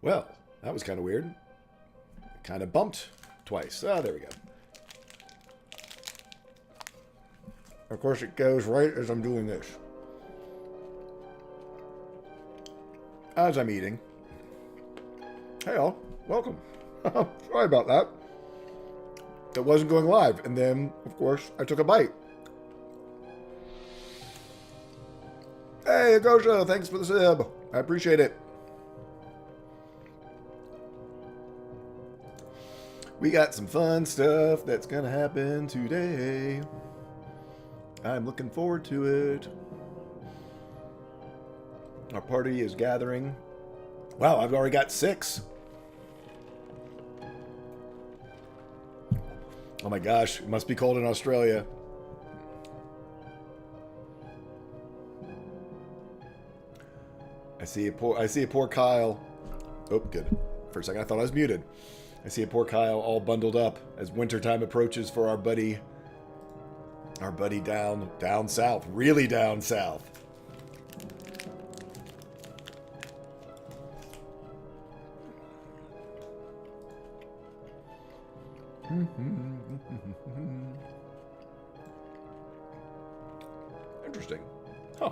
Well, that was kind of weird. Kind of bumped twice. Ah, there we go. Of course, it goes right as I'm doing this. As I'm eating. Hey all, welcome. Sorry about that. It wasn't going live, and then, of course, I took a bite. Hey, Agosha, thanks for the sib. I appreciate it. We got some fun stuff that's gonna happen today. I'm looking forward to it. Our party is gathering. Wow, I've already got 6. Oh my gosh, it must be cold in Australia. I see a poor Kyle. Oh, good. For a second I thought I was muted. I see a poor Kyle all bundled up as wintertime approaches for our buddy down south, really down south. Interesting. Huh.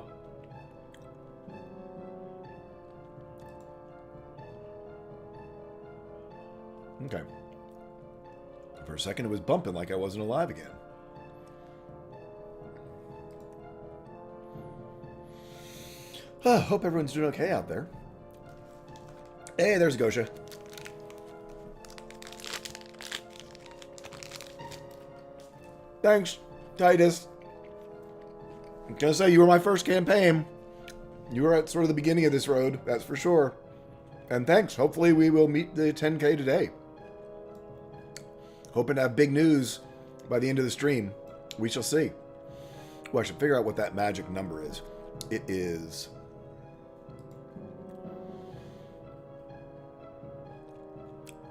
Okay. For a second it was bumping like I wasn't alive again. Hope everyone's doing okay out there. Hey, there's Gosha. Thanks, Titus. I'm gonna say you were my first campaign. You were at sort of the beginning of this road, that's for sure. And thanks. Hopefully we will meet the 10K today. Hoping to have big news by the end of the stream. We shall see. Well, I should figure out what that magic number is. It is...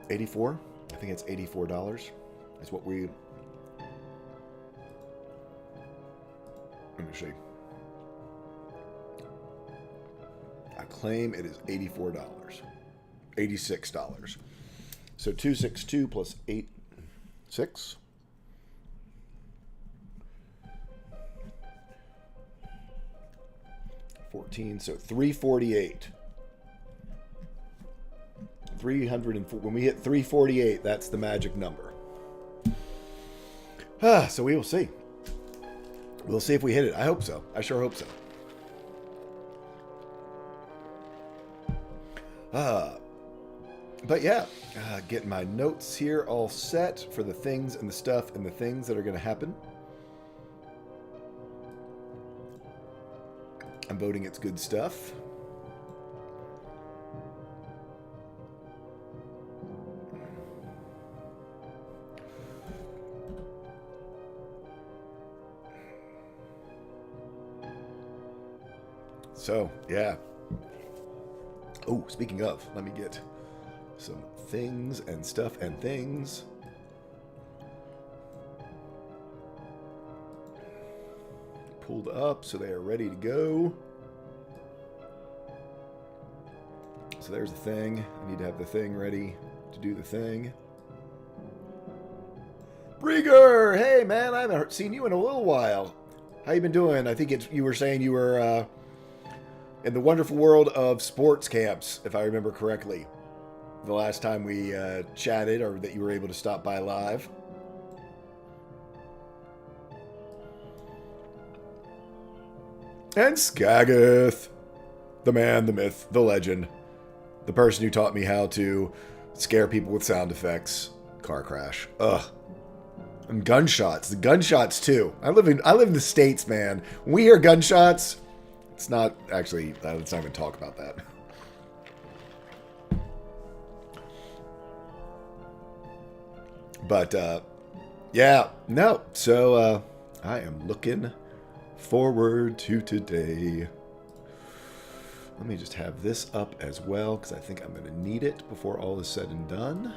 $84? I think it's $84. That's what we... Let me see. I claim it is $84. $86. So 262 plus 86. 14, so 348. 304. When we hit 348, that's the magic number. So we will see. We'll see if we hit it. I hope so. I sure hope so. But yeah, getting my notes here all set for the things and the stuff and the things that are going to happen. I'm voting it's good stuff. So, yeah. Oh, speaking of, let me get some things and stuff and things. Pulled up so they are ready to go. So there's the thing. I need to have the thing ready to do the thing. Brieger! Hey, man, I haven't seen you in a little while. How you been doing? I think you were saying you were in the wonderful world of sports camps, if I remember correctly. The last time we chatted, or that you were able to stop by live. And Skagith, the man, the myth, the legend, the person who taught me how to scare people with sound effects. Car crash. Ugh. And gunshots. The gunshots too. I live in the States, man. When we hear gunshots, it's not actually. Let's not even talk about that. But yeah, no. So I am looking forward to today. Let me just have this up as well, because I think I'm going to need it before all is said and done.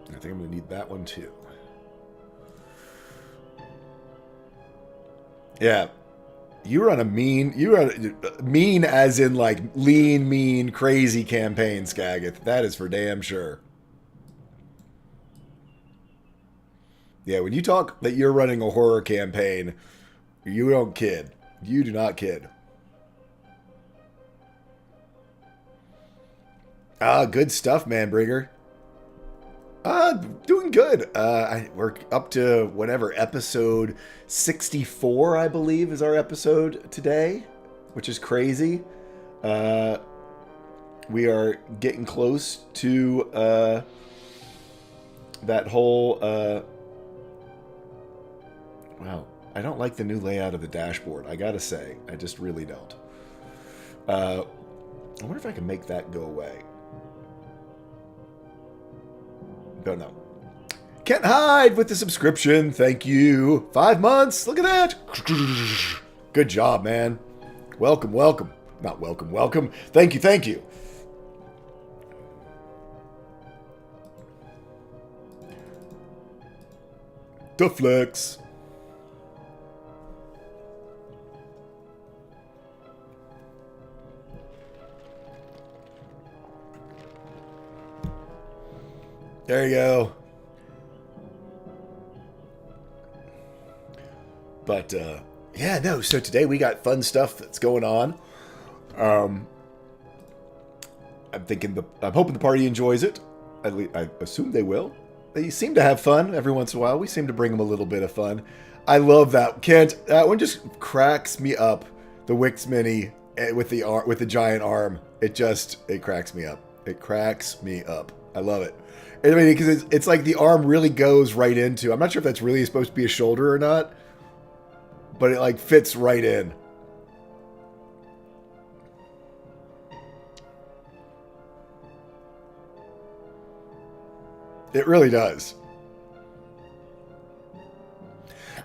I think I'm going to need that one too. Yeah, You run a mean as in like lean, mean, crazy campaign, Skagith. That is for damn sure. Yeah, when you talk that you're running a horror campaign, you don't kid. You do not kid. Ah, good stuff, Manbringer. Doing good. We're up to whatever episode 64, I believe, is our episode today, which is crazy. Uh, we are getting close to that whole. Wow, I don't like the new layout of the dashboard. I gotta say, I just really don't. I wonder if I can make that go away. Don't know. Can't hide with the subscription. Thank you. 5 months. Look at that. Good job, man. Welcome, welcome. Not welcome, welcome. Thank you, thank you. The flex. There you go. But yeah, no. So today we got fun stuff that's going on. I'm hoping the party enjoys it. At least I assume they will. They seem to have fun every once in a while. We seem to bring them a little bit of fun. I love that. Kent, that one just cracks me up. The Wix Mini with the giant arm. It cracks me up. It cracks me up. I love it. I mean, because it's like the arm really goes right into. I'm not sure if that's really supposed to be a shoulder or not, but it like fits right in. It really does.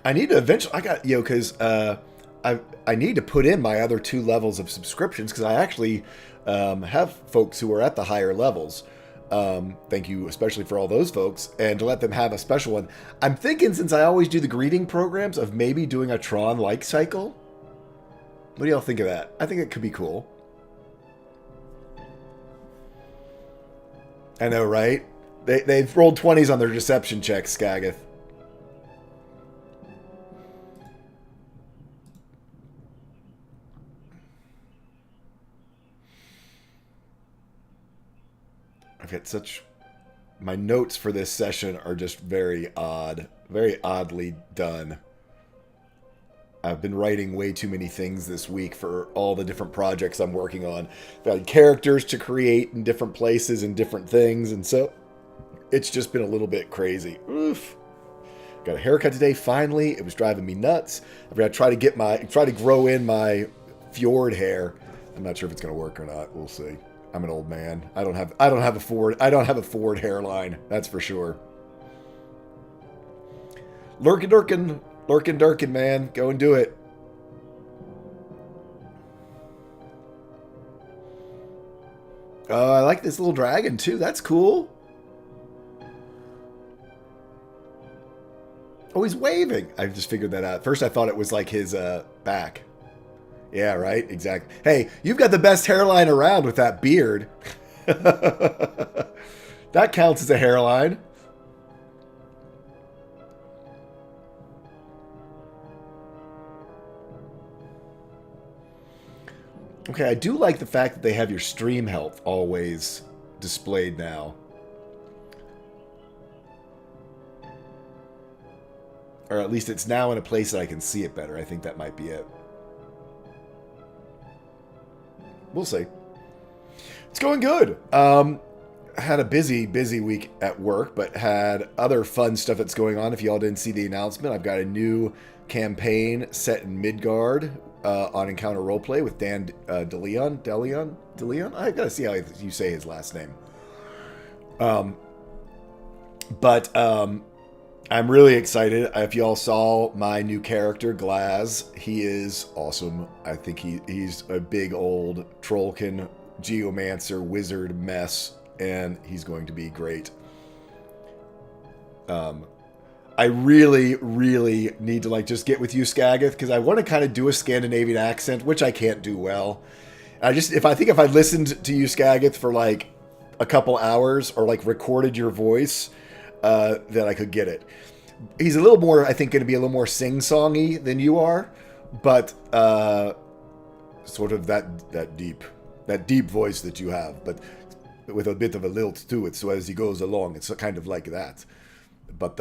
I need to eventually. I got because I need to put in my other 2 levels of subscriptions because I actually have folks who are at the higher levels. Thank you especially for all those folks, and to let them have a special one. I'm thinking, since I always do the greeting programs, of maybe doing a Tron like cycle. What do y'all think of that? I think it could be cool. I know, right? They've rolled 20s on their deception checks, Skagith. I've got such... My notes for this session are just very odd. Very oddly done. I've been writing way too many things this week for all the different projects I'm working on. I've got characters to create in different places and different things, and so it's just been a little bit crazy. Oof. Got a haircut today, finally. It was driving me nuts. I've got to try to grow in my fjord hair. I'm not sure if it's going to work or not. We'll see. I'm an old man. I don't have a Ford hairline. That's for sure. Lurkin, man. Go and do it. I like this little dragon too. That's cool. Oh, he's waving. I just figured that out. First, I thought it was like his back. Yeah, right? Exactly. Hey, you've got the best hairline around with that beard. That counts as a hairline. Okay, I do like the fact that they have your stream health always displayed now. Or at least it's now in a place that I can see it better. I think that might be it. We'll see. It's going good. Had a busy week at work, but had other fun stuff that's going on. If y'all didn't see the announcement, I've got a new campaign set in Midgard on Encounter Roleplay with Dan DeLeon? I gotta see how you say his last name. But I'm really excited. If y'all saw my new character, Glaz, he is awesome. I think he's a big old Trollkin geomancer wizard mess, and he's going to be great. I really, really need to like just get with you, Skagith, because I want to kind of do a Scandinavian accent, which I can't do well. If I listened to you, Skagith, for like a couple hours or like recorded your voice, then I could get it. He's a little more, I think, going to be a little more sing-songy than you are, but sort of that deep voice that you have, but with a bit of a lilt to it. So as he goes along, it's kind of like that. But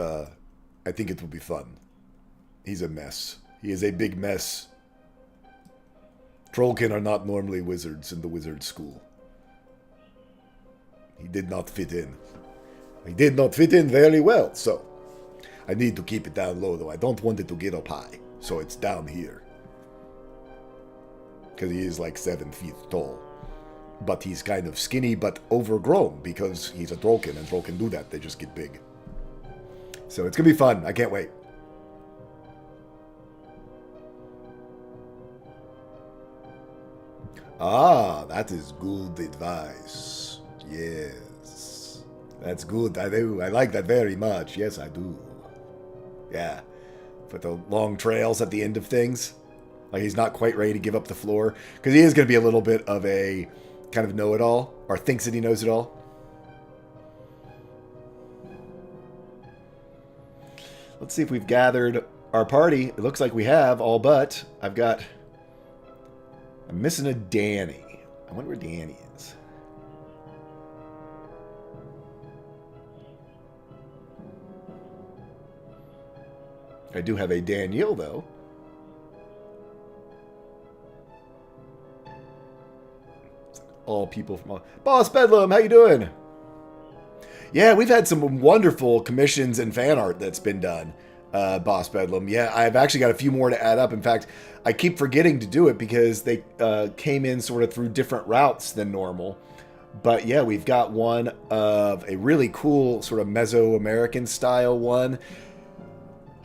I think it will be fun. He's a mess. He is a big mess. Trollkin are not normally wizards in the wizard school. He did not fit in. He did not fit in very well, so I need to keep it down low, though. I don't want it to get up high, so it's down here. Because he is like 7 feet tall. But he's kind of skinny, but overgrown, because he's a Trollkin, and Trollkin do that. They just get big. So it's going to be fun. I can't wait. Ah, that is good advice. Yes. That's good. I do. I like that very much. Yes, I do. Yeah. For the long trails at the end of things. Like he's not quite ready to give up the floor. Because he is going to be a little bit of a kind of know-it-all. Or thinks that he knows it all. Let's see if we've gathered our party. It looks like we have, all but. I'm missing a Danny. I wonder where Danny is. I do have a Daniel, though. All people from... Boss Bedlam, how you doing? Yeah, we've had some wonderful commissions and fan art that's been done, Boss Bedlam. Yeah, I've actually got a few more to add up. In fact, I keep forgetting to do it because they came in sort of through different routes than normal. But yeah, we've got one of a really cool sort of Mesoamerican style one.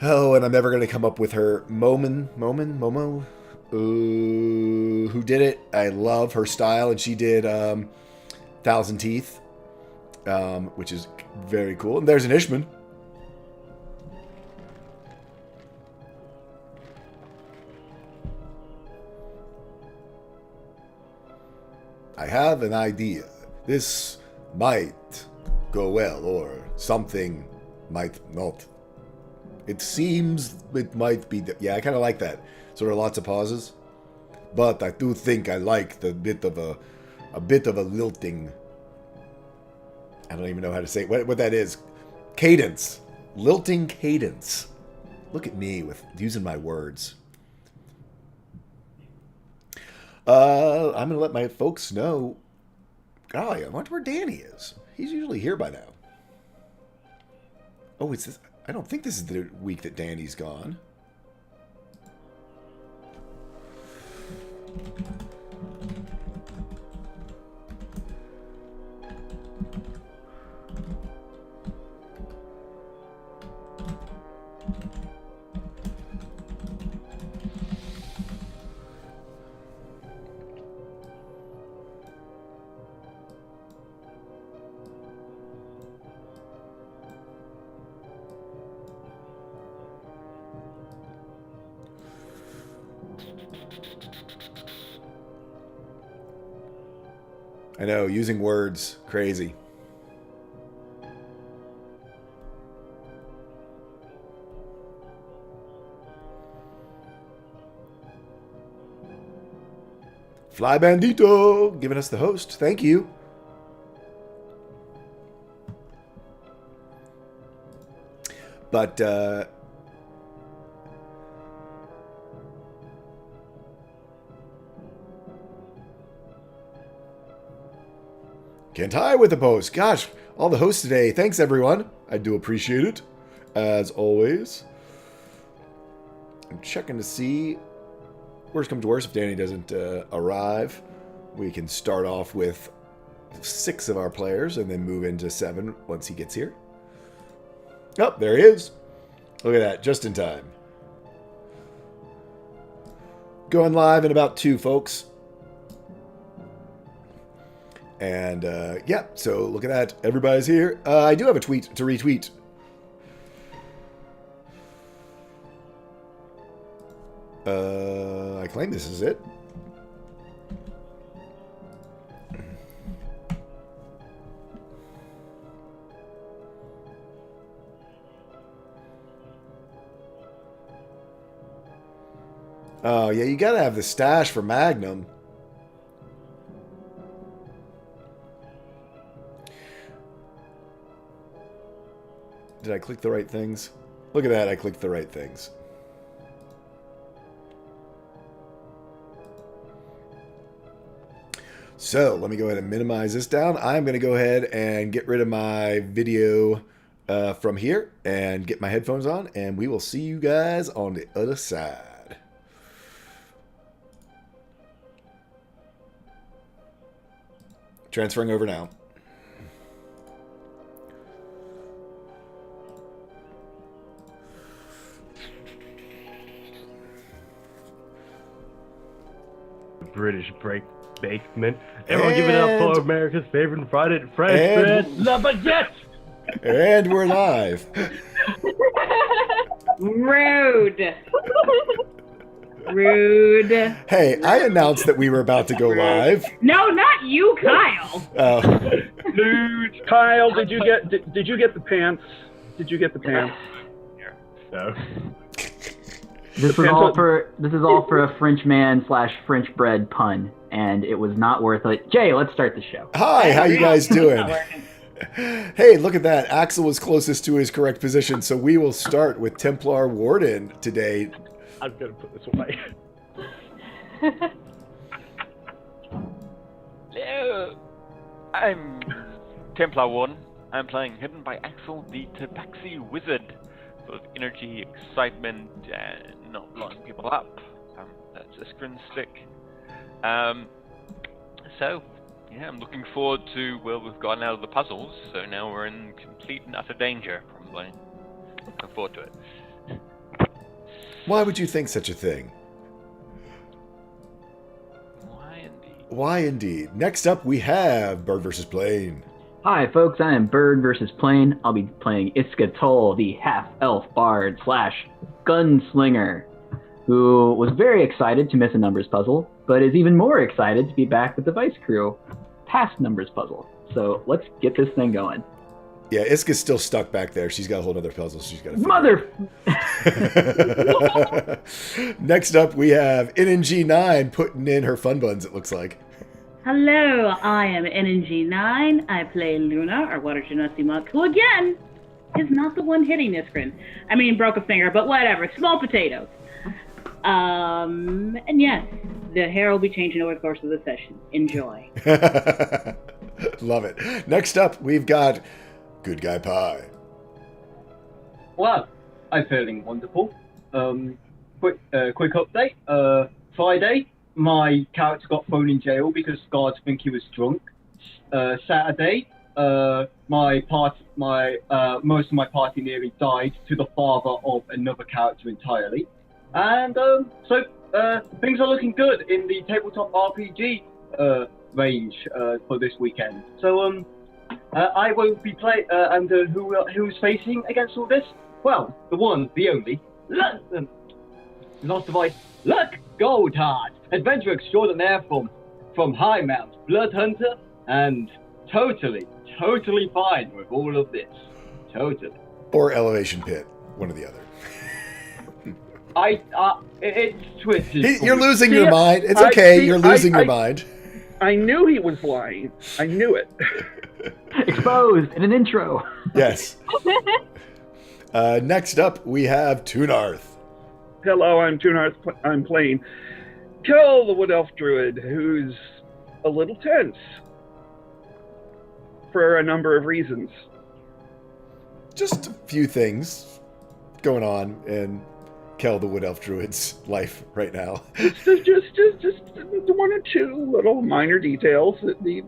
Oh, and I'm never going to come up with her. Momo? Who did it? I love her style, and she did Thousand Teeth. Which is very cool. And there's an Ishman. I have an idea. This might go well, or something might not. It seems it might be... Yeah, I kind of like that. Sort of lots of pauses. But I do think I like the bit of a lilting... I don't even know how to say what that is. Cadence. Lilting cadence. Look at me with using my words. I'm going to let my folks know. Golly, I wonder where Danny is. He's usually here by now. Oh, it's this. I don't think this is the week that Danny's gone. I know, using words, crazy. Fly Bandito giving us the host. Thank you. But, Kentai with the post. Gosh, all the hosts today. Thanks, everyone. I do appreciate it, as always. I'm checking to see... Worst comes to worst, if Danny doesn't arrive, we can start off with 6 of our players and then move into 7 once he gets here. Oh, there he is. Look at that, just in time. Going live in about 2, folks. And, yeah, so look at that. Everybody's here. I do have a tweet to retweet. I claim this is it. Oh, yeah, you gotta have the stash for Magnum. Did I click the right things? Look at that, I clicked the right things. So, let me go ahead and minimize this down. I'm going to go ahead and get rid of my video from here and get my headphones on, and we will see you guys on the other side. Transferring over now. British basement. Everyone give it up for America's favorite fried French bread, La Baguette! And we're live. Rude. Rude. Hey, I announced that we were about to go live. No, not you, Kyle. Oh. Dude, Kyle, did you get the pants? Did you get the pants? No. This is all for a Frenchman / French bread pun, and it was not worth it. Jay, let's start the show. Hi, how you guys doing? Hey, look at that. Axel was closest to his correct position, so we will start with Templar Warden today. I'm gonna put this away. Hello, I'm Templar Warden. I'm playing Hidden by Axel, the Tabaxi Wizard. Full of energy, excitement, and not blowing people up. That's Iskrin's stick. So, yeah, I'm looking forward to, well, we've gotten out of the puzzles, so now we're in complete and utter danger, probably. Looking forward to it. Why would you think such a thing? Why indeed? Why indeed. Next up, we have Bird vs. Plane. Hi, folks. I am Bird vs. Plane. I'll be playing Iska the half-elf bard / gunslinger, who was very excited to miss a numbers puzzle, but is even more excited to be back with the Vice crew past numbers puzzle. So let's get this thing going. Yeah, Iska's still stuck back there. She's got a whole other puzzle she's got to figure. Next up, we have NNG9 putting in her fun buns, it looks like. Hello, I am NNG9. I play Luna, our Water Genasi monk, who again is not the one hitting Iskrin. I mean, broke a finger, but whatever. Small potatoes. And yes, the hair will be changing over the course of the session. Enjoy. Love it. Next up, we've got Good Guy Pie. Well, I'm feeling wonderful. Quick update. Friday, my character got thrown in jail because guards think he was drunk. Saturday, most of my party nearly died to the father of another character entirely. And so things are looking good in the tabletop RPG range for this weekend. So I will be playing. And who's facing against all this? Well, the one, the only, lost device, Luck Goldheart, adventure extraordinaire from High Mount, Blood Hunter, and totally fine with all of this. Totally. Or Elevation Pit, one or the other. It's twisted. You're losing your mind. It's okay. You're losing your mind. I knew he was lying. I knew it. Exposed in an intro. Yes. Next up, we have Toonarth. Hello, I'm Toonarth. I'm playing Kill the Wood Elf Druid, who's a little tense for a number of reasons. Just a few things going on in Kel the Wood Elf Druid's life right now. Just one or two little minor details that need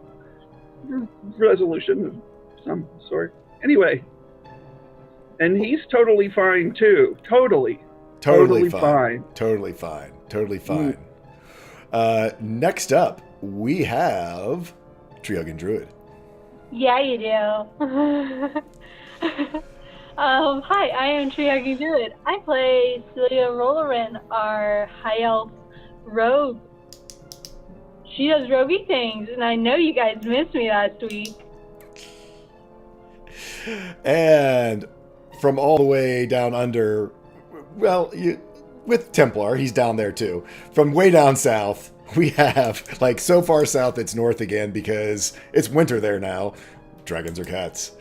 resolution of some sort. Anyway, and he's totally fine too. Totally fine. Totally fine. Next up, we have Treehugging Druid. Yeah, you do. Hi, I am Triagi Good. I play Celia Rollerin, our high elf rogue. She does roguey things, and I know you guys missed me last week. And from all the way down under, well, with Templar, he's down there too. From way down south, we have, like, so far south it's north again because it's winter there now. Dragons or cats.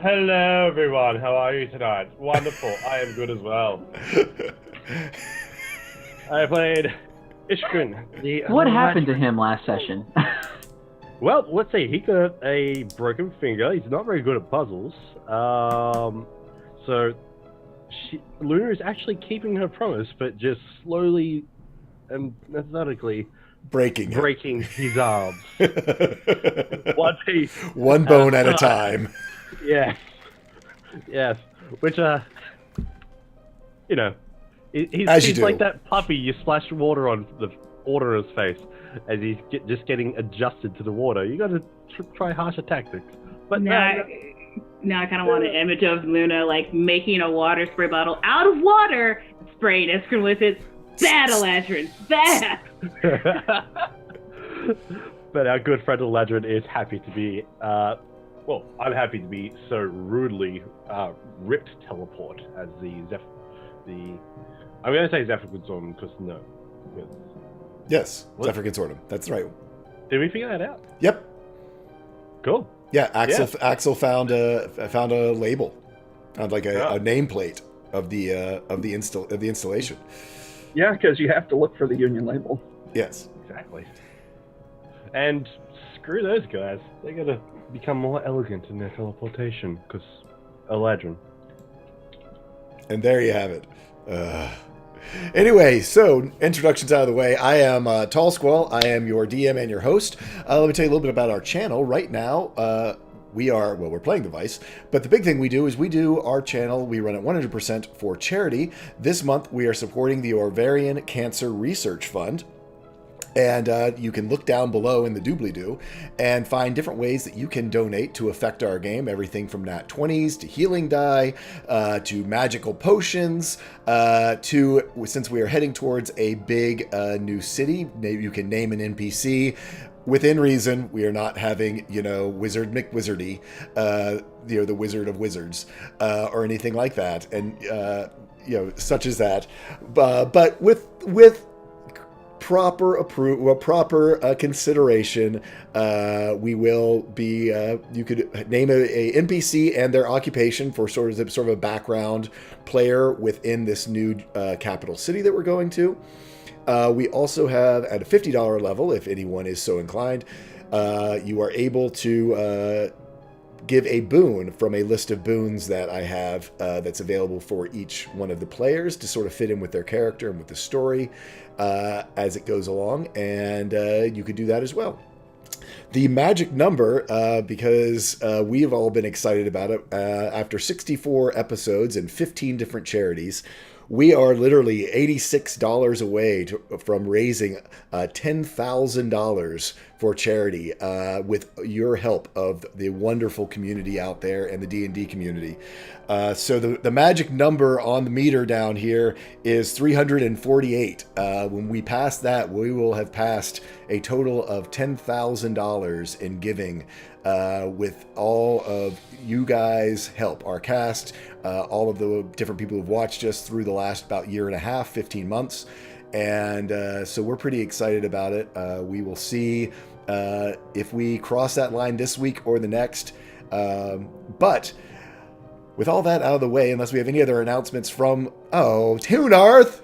Hello, everyone. How are you tonight? Wonderful. I am good as well. I played Ishkun. What happened to him last session? Well, let's see. He got a broken finger. He's not very good at puzzles. So Luna is actually keeping her promise, but just slowly and methodically breaking his arms. One piece. One bone at a time. Yes. Yes. Which, you know, he's like that puppy you splash water on the waterer's face as he's just getting adjusted to the water. You gotta try harsher tactics. But now I kind of want an image of Luna, like, making a water spray bottle out of water, spraying Iskren with it. Bad, Eladrin! Bad! But our good friend Eladrin is happy to be, well, I'm happy to be so rudely ripped teleport as I'm going to say Zephyr Consortium because no. Yes, Zephyr Consortium. That's right. Did we figure that out? Yep. Cool. Yeah, Axel found a label, found like a nameplate of the installation. Yeah, because you have to look for the Union label. Yes. Exactly. And screw those guys. They got to become more elegant in their teleportation because Eladrin. And there you have it. Anyway, so introductions out of the way. I am Tall Squall. I am your DM and your host. Let me tell you a little bit about our channel. Right now, we're playing Device, but the big thing we do is we do our channel. We run it 100% for charity. This month, we are supporting the Orvarian Cancer Research Fund. And you can look down below in the doobly-doo and find different ways that you can donate to affect our game. Everything from nat 20s to healing die to magical potions to, since we are heading towards a big new city, maybe you can name an NPC. Within reason, we are not having, Wizard McWizardy, the Wizard of Wizards, or anything like that, and such as that. But with proper consideration, we will be. You could name a NPC and their occupation for sort of a background player within this new capital city that we're going to. We also have at a $50 level, if anyone is so inclined, you are able to give a boon from a list of boons that I have that's available for each one of the players to sort of fit in with their character and with the story as it goes along, and you could do that as well. The magic number, because we've all been excited about it, after 64 episodes and 15 different charities, we are literally $86 away from raising $10,000 for charity with your help of the wonderful community out there and the D&D community. So the magic number on the meter down here is 348. When we pass that, we will have passed a total of $10,000 in giving with all of you guys' help, our cast, all of the different people who've watched us through the last about year and a half, 15 months. And so we're pretty excited about it. We will see if we cross that line this week or the next. But with all that out of the way, unless we have any other announcements from, Toonarth!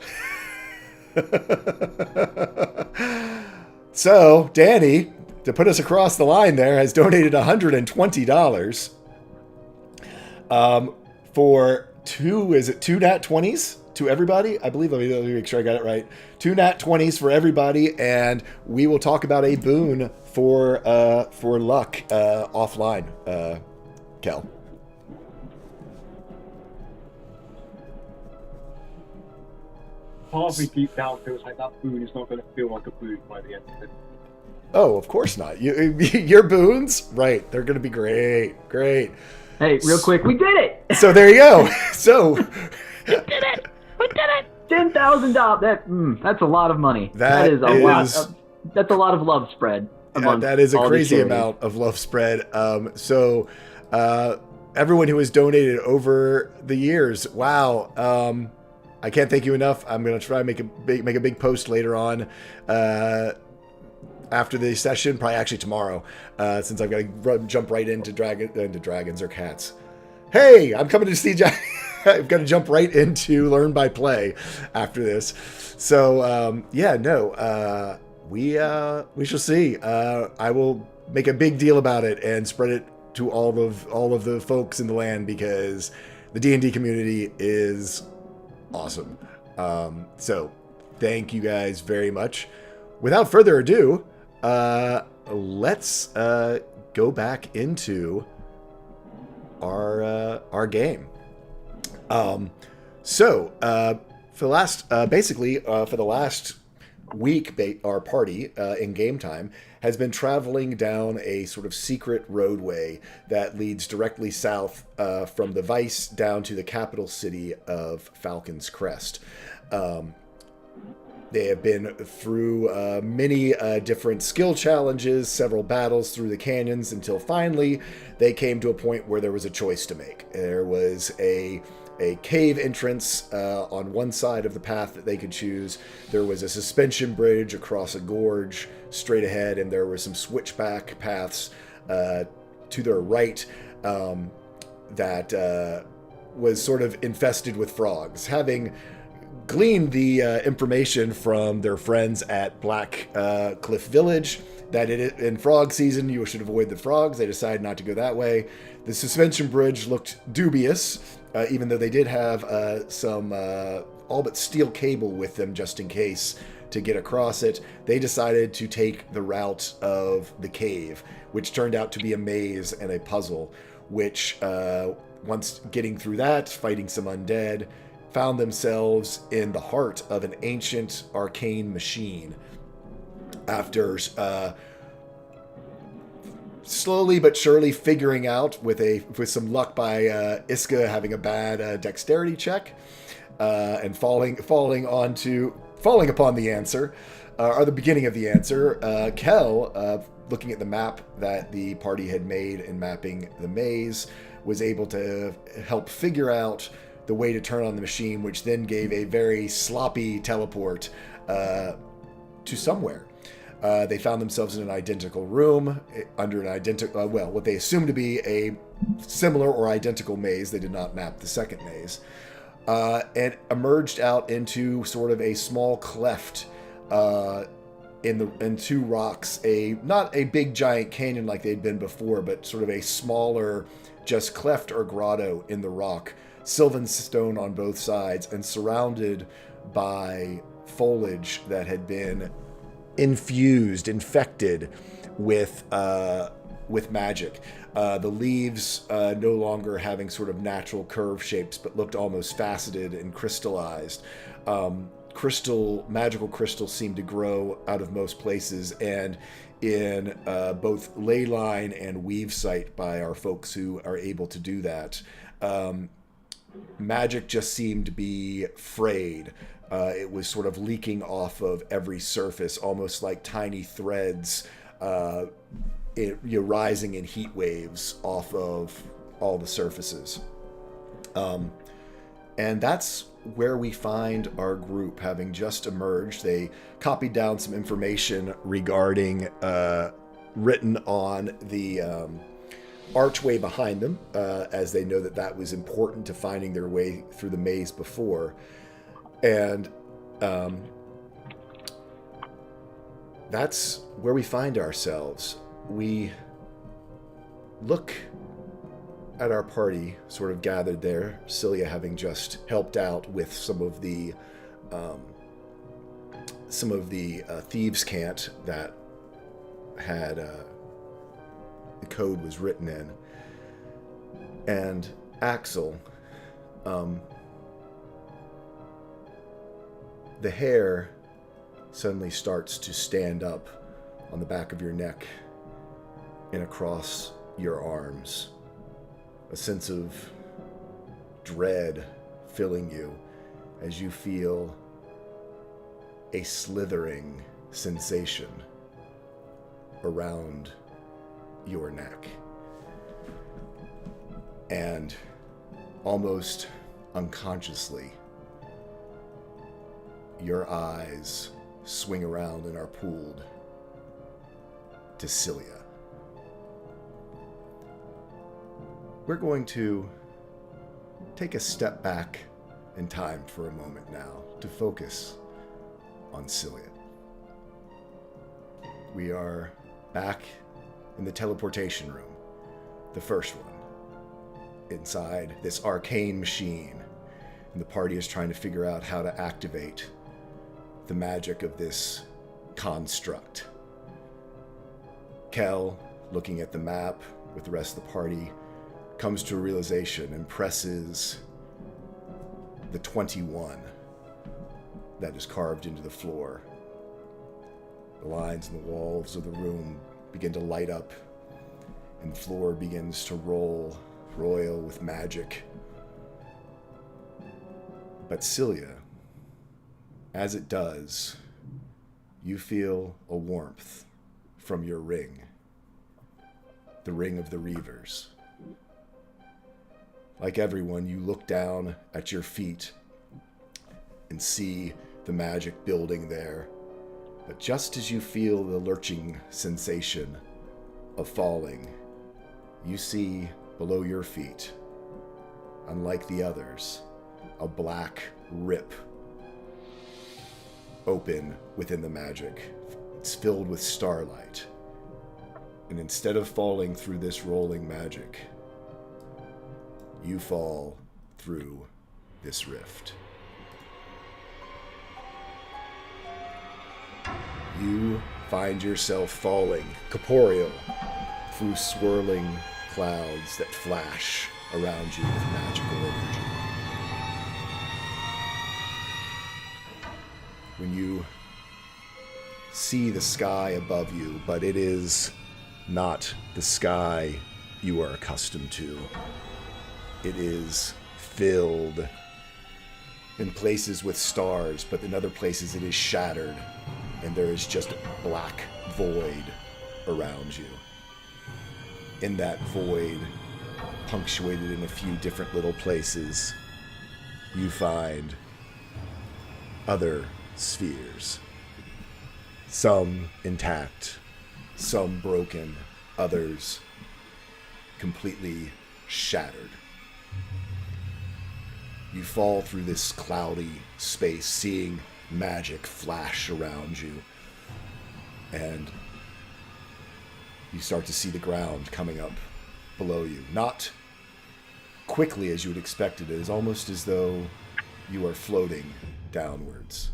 So, Danny, to put us across the line there, has donated $120 for two nat 20s to everybody? I believe, let me make sure I got it right. 2 nat 20s for everybody, and we will talk about a boon for luck offline. Kel. Part of me deep down feels like that boon is not going to feel like a boon by the end of it. Oh, of course not. Your boons, right? They're gonna be great. Hey, real quick, we did it! So there you go. So We did it! $10,000. That's a lot of money. That is a lot. That's a lot of love spread. That is a crazy amount of love spread. So everyone who has donated over the years, wow. I can't thank you enough. I'm gonna try and make a big post later on. After the session, probably actually tomorrow, since I've got to jump right into dragons or cats. Hey, I'm coming to see I've got to jump right into Learn by Play after this. So, we shall see. I will make a big deal about it and spread it to all of the folks in the land, because the D&D community is awesome. So thank you guys very much. Without further ado, let's go back into our game. For the last week, our party in game time has been traveling down a sort of secret roadway that leads directly south from the Vice down to the capital city of Falcon's Crest. They have been through many different skill challenges, several battles through the canyons, until finally they came to a point where there was a choice to make. There was a cave entrance on one side of the path that they could choose. There was a suspension bridge across a gorge straight ahead, and there were some switchback paths to their right that was sort of infested with frogs. Having gleaned the information from their friends at Black Cliff Village that in frog season you should avoid the frogs, they decided not to go that way. The suspension bridge looked dubious, even though they did have some all but steel cable with them just in case to get across it. They decided to take the route of the cave, which turned out to be a maze and a puzzle, which once getting through that, fighting some undead, found themselves in the heart of an ancient arcane machine. After slowly but surely figuring out with some luck by Iska having a bad dexterity check and falling upon the answer, or the beginning of the answer, Kel, looking at the map that the party had made in mapping the maze, was able to help figure out the way to turn on the machine, which then gave a very sloppy teleport to somewhere. They found themselves in an identical room, under an identical, what they assumed to be a similar or identical maze. They did not map the second maze. And emerged out into sort of a small cleft in two rocks, not a big giant canyon like they'd been before, but sort of a smaller, just cleft or grotto in the rock, sylvan stone on both sides, and surrounded by foliage that had been infected with magic. The leaves no longer having sort of natural curve shapes, but looked almost faceted and crystallized. Magical crystals seemed to grow out of most places, and in both ley line and weave sight by our folks who are able to do that, magic just seemed to be frayed. It was sort of leaking off of every surface, almost like tiny threads rising in heat waves off of all the surfaces. And that's where we find our group, having just emerged. They copied down some information regarding, written on the archway behind them, as they know that was important to finding their way through the maze before. And that's where we find ourselves. We look at our party sort of gathered there, Celia having just helped out with some of the thieves' cant that had the code was written in. And Axel, the hair suddenly starts to stand up on the back of your neck and across your arms. A sense of dread filling you as you feel a slithering sensation around your neck. And almost unconsciously, your eyes swing around and are pulled to Celia. We're going to take a step back in time for a moment now to focus on Celia. We are back in the teleportation room, the first one, inside this arcane machine, and the party is trying to figure out how to activate the magic of this construct. Kel, looking at the map with the rest of the party, comes to a realization and presses the 21 that is carved into the floor. The lines in the walls of the room begin to light up, and the floor begins to roil with magic. But Celia, as it does, you feel a warmth from your ring, the ring of the Reavers. Like everyone, you look down at your feet and see the magic building there. But just as you feel the lurching sensation of falling, you see below your feet, unlike the others, a black rip open within the magic. It's filled with starlight. And instead of falling through this rolling magic, you fall through this rift. You find yourself falling, corporeal, through swirling clouds that flash around you with magical energy. When you see the sky above you, but it is not the sky you are accustomed to. It is filled in places with stars, but in other places it is shattered, and there is just a black void around you. In that void, punctuated in a few different little places, you find other spheres. Some intact, some broken, others completely shattered. You fall through this cloudy space, seeing magic flash around you, and you start to see the ground coming up below you. Not quickly as you would expect it. It is almost as though you are floating downwards.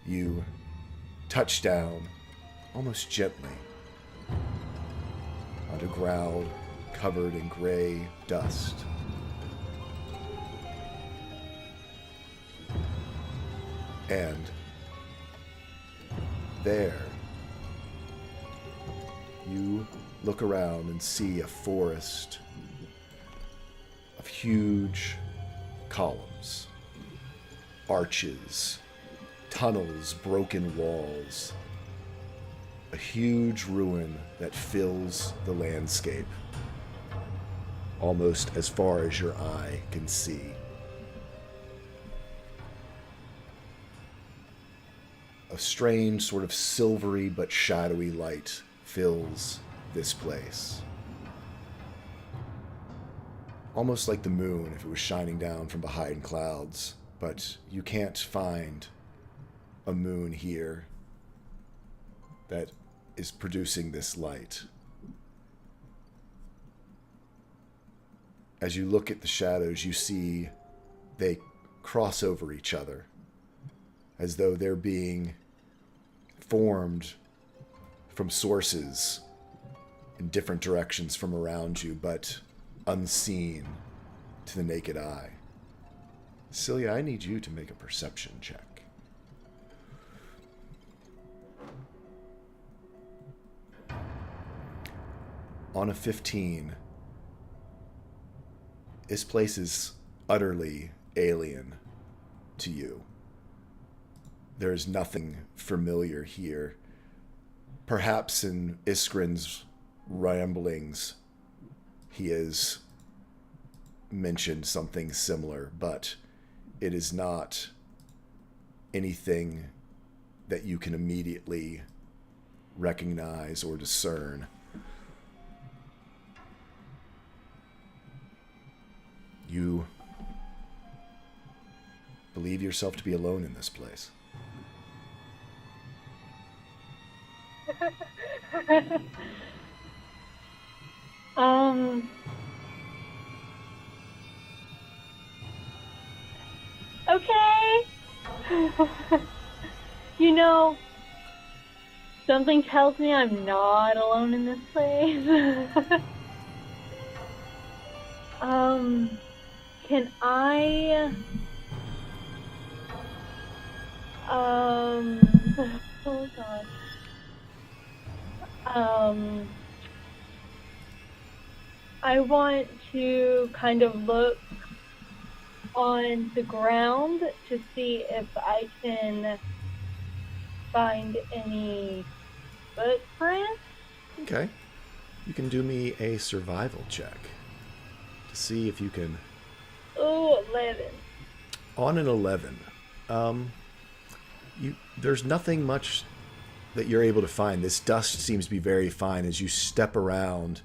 You touch down almost gently onto ground covered in gray dust. And there, you look around and see a forest of huge columns, arches, tunnels, broken walls, a huge ruin that fills the landscape almost as far as your eye can see. A strange sort of silvery but shadowy light fills this place. Almost like the moon if it was shining down from behind clouds, but you can't find a moon here that is producing this light. As you look at the shadows, you see they cross over each other, as though they're being formed from sources in different directions from around you, but unseen to the naked eye. Celia, I need you to make a perception check. On a 15, this place is utterly alien to you. There's nothing familiar here. Perhaps in Iskrin's ramblings, he has mentioned something similar, but it is not anything that you can immediately recognize or discern. You believe yourself to be alone in this place. Okay. You know, something tells me I'm not alone in this place. Can I... oh god. I want to kind of look on the ground to see if I can find any footprints. Okay. You can do me a survival check to see if you can... Ooh, 11. On an 11, there's nothing much that you're able to find. This dust seems to be very fine as you step around.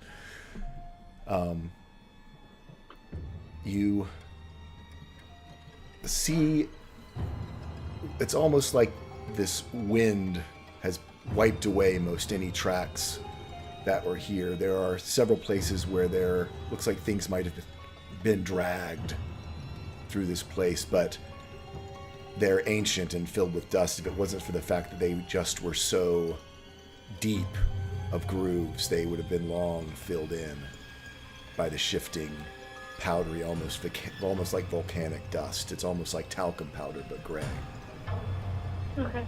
You see, it's almost like this wind has wiped away most any tracks that were here. There are several places where there looks like things might have been dragged through this place, but they're ancient and filled with dust. If it wasn't for the fact that they just were so deep of grooves, they would have been long filled in by the shifting, powdery, almost like volcanic dust. It's almost like talcum powder, but gray. Okay.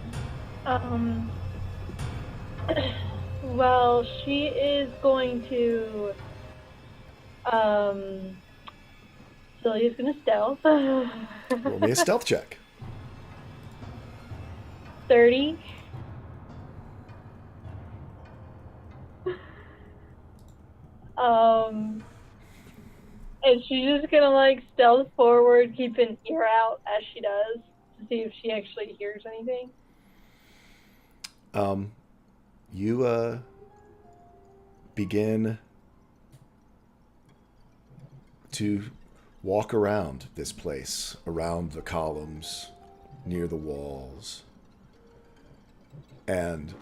Well, she is going to... Celia's gonna stealth. Roll me a stealth check. 30. And she's just gonna like stealth forward, keep an ear out as she does, to see if she actually hears anything. You begin to walk around this place, around the columns, near the walls, and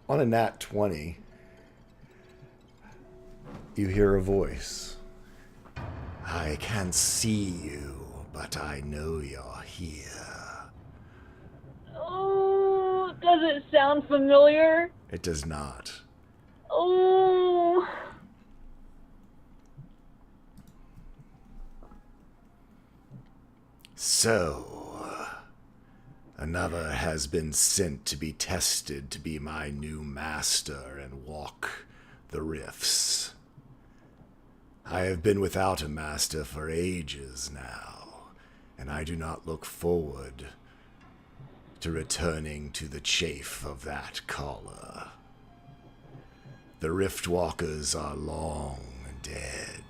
on a nat 20, you hear a voice. I can't see you, but I know you're here. Oh, does it sound familiar? It does not. Oh. So, another has been sent to be tested to be my new master and walk the rifts. I have been without a master for ages now, and I do not look forward to returning to the chafe of that collar. The Riftwalkers are long dead,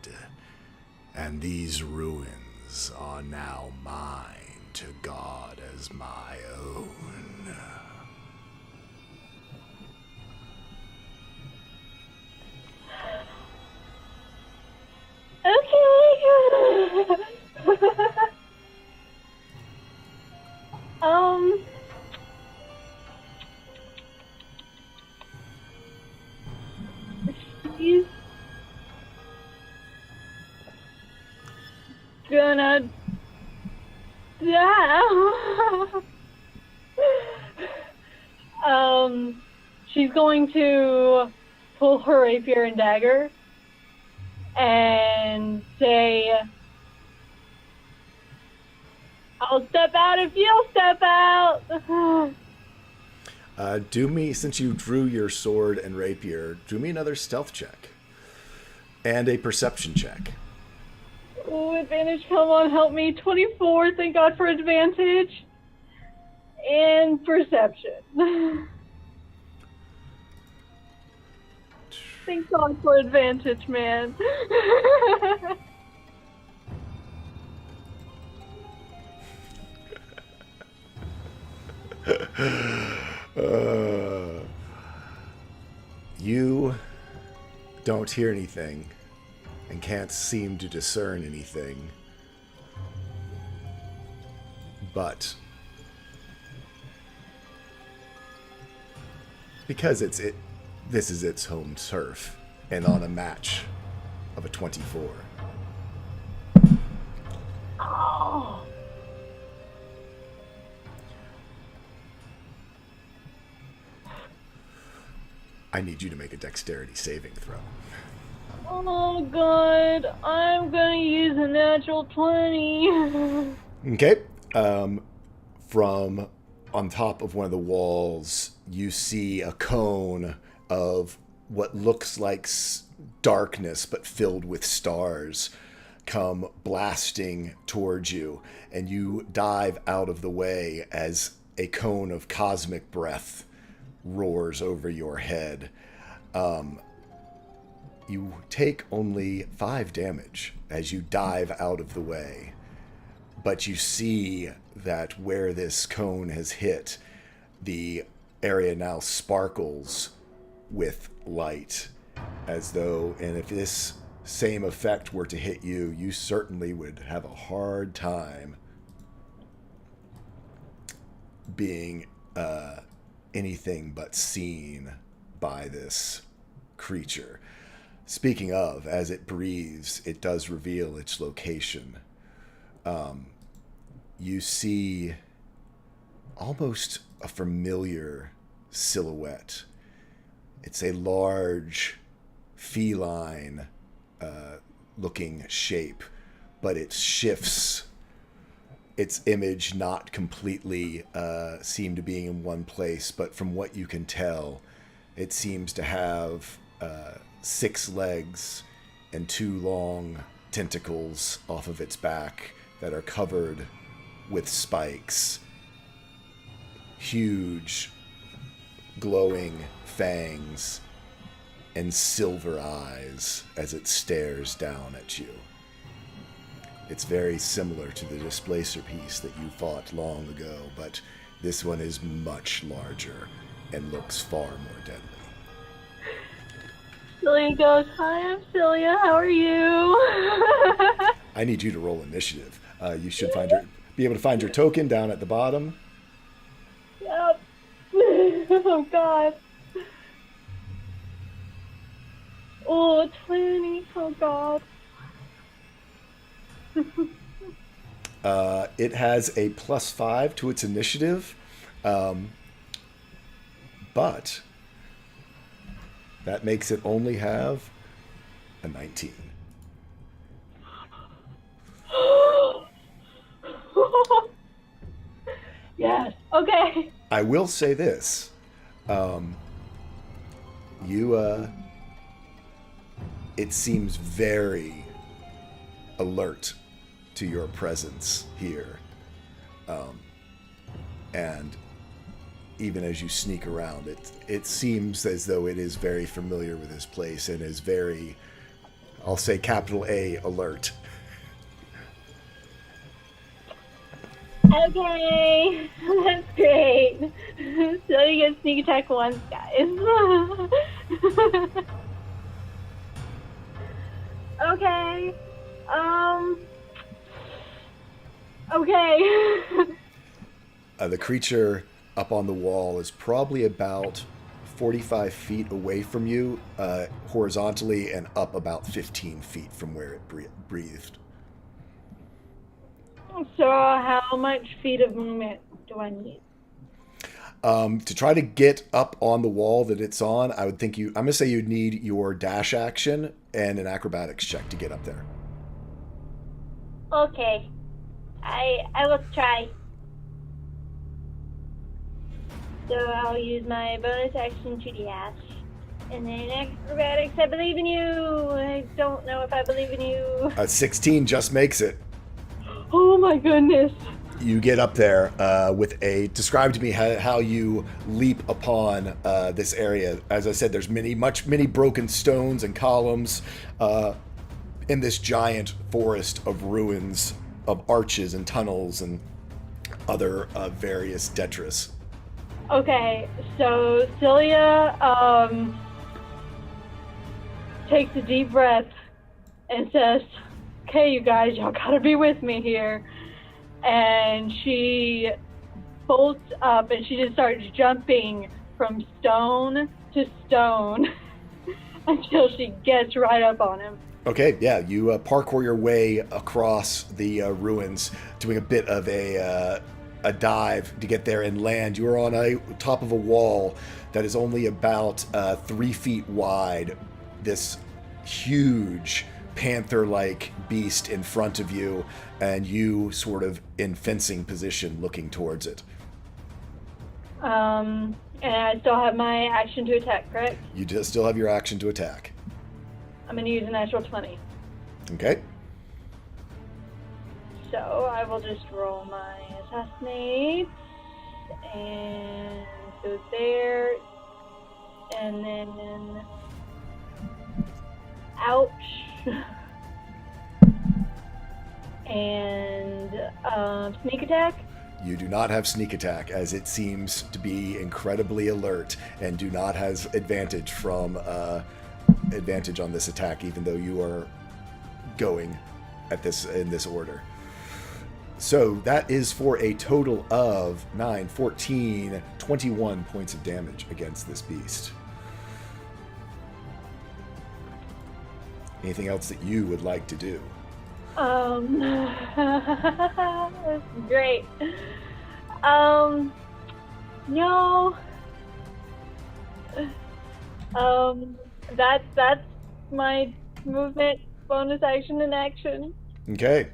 and these ruins are now mine to guard as my own. Okay. She's gonna die. She's going to pull her rapier and dagger and say, I'll step out if you'll step out. Do me, since you drew your sword and rapier, do me another stealth check. And a perception check. Oh, advantage, come on, help me. 24, thank God for advantage. And perception. Thank God for advantage, man. You don't hear anything and can't seem to discern anything. But because this is its home turf, and on a match of a 24. Oh. I need you to make a dexterity saving throw. Oh God, I'm gonna use a natural 20. Okay. From on top of one of the walls, you see a cone of what looks like darkness but filled with stars come blasting towards you, and you dive out of the way as a cone of cosmic breath roars over your head. You take only 5 damage as you dive out of the way, but you see that where this cone has hit, the area now sparkles with light, as though, and if this same effect were to hit you, you certainly would have a hard time being anything but seen by this creature. Speaking of, as it breathes, it does reveal its location. You see almost a familiar silhouette. It's a large, feline looking shape, but it shifts its image, not completely seem to be in one place, but from what you can tell, it seems to have 6 legs and 2 long tentacles off of its back that are covered with spikes. Huge, glowing fangs and silver eyes as it stares down at you. It's very similar to the displacer piece that you fought long ago, but this one is much larger and looks far more deadly. Celia goes, "Hi, I'm Celia. How are you?" I need you to roll initiative. You should be able to find your token down at the bottom. Yep. Oh God. Oh, 20. Oh God. It has a +5 to its initiative, but that makes it only have a 19. Yes. Okay. I will say this. It seems very alert to your presence here. And even as you sneak around, it seems as though it is very familiar with this place and is very, I'll say capital A, alert. Okay, that's great. So you get sneak attack once, guys. Okay. Okay. The creature up on the wall is probably about 45 feet away from you, horizontally, and up about 15 feet from where it breathed. So how much feet of movement do I need? To try to get up on the wall that it's on, I would think I'm going to say you'd need your dash action and an acrobatics check to get up there. Okay. I will try. So I'll use my bonus action to dash. And then acrobatics, I believe in you. I don't know if I believe in you. 16 just makes it. Oh my goodness. You get up there with a... Describe to me how you leap upon this area. As I said, there's many broken stones and columns in this giant forest of ruins, of arches and tunnels and other various detritus. Okay, so Celia takes a deep breath and says, okay, you guys, y'all gotta be with me here. And she bolts up and she just starts jumping from stone to stone until she gets right up on him. Okay, yeah, you parkour your way across the ruins, doing a bit of a dive to get there and land. You are on top of a wall that is only about 3 feet wide. This huge panther-like beast in front of you, and you sort of in fencing position looking towards it. And I still have my action to attack, correct? You still have your action to attack. I'm going to use a natural 20. Okay. So I will just roll my assassinate and go there, and then ouch, and sneak attack. You do not have sneak attack, as it seems to be incredibly alert and do not have advantage from advantage on this attack, even though you are going at this in this order. So that is for a total of 9, 14, 21 points of damage against this beast. Anything else that you would like to do? That's great. No. That's my movement, bonus action, and action. Okay.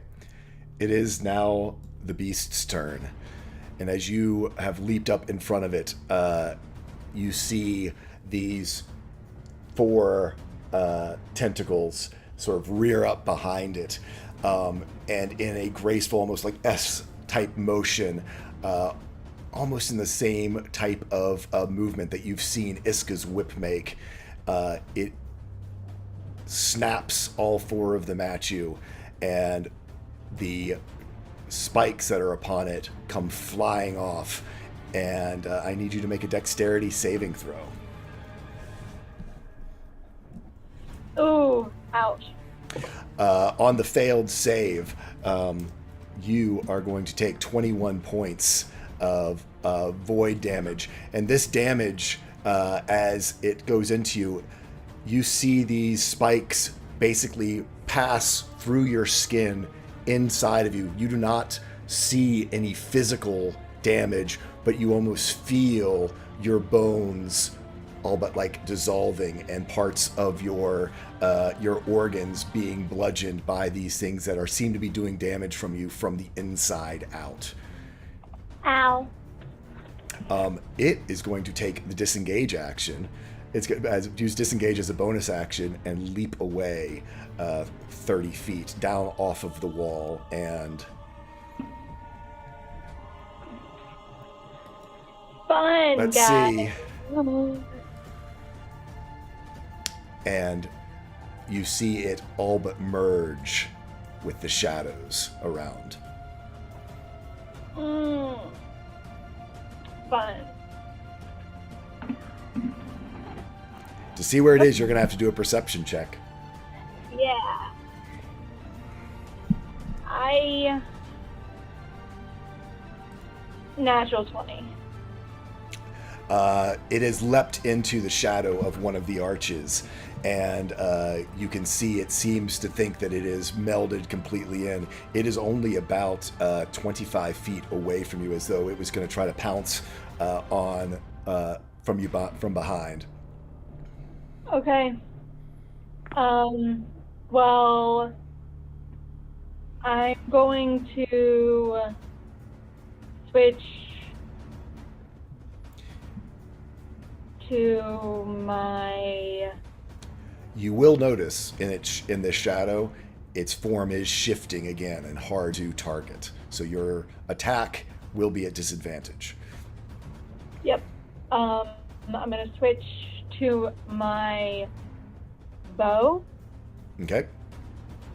It is now the beast's turn. And as you have leaped up in front of it, you see these 4 tentacles sort of rear up behind it. And in a graceful, almost like S-type motion, almost in the same type of movement that you've seen Iska's whip make, it snaps all 4 of them at you, and the spikes that are upon it come flying off, and I need you to make a dexterity saving throw. Ooh, ouch. On the failed save, you are going to take 21 points of void damage, and this damage, as it goes into you, you see these spikes basically pass through your skin inside of you. You do not see any physical damage, but you almost feel your bones all but like dissolving, and parts of your organs being bludgeoned by these things that seem to be doing damage from you from the inside out. Ow. It is going to take the disengage action. It's going to use disengage as a bonus action and leap away 30 feet down off of the wall, and Fun, let's guys. see. And you see it all but merge with the shadows around. Fun. To see where it is, you're going to have to do a perception check. Yeah. Natural 20. It has leapt into the shadow of one of the arches, and you can see it seems to think that it is melded completely in. It is only about 25 feet away from you, as though it was going to try to pounce from behind. Okay. Well, I'm going to switch to my... You will notice in this shadow, its form is shifting again and hard to target. So your attack will be at disadvantage. Yep. I'm going to switch to my bow. Okay.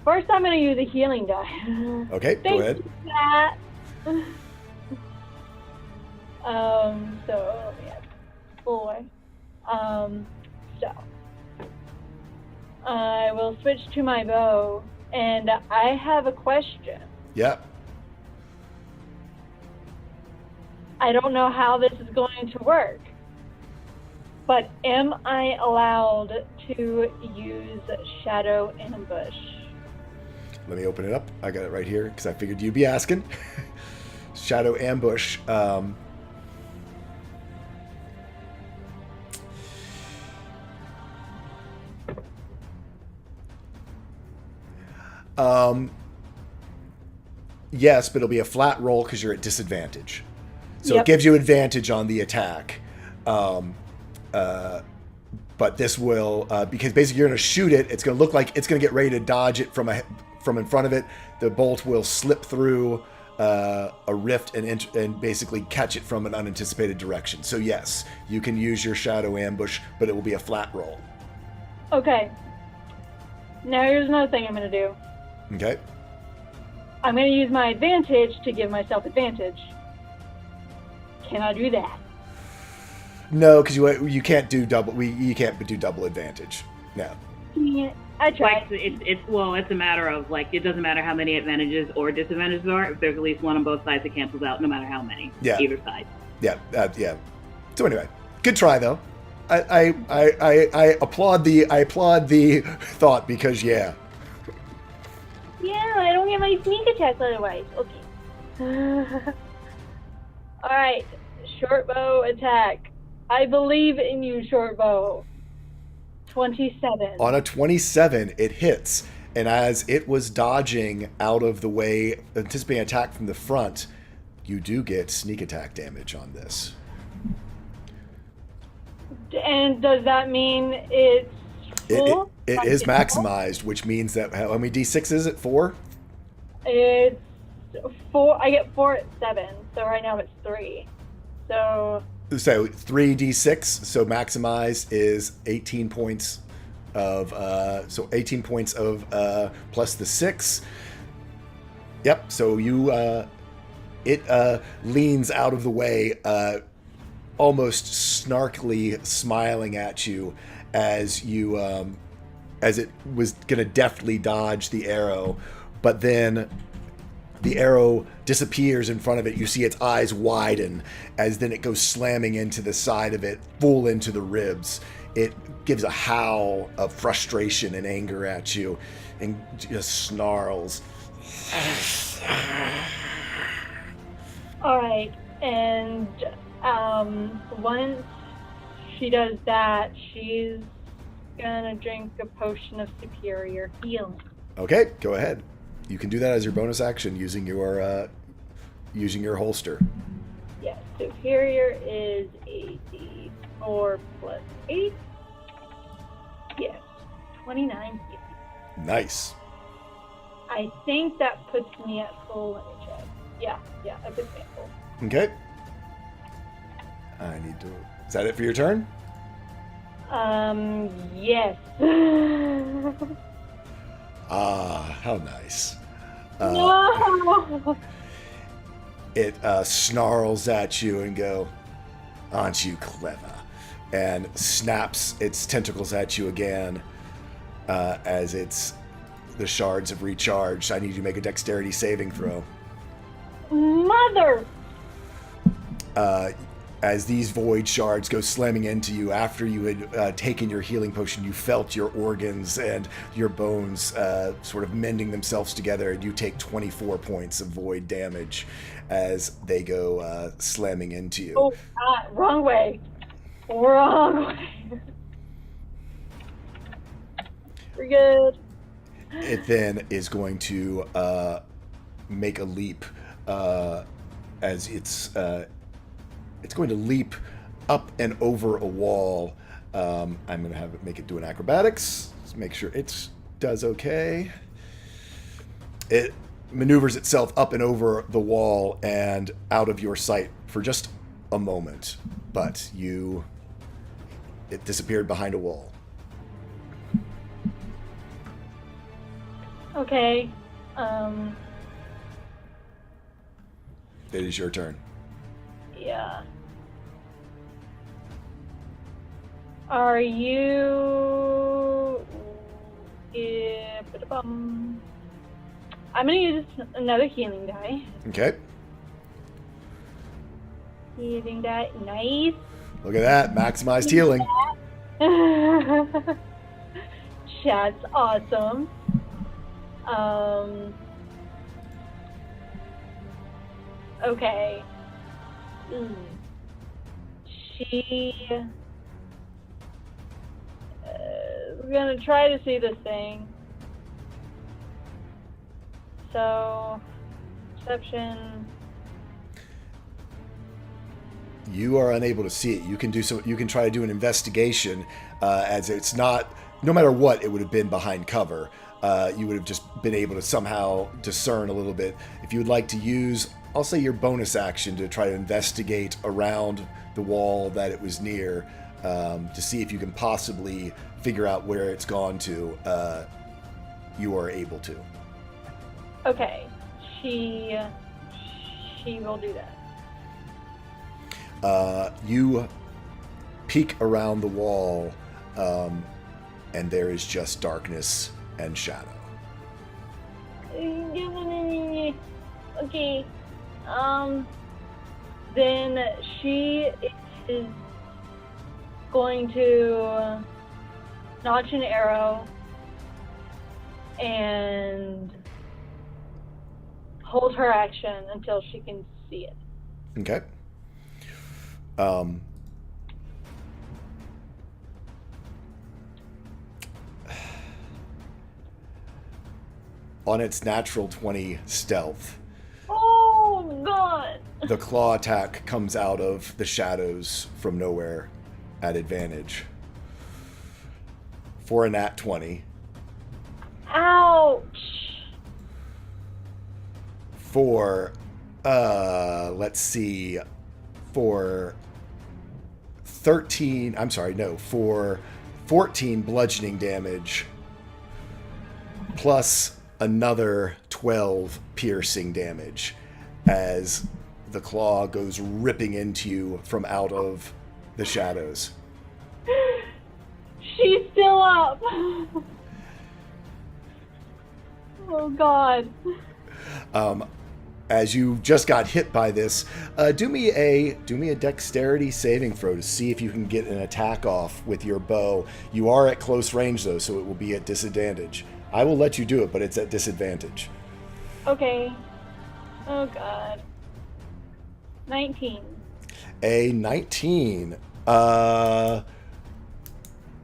First, I'm going to use a healing die. Okay, go ahead. You for that. So, yeah, 4. So, I will switch to my bow, and I have a question. Yep. I don't know how this is going to work, but am I allowed to use Shadow Ambush? Let me open it up. I got it right here because I figured you'd be asking. Shadow Ambush. Yes, but it'll be a flat roll because you're at disadvantage. So Yep. it gives you advantage on the attack. But this will, because basically you're going to shoot it, it's going to look like it's going to get ready to dodge it from in front of it. The bolt will slip through a rift and basically catch it from an unanticipated direction. So yes, you can use your Shadow Ambush, but it will be a flat roll. Okay. Now here's another thing I'm going to do. Okay? I'm going to use my advantage to give myself advantage. Can I do that? No, because you can't do double. You can't do double advantage. No. Yeah, I tried. It's a matter of like it doesn't matter how many advantages or disadvantages there are. If there's at least one on both sides, it cancels out no matter how many. Yeah. Either side. Yeah. Yeah. So anyway, good try though. I applaud the thought because yeah. Yeah, I don't get my sneak attack otherwise. Okay. Alright. Short bow attack. I believe in you, short bow. 27. On a 27, it hits, and as it was dodging out of the way, anticipating attack from the front, you do get sneak attack damage on this. And does that mean it's full? It is maximized, which means that how many d6 is it? 4? It's 4. I get 4 at 7, so right now it's 3. So 3d6. So maximized is 18 points of 18 points of plus the 6. Yep. So you it leans out of the way, almost snarkily smiling at you as you as it was gonna deftly dodge the arrow, but then the arrow disappears in front of it. You see its eyes widen as then it goes slamming into the side of it, full into the ribs. It gives a howl of frustration and anger at you and just snarls. alright, and once she does that, she's gonna drink a potion of superior healing. Okay, go ahead. You can do that as your bonus action using your holster. Yes, superior is a d4 plus 8. Yes, 29 healing. Nice. I think that puts me at full. Let me check. Yeah, that puts me at full. Okay. I need to... Is that it for your turn? Yes. Ah, how nice. No! It snarls at you and go, "Aren't you clever?" and snaps its tentacles at you again as the shards have recharged. I need you to make a dexterity saving throw. Mother! As these void shards go slamming into you after you had taken your healing potion, you felt your organs and your bones sort of mending themselves together, and you take 24 points of void damage as they go slamming into you. Oh, wrong way. Wrong way. We're good. It then is going to make a leap as it's going to leap up and over a wall. I'm going to have it make it do an acrobatics. Let's make sure it does okay. It maneuvers itself up and over the wall and out of your sight for just a moment, but it disappeared behind a wall. Okay. It is your turn. Yeah. Are you... Yeah, I'm gonna use another healing die. Okay. Healing die, nice. Look at that, maximized healing. That's awesome. Okay. We're gonna try to see this thing. So, perception. You are unable to see it. You can do so. You can try to do an investigation, as it's not. No matter what, it would have been behind cover. You would have just been able to somehow discern a little bit. If you would like to use, I'll say your bonus action to try to investigate around the wall that it was near, to see if you can possibly figure out where it's gone to. You are able to. Okay, she will do that. You peek around the wall, and there is just darkness and shadow. Okay. Then she is going to notch an arrow and hold her action until she can see it. Okay. On its natural 20 stealth, oh god! The claw attack comes out of the shadows from nowhere at advantage. For a nat 20. Ouch! For, let's see, for 14 bludgeoning damage, plus another 12 piercing damage, as the claw goes ripping into you from out of the shadows. She's still up! Oh god. As you just got hit by this, do me a dexterity saving throw to see if you can get an attack off with your bow. You are at close range though, so it will be at disadvantage. I will let you do it, but it's at disadvantage. Okay. Oh god. 19. A 19. A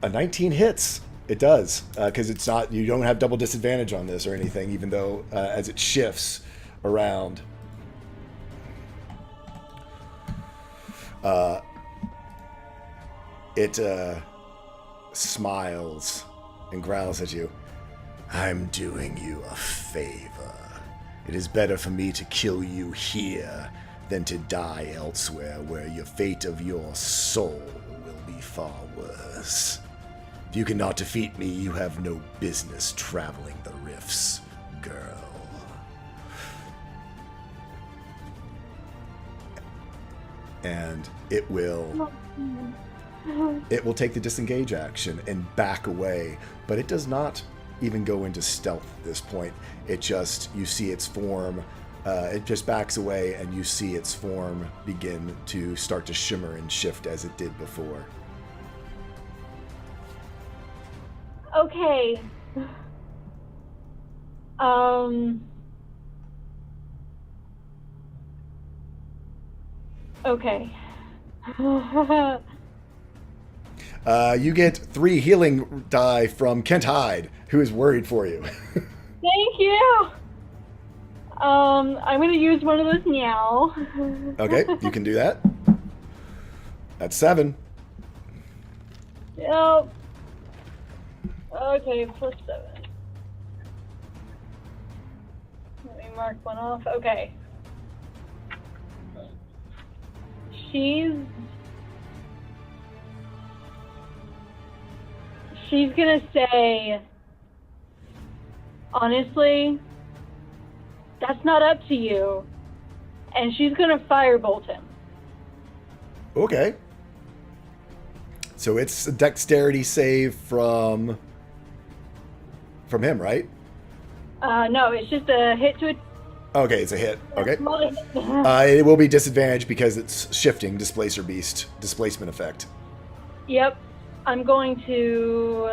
19 hits. It does, because it's not. You don't have double disadvantage on this or anything, even though as it shifts around. It smiles and growls at you. I'm doing you a favor. It is better for me to kill you here than to die elsewhere, where your fate of your soul will be far worse. If you cannot defeat me, you have no business traveling the rifts, girl. And it will take the disengage action and back away, but it does not even go into stealth at this point. It just, you see its form, it just backs away, and you see its form begin to start to shimmer and shift as it did before. Okay. Okay. You get 3 healing die from Kent Hyde, who is worried for you. Thank you. I'm gonna use one of those now. Okay, you can do that. That's 7. Yep. Okay, plus 7. Let me mark one off. Okay. She's gonna say, honestly, that's not up to you. And she's gonna firebolt him. Okay. So it's a dexterity save from him, right? No, it's just a hit to it. Okay, it's a hit. Okay. Yep. It will be disadvantaged because it's shifting, Displacer Beast, displacement effect. I'm going to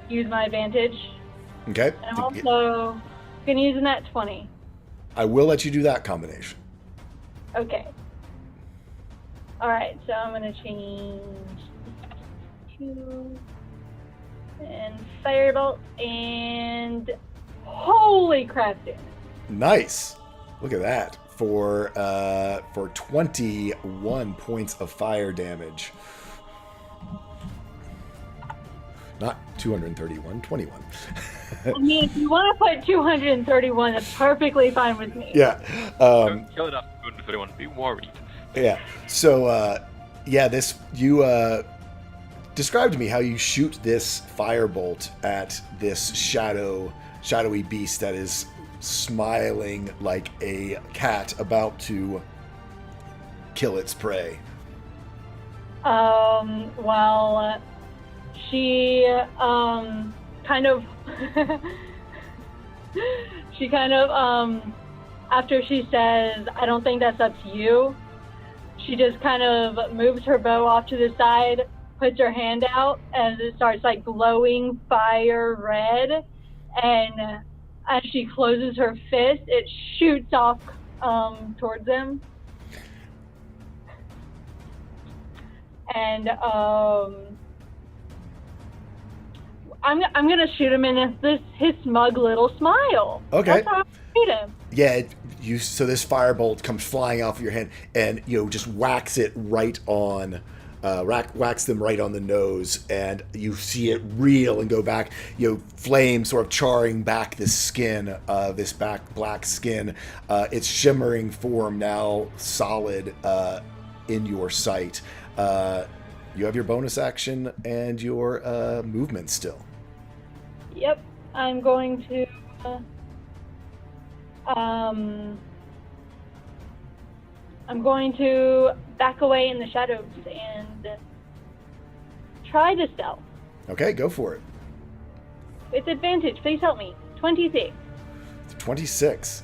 use my advantage. Okay. And I'm also going to use a nat 20. I will let you do that combination. Okay. Alright, so I'm going to change 2 and firebolt and holy crap, dude. Nice. Look at that. For 21 points of fire damage. Not 231, 21. I mean, if you want to put 231, that's perfectly fine with me. Yeah. Don't kill it up, 231. Be worried. Yeah. So, this you describe to me how you shoot this firebolt at this shadowy beast that is smiling like a cat about to kill its prey. Well, she kind of after she says, I don't think that's up to you, she just kind of moves her bow off to the side, puts her hand out, and it starts like glowing fire red, and as she closes her fist, it shoots off towards him. And I'm gonna shoot him in his smug little smile. Okay. That's how I shoot him. Yeah, so this firebolt comes flying off of your hand and just whacks it right on whacks them right on the nose, and you see it reel and go back, flame sort of charring back this skin, this black skin, its shimmering form now solid in your sight. You have your bonus action and your movement still. Yep, I'm going to back away in the shadows and try to stealth. Okay, go for it. With advantage, please help me. 26. 26.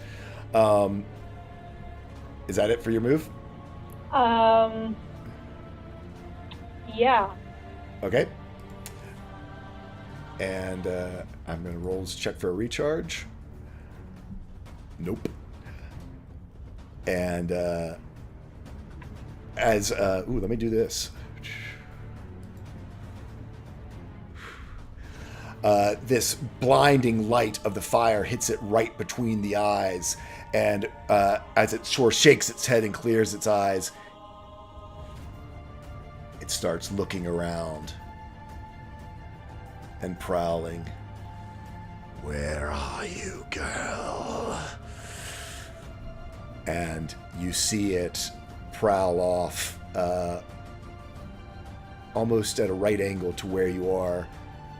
Is that it for your move? Yeah. Okay. And I'm going to roll this check for a recharge. Nope. And let me do this. This blinding light of the fire hits it right between the eyes, and as it sort of shakes its head and clears its eyes, it starts looking around and prowling. Where are you, girl? And you see it prowl off almost at a right angle to where you are,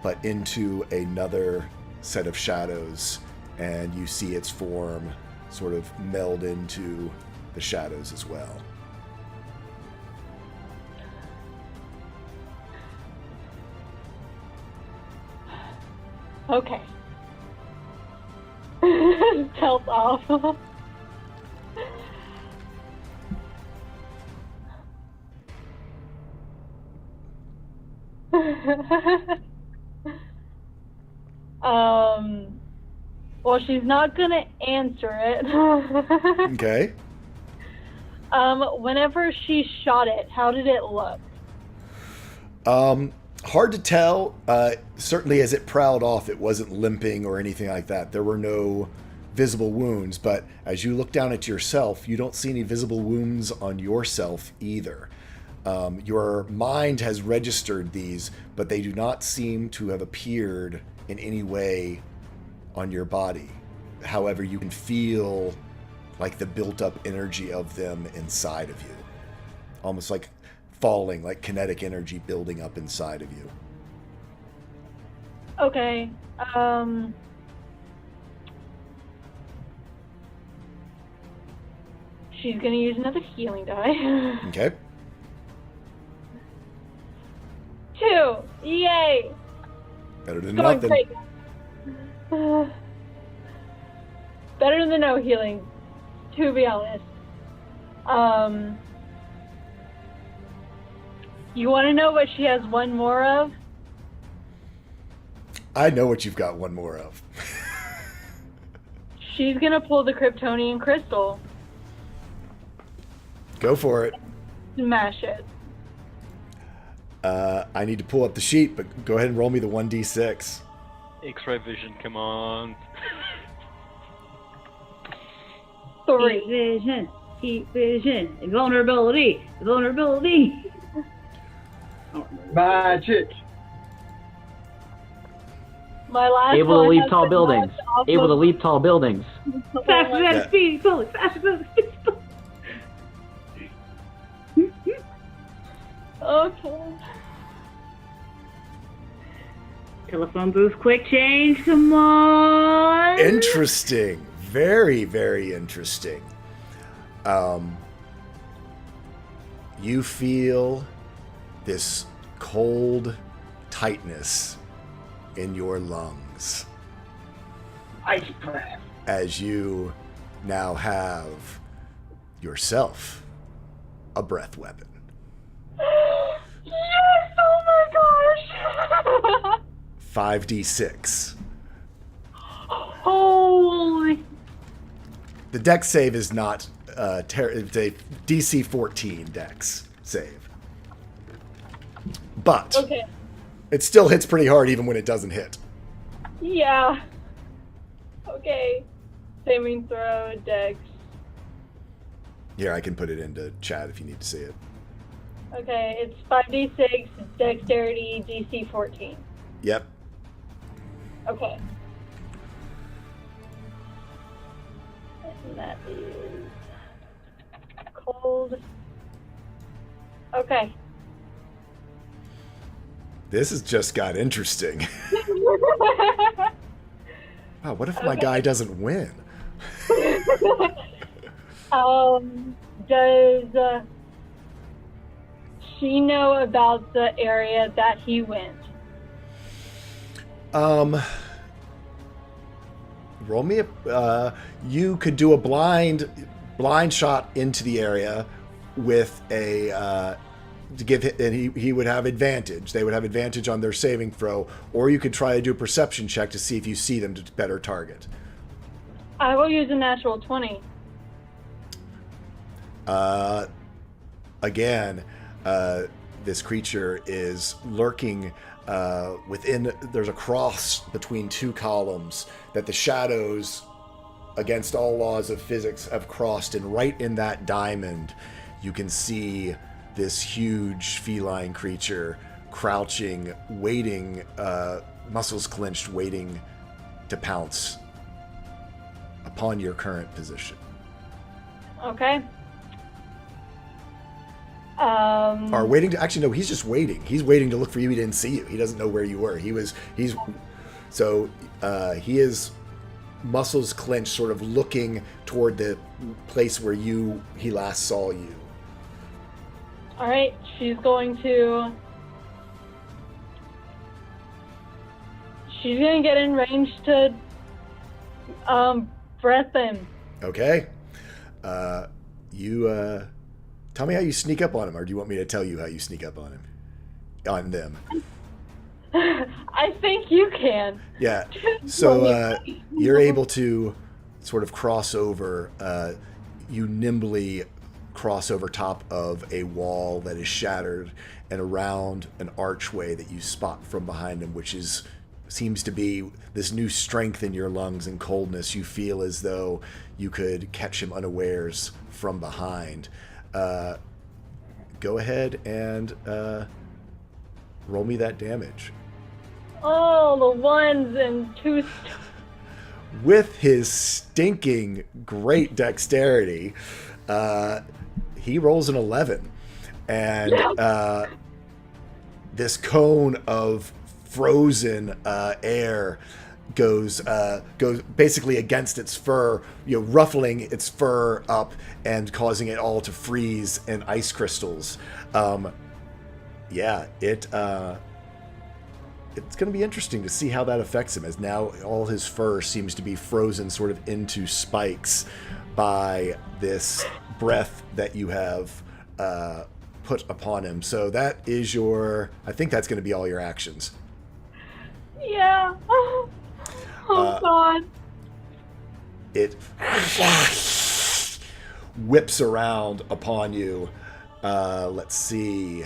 but into another set of shadows, and you see its form sort of meld into the shadows as well. Okay. Stealth off. Well, she's not gonna answer it. Okay. Whenever she shot it, how did it look? Hard to tell. Certainly as it prowled off, it wasn't limping or anything like that. There were no visible wounds, but as you look down at yourself, you don't see any visible wounds on yourself either. Your mind has registered these, but they do not seem to have appeared in any way on your body. However, you can feel like the built-up energy of them inside of you. Almost like falling, like kinetic energy building up inside of you. Okay. She's gonna use another healing die. Okay. 2! Yay! Better than Going nothing. great. Better than no healing, to be honest. You want to know what she has one more of? I know what you've got one more of. She's gonna pull the Kryptonian crystal. Go for it. Smash it. I need to pull up the sheet, but go ahead and roll me the 1d6. X-ray vision, come on. 3. Heat vision, invulnerability, vulnerability. Magic. My last Able to one leap has tall been buildings. knocked off Able to of- leap tall buildings. Faster Yeah. than speed, fully, faster than speed. Okay. Telephone booth, quick change, come on. Interesting. Very, very interesting. You feel this cold tightness in your lungs Ice breath. as you now have yourself a breath weapon. Yes! Oh my gosh! 5d6. Holy. The dex save is not it's a DC 14 dex save. But Okay. it still hits pretty hard even when it doesn't hit. Yeah. Okay. Saving throw, dex. Here, I can put it into chat if you need to see it. Okay, it's 5d6, dexterity, DC 14. Yep. Okay. And that is cold. Okay. This has just got interesting. Wow, what if my Okay. guy doesn't win? Does she know about the area that he went? Roll me a. You could do a blind shot into the area with a to give him, and he would have advantage. They would have advantage on their saving throw, or you could try to do a perception check to see if you see them to better target. I will use a natural 20. Again, this creature is lurking within. There's a cross between two columns that the shadows, against all laws of physics, have crossed, and right in that diamond, you can see this huge feline creature crouching, waiting, muscles clenched, waiting to pounce upon your current position. Okay. Or waiting to, actually no, he's just waiting. He's waiting to look for you. He didn't see you. He doesn't know where you were. He is muscles clenched, sort of looking toward the place where he last saw you. All right, she's going to get in range to breath him. Okay. You tell me how you sneak up on him, or do you want me to tell you how you sneak up on him? On them. I think you can. Yeah. So you're able to sort of cross over. You nimbly cross over top of a wall that is shattered and around an archway that you spot from behind him, which seems to be this new strength in your lungs and coldness. You feel as though you could catch him unawares from behind. go ahead and roll me that damage. Oh, the ones and twos. With his stinking great dexterity, he rolls an 11. And this cone of frozen air goes basically against its fur, ruffling its fur up and causing it all to freeze in ice crystals. It's going to be interesting to see how that affects him, as now all his fur seems to be frozen sort of into spikes by this breath that you have put upon him. So that is I think that's going to be all your actions. Yeah. Oh God. It whips around upon you. Let's see.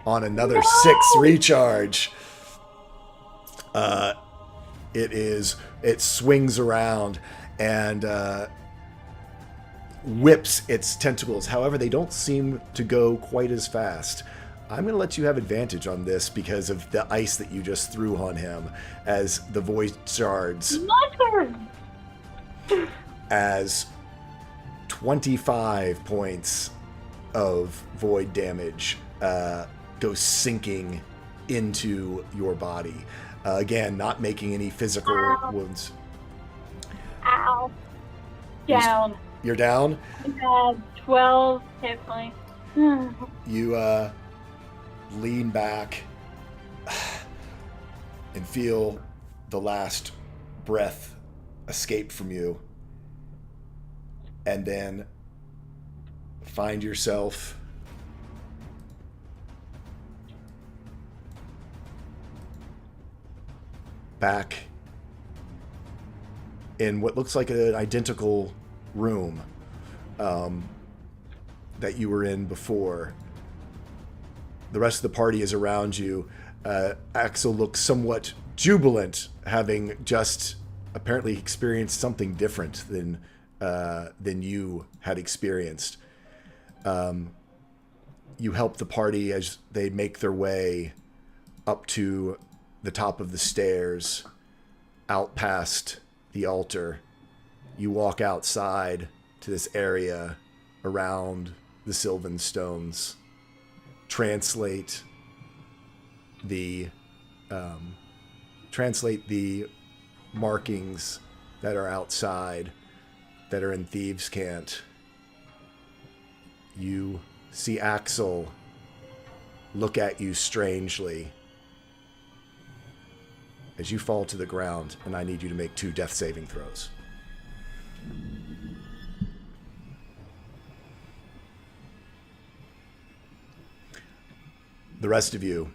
On another 6 recharge. It swings around and whips its tentacles. However, they don't seem to go quite as fast. I'm going to let you have advantage on this because of the ice that you just threw on him as the void shards. My turn. As 25 points of void damage go sinking into your body. Again, not making any physical wounds. Ow. Down. You're down? I have 12 hit points. You lean back and feel the last breath escape from you. And then find yourself back in what looks like an identical room that you were in before. The rest of the party is around you. Axel looks somewhat jubilant, having just apparently experienced something different than you had experienced. You help the party as they make their way up to the top of the stairs, out past the altar. You walk outside to this area around the Sylvan Stones. Translate the markings that are outside, that are in Thieves' Cant. You see Axel look at you strangely as you fall to the ground, and I need you to make 2 death saving throws. The rest of you,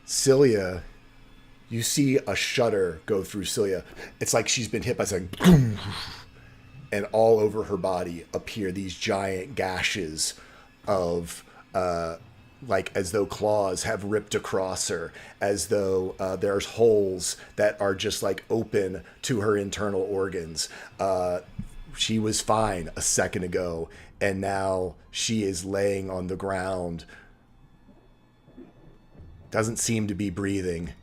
Celia, you see a shudder go through Celia. It's like she's been hit by something, boom, and all over her body appear these giant gashes of, like as though claws have ripped across her, as though there's holes that are just like open to her internal organs. She was fine a second ago, and now she is laying on the ground. Doesn't seem to be breathing,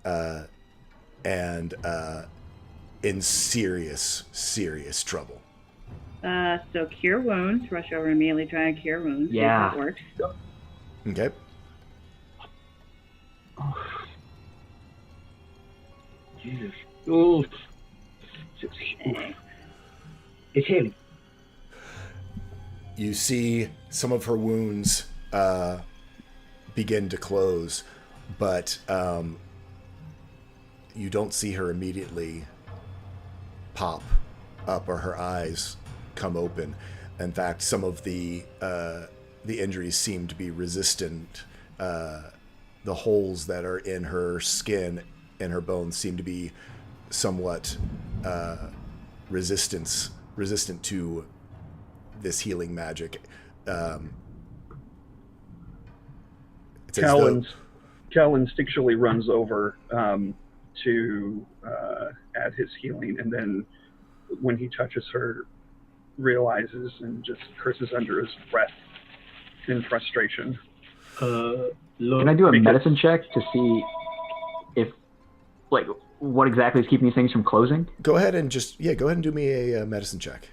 and in serious, serious trouble. So cure wounds. Rush over and immediately try and cure wounds. Yeah. See if that works. Okay. Jesus. Oh. It's him. You see some of her wounds begin to close, but you don't see her immediately pop up or her eyes come open. In fact, some of the injuries seem to be resistant. The holes that are in her skin and her bones seem to be somewhat resistant to this healing magic. Cal instinctually runs over to add his healing, and then when he touches her, realizes and just curses under his breath in frustration. Look, Can I do a because- medicine check to see if, like, what exactly is keeping these things from closing? Go ahead and go ahead and do me a medicine check.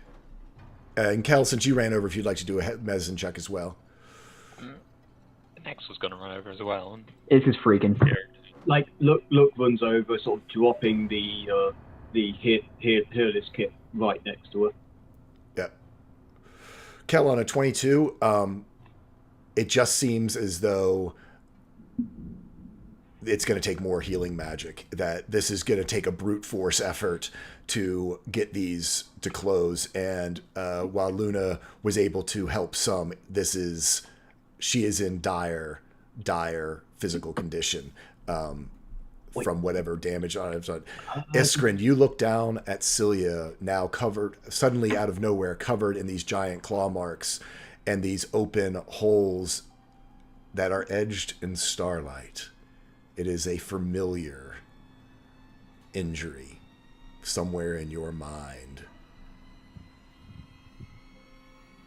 And Kel, since you ran over, if you'd like to do a medicine check as well. Next was going to run over as well. It's just freaking. Like, look runs over, sort of dropping the Hearless kit right next to her. Yeah. Kel, on a 22, it just seems as though it's going to take more healing magic, that this is going to take a brute force effort to get these to close. And while Luna was able to help some, she is in dire physical condition from whatever damage on it. Iskrin, you look down at Celia, now suddenly out of nowhere, covered in these giant claw marks and these open holes that are edged in starlight. It is a familiar injury somewhere in your mind.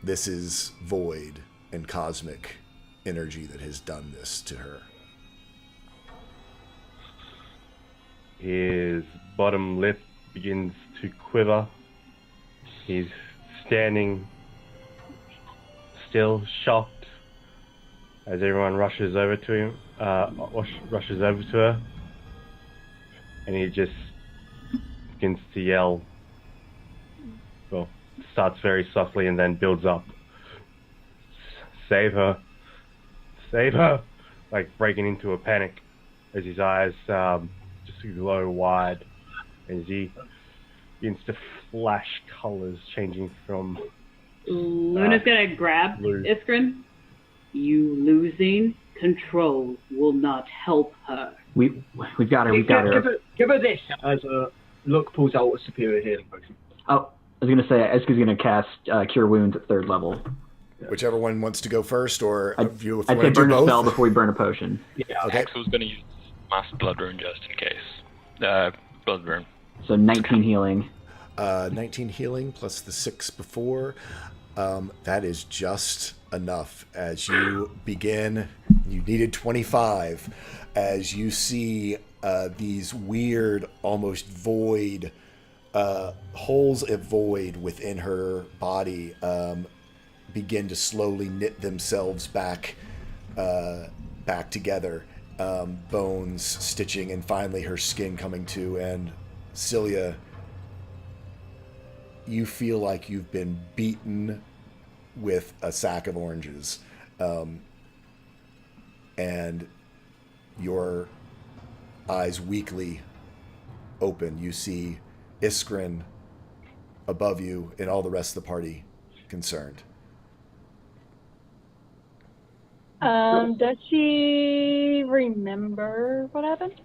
This is void and cosmic energy that has done this to her. His bottom lip begins to quiver. He's standing still, shocked, as everyone rushes over to him, rushes over to her, and he just begins to yell. Well, starts very softly and then builds up. Save her! Save her! Like breaking into a panic as his eyes just glow wide as he begins to flash colors, changing from Luna's gonna grab blue. Iskrin. You losing control will not help her. We've got her. We've got her. Give her this. As Look pulls out a superior healing potion. Oh, I was gonna say Eska's gonna cast Cure Wounds at 3rd level. Whichever one wants to go first, or if you I'd want say to do burn a both. spell before we burn a potion. Yeah. Okay. Axel's going to use Mass Blood Rune just in case. Blood Rune. So 19 healing. 19 healing plus the 6 before. That is just enough. As you begin, you needed 25. As you see these weird, almost void holes of void within her body begin to slowly knit themselves back together. Bones stitching, and finally her skin coming to. And Celia, you feel like you've been beaten with a sack of oranges, and your eyes weakly open. You see Iskrin above you and all the rest of the party concerned. Does she remember what happened?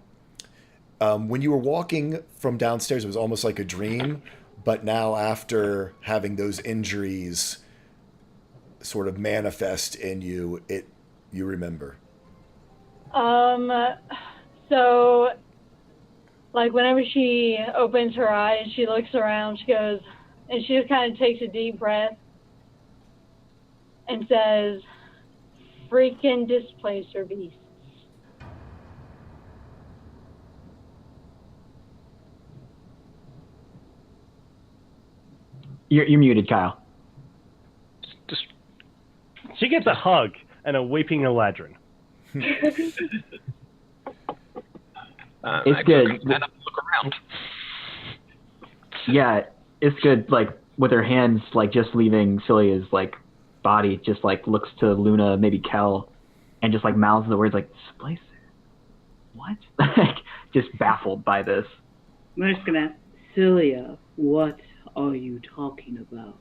When you were walking from downstairs, it was almost like a dream, but now after having those injuries sort of manifest in you, you remember. So, like, whenever she opens her eyes, she looks around, she goes, and she just kind of takes a deep breath and says, "Freaking displacer beasts." You're muted, Kyle. Just She gets a hug and a weeping Eladrin. It's Axel good. can stand up and look around. Yeah, it's good. Like with her hands, like just leaving Celia's like body, just like looks to Luna, maybe Kel, and just like mouths the words like "displacer." What? Like just baffled by this. I'm just gonna, Celia, what are you talking about?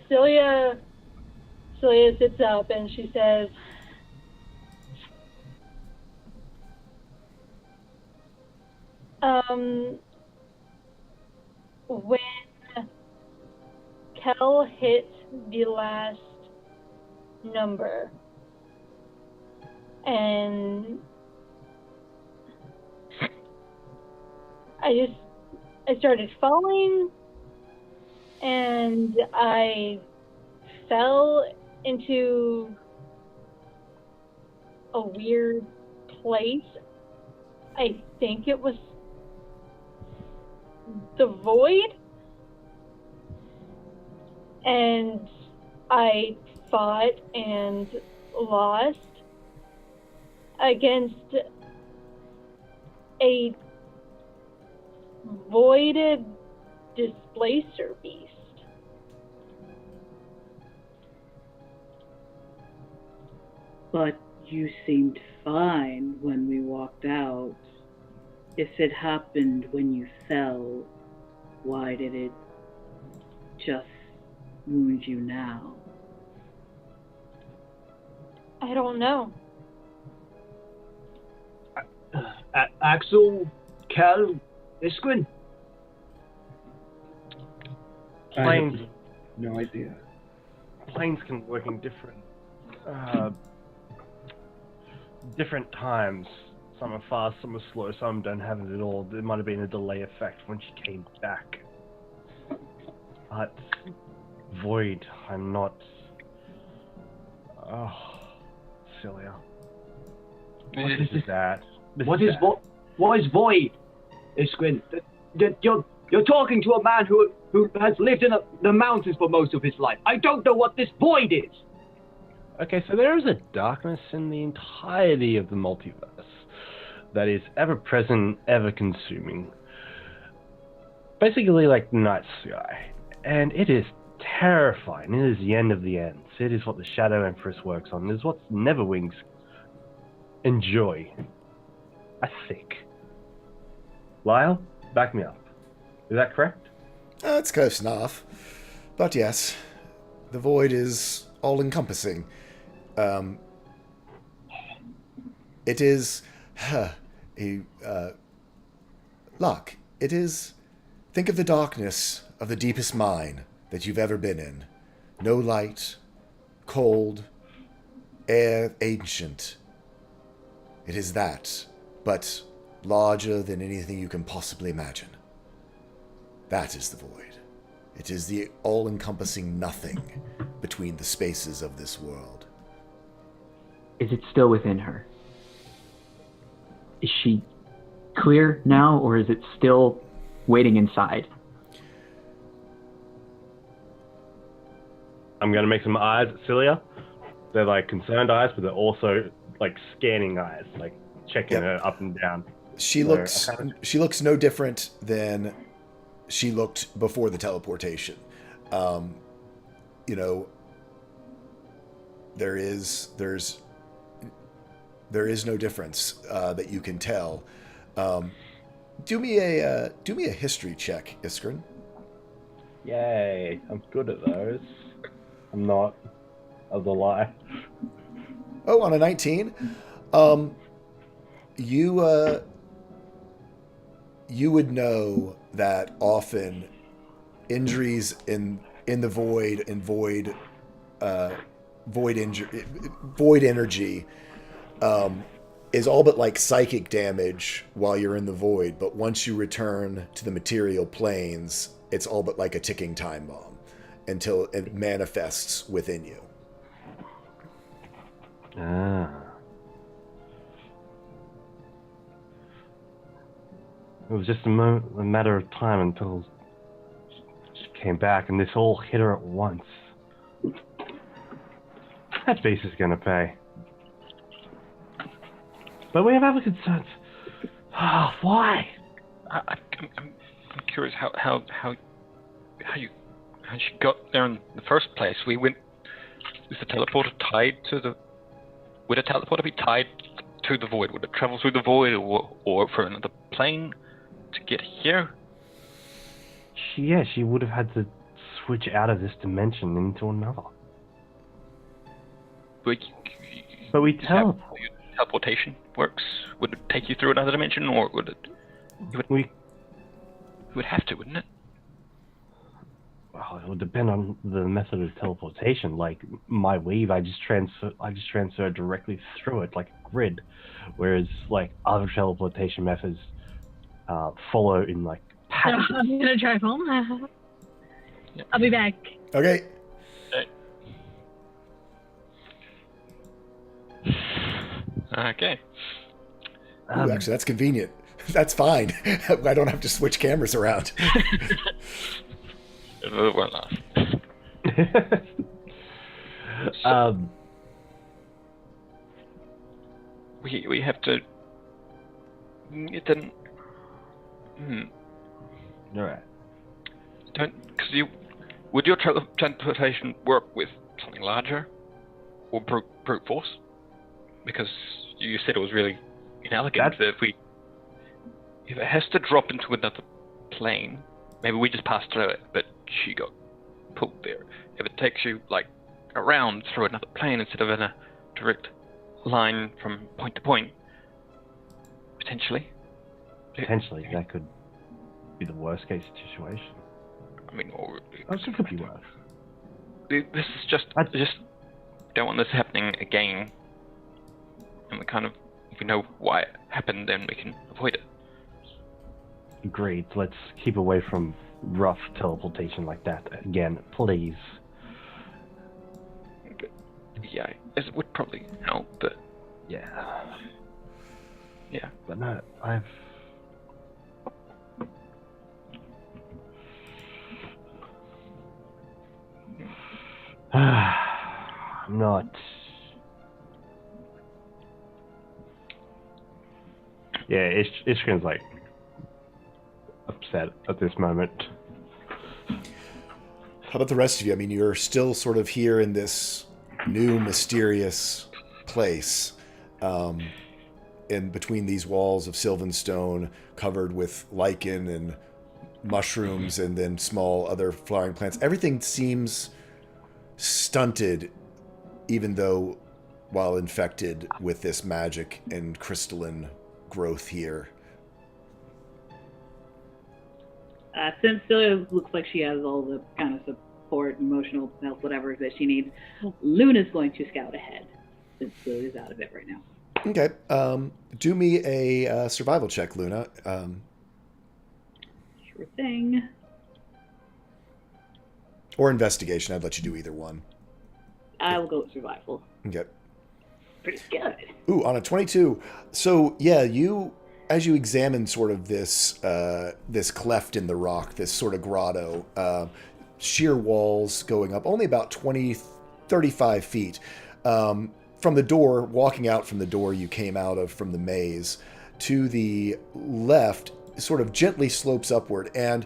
Celia sits up and she says, when Kel hit the last number and I started falling and I fell into a weird place. I think it was the void, and I fought and lost against a voided displacer beast. But you seemed fine when we walked out. If it happened when you fell, why did it just wound you now? I don't know. Axel, Cal, Iskrin? Planes, No idea. planes can work in different times. Some are fast, some are slow, some don't have it at all. There might have been a delay effect when she came back. But Void, I'm not. Oh, Celia. What is that? What is Void, Iskrin? You're talking to a man who has lived in the mountains for most of his life. I don't know what this Void is. Okay, so there is a darkness in the entirety of the multiverse that is ever-present, ever-consuming. Basically like the night sky. And it is terrifying. It is the end of the ends. It is what the Shadow Empress works on. It is what Neverwings enjoy. I think. Lyle, back me up. Is that correct? It's close enough. But yes, the void is all-encompassing. It is luck. It is. Think of the darkness of the deepest mine that you've ever been in. No light, cold, air ancient. It is that, but larger than anything you can possibly imagine. That is the void. It is the all-encompassing nothing between the spaces of this world. Is it still within her? Is she clear now, or is it still waiting inside? I'm gonna make some eyes at Celia. They're like concerned eyes, but they're also like scanning eyes, like checking her up and down. She looks no different than she looked before the teleportation. There is no difference that you can tell. Do me a history check, Iskrin. Yay! I'm good at those. I'm not. As a lie. Oh, on a 19, you would know that often injuries in the void and void energy is all but like psychic damage while you're in the void, but once you return to the material planes, it's all but like a ticking time bomb until it manifests within you. Ah. It was just a matter of time until she came back, and this all hit her at once. That beast is gonna pay. But we have other concerns. Why? I'm curious how she got there in the first place. We went. Is the teleporter tied to the? Would a teleporter be tied to the void? Would it travel through the void, or for another plane to get here? She would have had to switch out of this dimension into another. But we teleportation works. Would it take you through another dimension, or would it? You would have to, wouldn't it? Well, it would depend on the method of teleportation. Like my weave, I just transfer directly through it like a grid, whereas like other teleportation methods follow in like patches. I'm gonna drive home. I'll be back. Okay. Okay. Ooh, actually, that's convenient. That's fine. I don't have to switch cameras around. Well, we have to. It didn't. All right. Because would your transportation work with something larger, or brute force? Because you said it was really inelegant. That if it has to drop into another plane, maybe we just passed through it, but she got pulled there. If it takes you like around through another plane instead of in a direct line from point to point, potentially. Potentially, that could be the worst case situation. I mean, or it could be worse. This is just, I just don't want this happening again. And we kind of, if we know why it happened, then we can avoid it. Agreed. Let's keep away from rough teleportation like that again, please. But, yeah, it would probably help, but... Yeah. Yeah. But no, I'm not... Yeah, Ishkan's like upset at this moment. How about the rest of you? I mean, you're still sort of here in this new mysterious place, in between these walls of sylvan stone covered with lichen and mushrooms and then small other flowering plants. Everything seems stunted, even though while infected with this magic and crystalline growth here. Since Celia looks like she has all the kind of support, emotional health, whatever that she needs, Luna's going to scout ahead since Celia's out of it right now. Okay. Do me a survival check, Luna. Sure thing. Or investigation. I'd let you do either one. I will go with survival. Okay. Pretty good. Ooh, on a 22. So, yeah, as you examine sort of this this cleft in the rock, this sort of grotto, sheer walls going up only about 35 feet. From the door, walking out from the door you came out of from the maze, to the left, sort of gently slopes upward. And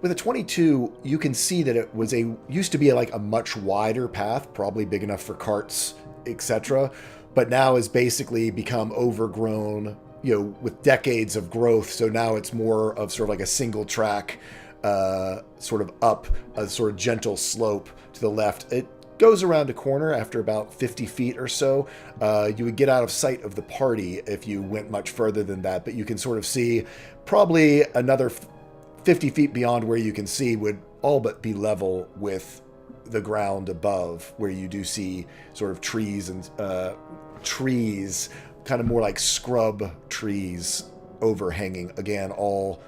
with a 22, you can see that it was used to be like a much wider path, probably big enough for carts, etc., but now has basically become overgrown, with decades of growth. So now it's more of sort of like a single track, sort of up a sort of gentle slope to the left. It goes around a corner after about 50 feet or so. You would get out of sight of the party if you went much further than that, but you can sort of see probably another 50 feet beyond where you can see would all but be level with the ground above, where you do see sort of trees and trees, kind of more like scrub trees overhanging, again, all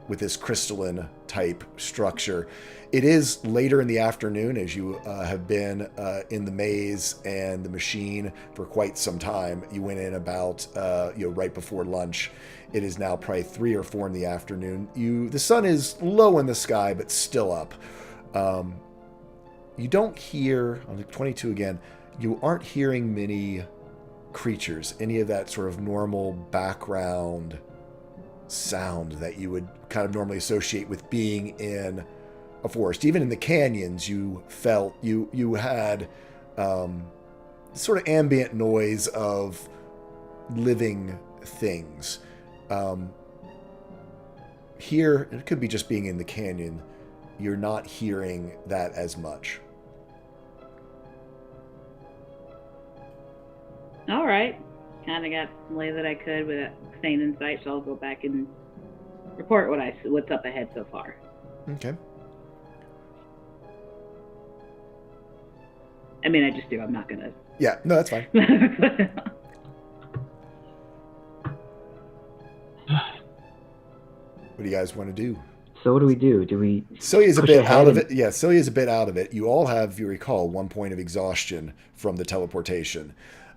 with this crystalline type structure. It is later in the afternoon, as you have been in the maze and the machine for quite some time. You went in about right before lunch. It is now probably 3 or 4 in the afternoon. The sun is low in the sky, but still up. You don't hear, on the 22 again, you aren't hearing many creatures, any of that sort of normal background sound that you would kind of normally associate with being in a forest. Even in the canyons, you felt you had sort of ambient noise of living things. Here, it could be just being in the canyon, you're not hearing that as much. All right. Kind of got the way that I could without staying in sight, so I'll go back and report what's up ahead so far. Okay. I mean, I just do. I'm not going to... Yeah, no, that's fine. What do you guys want to do? So what do we do? Do we? Celia's a push bit ahead out of and- it. Yeah, Celia's a bit out of it. You all have, you recall, 1 point of exhaustion from the teleportation.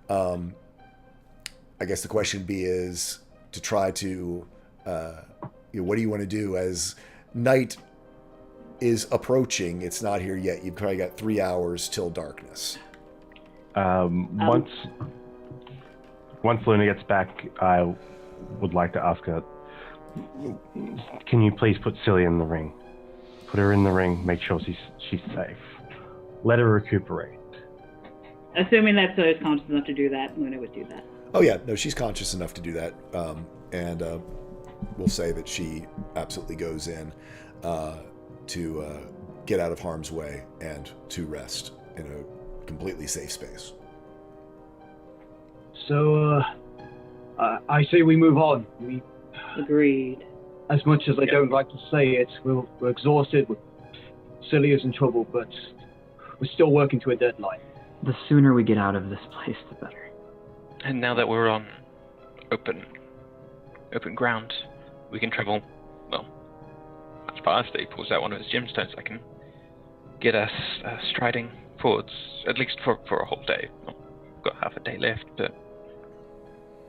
I guess the question would be is to try to, what do you want to do as night is approaching? It's not here yet. You've probably got 3 hours till darkness. Once Luna gets back, I would like to ask her, can you please put Celia in the ring? Put her in the ring, make sure she's safe. Let her recuperate. Assuming that Zoe is conscious enough to do that, Luna would do that. Oh yeah, no, she's conscious enough to do that, and we'll say that she absolutely goes in to get out of harm's way and to rest in a completely safe space. So, I say we move on. Agreed. As much as I don't like to say it, we're exhausted. Celia's in trouble, but we're still working to a deadline. The sooner we get out of this place, the better. And now that we're on open ground, we can travel, well, as far as he pulls out one of his gemstones, I can get us striding forwards, at least for a whole day. Well, we've got half a day left, but...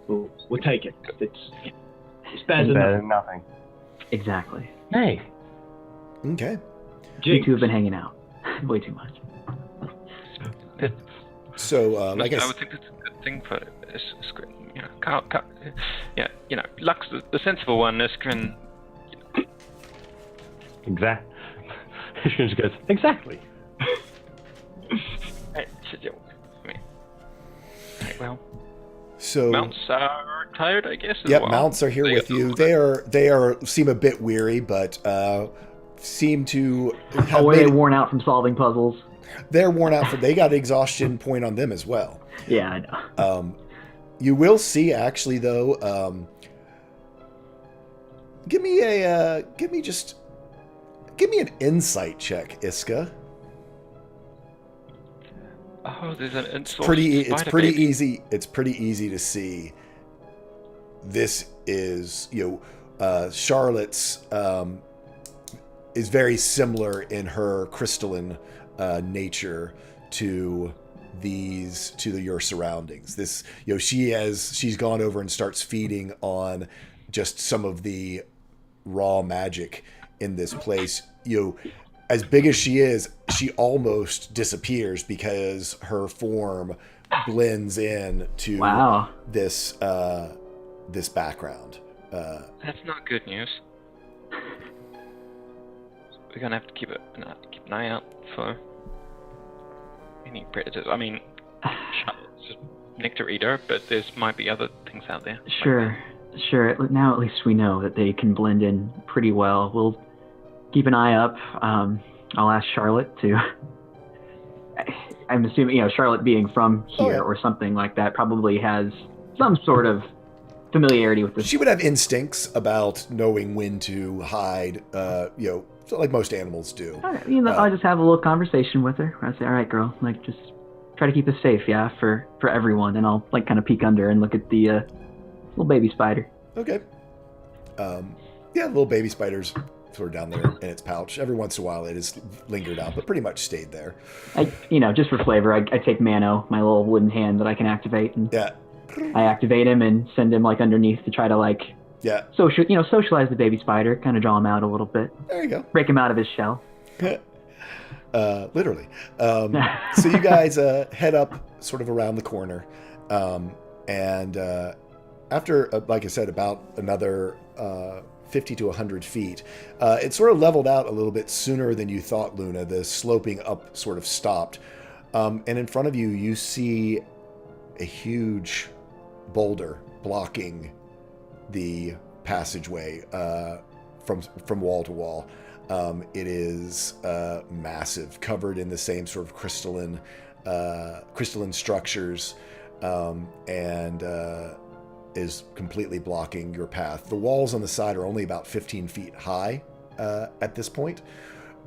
We'll take it. It's better than nothing. Exactly. Hey. Okay. You two have been hanging out way too much. So, like I would think that's a good thing for Iskra. You know, Lux, the sensible one, Iskra. Exactly. Iskra just goes, exactly. Well, so mounts are tired, I guess. Yep, mounts are here with you. They seem a bit weary, but seem to. Were they worn out from solving puzzles? They're worn out. They got an exhaustion point on them as well. Yeah, I know. You will see, actually, though. Give me an insight check, Iska. Oh, there's an It's pretty easy. It's pretty easy to see. This is, Charlotte's is very similar in her crystalline nature to your surroundings. This, she's gone over and starts feeding on just some of the raw magic in this place. As big as she is, she almost disappears because her form blends in to this background. That's not good news. We're gonna have to keep an eye out for any predators. I mean, Charlotte's a nectar eater, but there might be other things out there. Sure. Now at least we know that they can blend in pretty well. We'll keep an eye up. I'll ask Charlotte to. I'm assuming, Charlotte being from here or something like that probably has some sort of familiarity with this. She would have instincts about knowing when to hide, like most animals do. I'll just have a little conversation with her. I say, all right, girl, just try to keep us safe, yeah, for everyone. And I'll kind of peek under and look at the little baby spider. Okay. Little baby spider's sort of down there in its pouch. Every once in a while it has lingered out, but pretty much stayed there. Just for flavor, I take Mano, my little wooden hand that I can activate, and I activate him and send him underneath to try to socialize the baby spider, kind of draw him out a little bit. There you go. Break him out of his shell. Literally. So you guys head up sort of around the corner, and after, like I said, about another 50 to 100 feet, it sort of leveled out a little bit sooner than you thought, Luna. The sloping up sort of stopped, and in front of you, you see a huge boulder blocking the passageway from wall to wall. It is massive, covered in the same sort of crystalline structures, and is completely blocking your path. The walls on the side are only about 15 feet high at this point,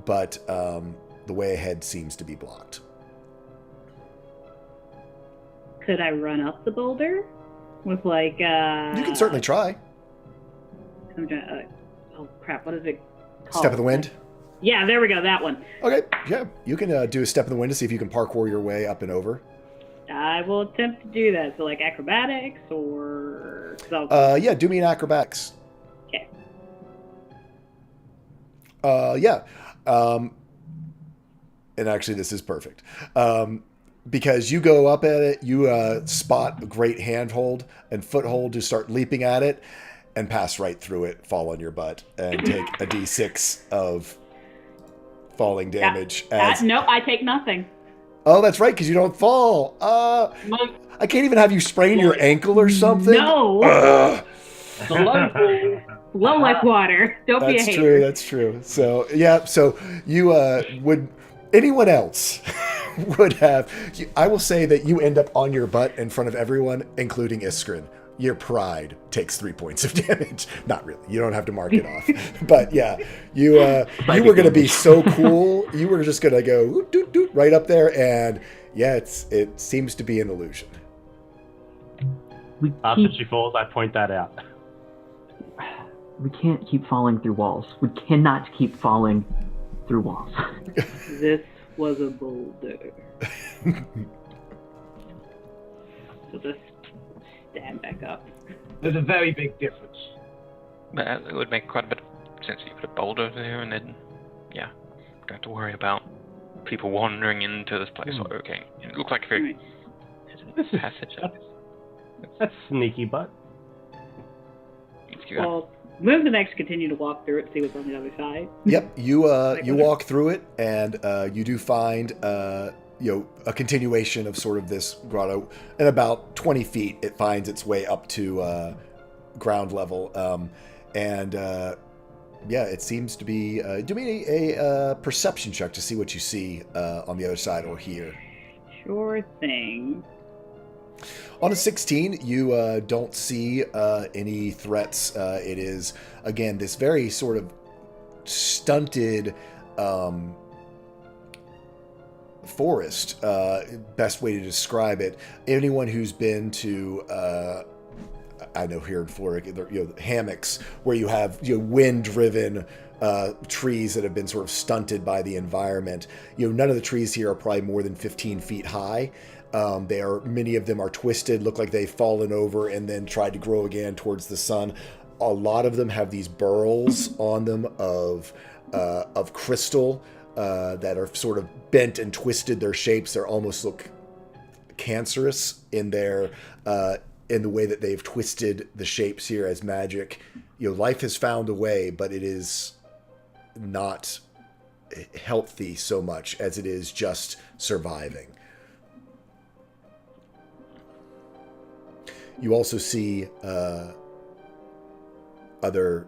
but the way ahead seems to be blocked. Could I run up the boulder with You can certainly try. Oh crap! What is it Step of the wind? Yeah, there we go, that one. Okay, yeah. You can do a step in the wind to see if you can parkour your way up and over. I will attempt to do that. So, like acrobatics or something. Yeah, do me an acrobatics. Okay. Yeah. And actually, this is perfect. Because you go up at it, you spot a great handhold and foothold to start leaping at it and pass right through it, fall on your butt, and take a d6 of falling damage. No, I take nothing. Oh, that's right, because you don't fall. I can't even have you sprain your ankle or something. No. Low like water. Don't be a hater. That's true. So, yeah, so you would... Anyone else would have... I will say that you end up on your butt in front of everyone, including Iskrin. Your pride takes 3 points of damage. Not really. You don't have to mark it off. But yeah, you were going to be so cool. You were just going to go doot, doot, right up there. And yeah, it seems to be an illusion. After she falls, I point that out. We can't keep falling through walls. We cannot keep falling through walls. This was a boulder. So just stand back up. There's a very big difference. It would make quite a bit of sense if you put a boulder there, and then, yeah, don't have to worry about people wandering into this place. Okay, it looks like a very passage. That's sneaky, but. Well, move the next, continue to walk through it, see what's on the other side. Yep, you walk through it, and you do find a continuation of sort of this grotto. In about 20 feet, it finds its way up to ground level, yeah, it seems to be. Do me a perception check to see what you see on the other side or here. Sure thing. On a 16, you don't see any threats. It is, again, this very sort of stunted forest, best way to describe it. Anyone who's been to, I know here in Florida, hammocks where you have wind-driven trees that have been sort of stunted by the environment. None of the trees here are probably more than 15 feet high. Many of them are twisted, look like they've fallen over and then tried to grow again towards the sun. A lot of them have these burls on them of crystal that are sort of bent and twisted. Their shapes, they almost look cancerous in their in the way that they've twisted the shapes here as magic. Life has found a way, but it is not healthy so much as it is just surviving. You also see other,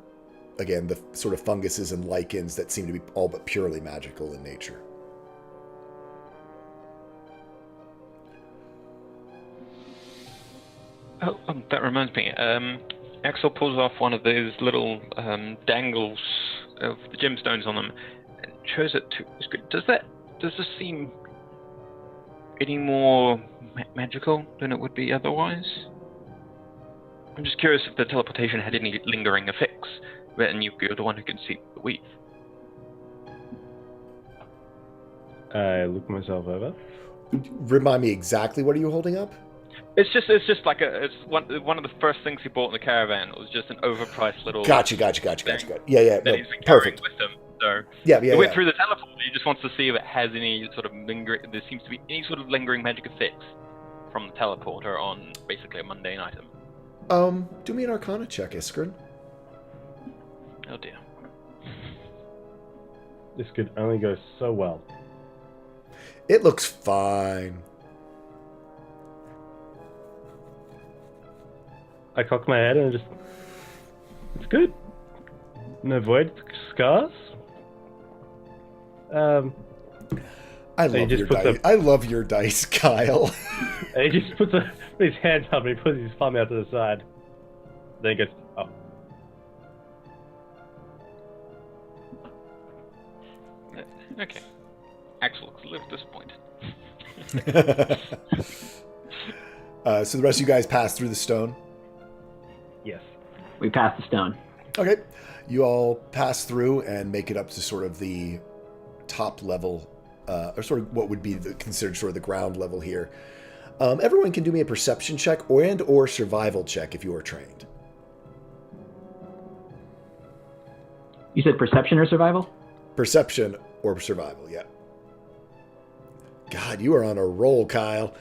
again, the sort of funguses and lichens that seem to be all but purely magical in nature. Oh, that reminds me. Axel pulls off one of those little dangles of the gemstones on them and shows it to Iskrin. Does this seem any more magical than it would be otherwise? I'm just curious if the teleportation had any lingering effects, and you're the one who can see the weave. I look myself over. Remind me exactly, what are you holding up? It's just like it's one of the first things he bought in the caravan. It was just an overpriced little. Gotcha. Yeah. That he's been perfect. With him. So yeah. He went through the teleporter. He just wants to see if it has any sort of lingering. There seems to be any sort of lingering magic effects from the teleporter on basically a mundane item. Do me an Arcana check, Iskrin. Oh dear. This could only go so well. It looks fine. I cock my head and it's good. No void scars. I love your dice, Kyle. And he just puts his hands up and he puts his thumb out to the side. Then he goes, oh. Okay. Axel looks a little disappointed. So the rest of you guys pass through the stone? Yes. We passed the stone. Okay. You all pass through and make it up to sort of the top level, or sort of what would be considered sort of the ground level here. Everyone can do me a perception check or survival check if you are trained. You said perception or survival? Perception or survival, yeah. God, you are on a roll, Kyle.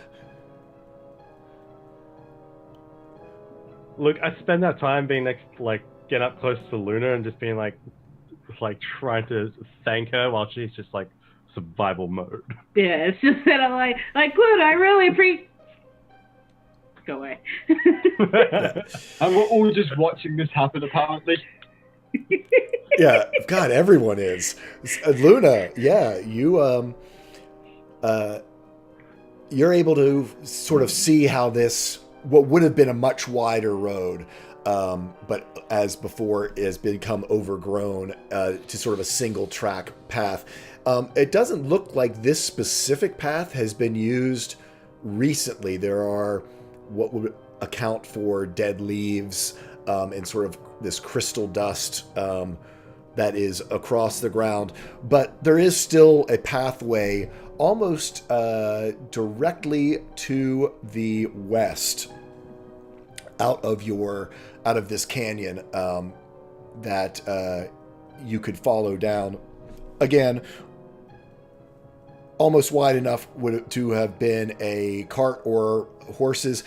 Look, I spend that time being next, like, get up close to Luna and just being like trying to thank her while she's just like survival mode. Yeah, it's just that I'm like, Luna, I really appreciate. Go away. And we're all just watching this happen, apparently. Yeah, God, everyone is. Luna, yeah, you're able to sort of see how this, what would have been a much wider road, but as before has become overgrown to sort of a single track path. It doesn't look like this specific path has been used recently. There are what would account for dead leaves and sort of this crystal dust that is across the ground, but there is still a pathway almost directly to the west out of this canyon that you could follow down. Again, almost wide enough to have been a cart or horses.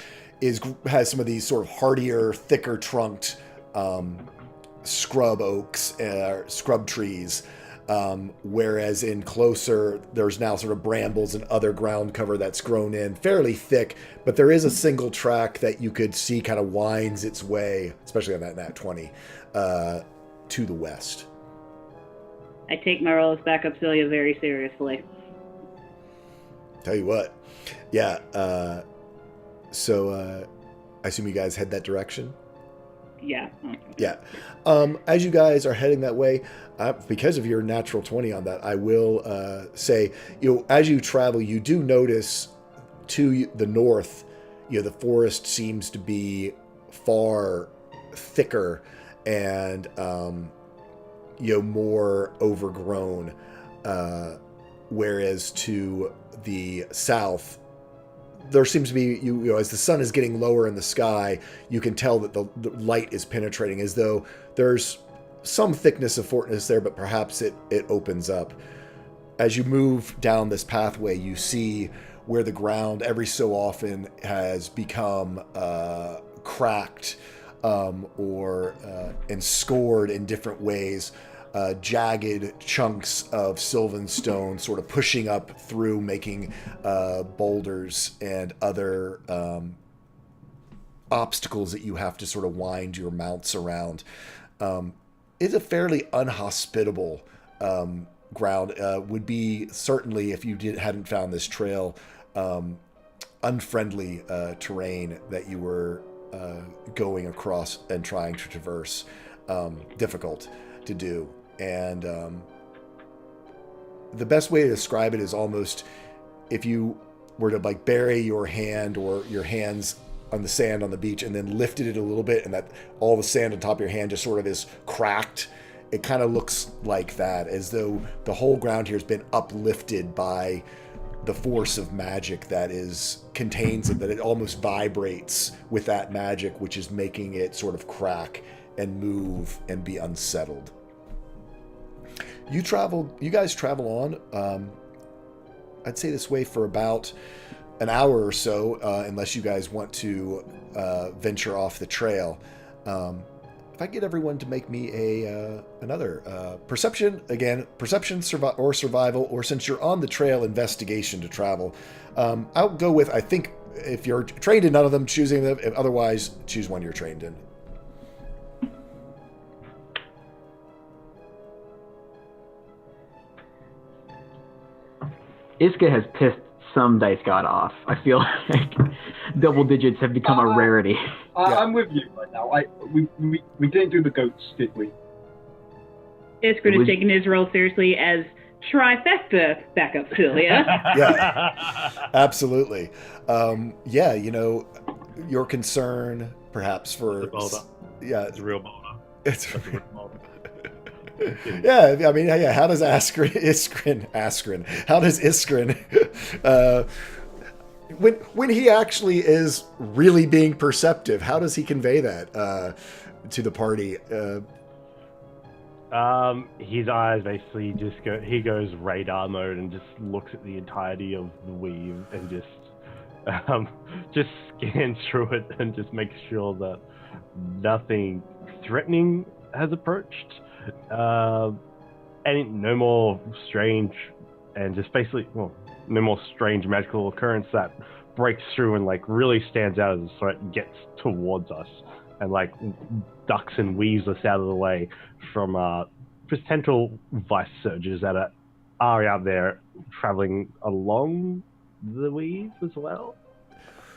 Has some of these sort of hardier, thicker trunked scrub oaks, scrub trees, whereas in closer, there's now sort of brambles and other ground cover that's grown in fairly thick, but there is a single track that you could see kind of winds its way, especially on that Nat 20, to the west. I take my role as backup Celia very seriously. Tell you what, yeah, so I assume you guys head that direction? Yeah. Yeah. As you guys are heading that way, because of your natural 20 on that, I will say, as you travel, you do notice to the north, the forest seems to be far thicker and, more overgrown, whereas to the south, there seems to be, as the sun is getting lower in the sky, you can tell that the light is penetrating, as though there's some thickness of forest there, but perhaps it opens up. As you move down this pathway, you see where the ground every so often has become cracked and scored in different ways. Jagged chunks of sylvan stone sort of pushing up through, making boulders and other obstacles that you have to sort of wind your mounts around. It's a fairly unhospitable ground. Would be certainly, if you hadn't found this trail, unfriendly terrain that you were going across and trying to traverse. Difficult to do. And the best way to describe it is almost if you were to bury your hand or your hands on the sand on the beach and then lifted it a little bit, and that all the sand on top of your hand just sort of is cracked. It kind of looks like that, as though the whole ground here has been uplifted by the force of magic that contains it, that it almost vibrates with that magic, which is making it sort of crack and move and be unsettled. You guys travel on, I'd say this way for about an hour or so, unless you guys want to venture off the trail. If I get everyone to make me another perception, or survival, or since you're on the trail, investigation to travel. I'll go with, I think, if you're trained in none of them, choosing them. Otherwise, choose one you're trained in. Iska has pissed some dice god off. I feel like double digits have become a rarity. I'm with you right now. We didn't do the goats, did we? Iska is taking his role seriously as trifecta backup Celia. Yeah, absolutely. Your concern perhaps for... It's a boulder. Yeah. It's a real boulder. It's yeah, I mean, yeah. How does Iskrin? How does Iskrin, when he actually is really being perceptive, how does he convey that to the party? His eyes basically he goes radar mode and just looks at the entirety of the weave and just scans through it and just makes sure that nothing threatening has approached. And no more strange and just basically, well, no more strange magical occurrence that breaks through and like really stands out as a threat gets towards us and like ducks and weaves us out of the way from potential vice surges that are out there traveling along the weave as well.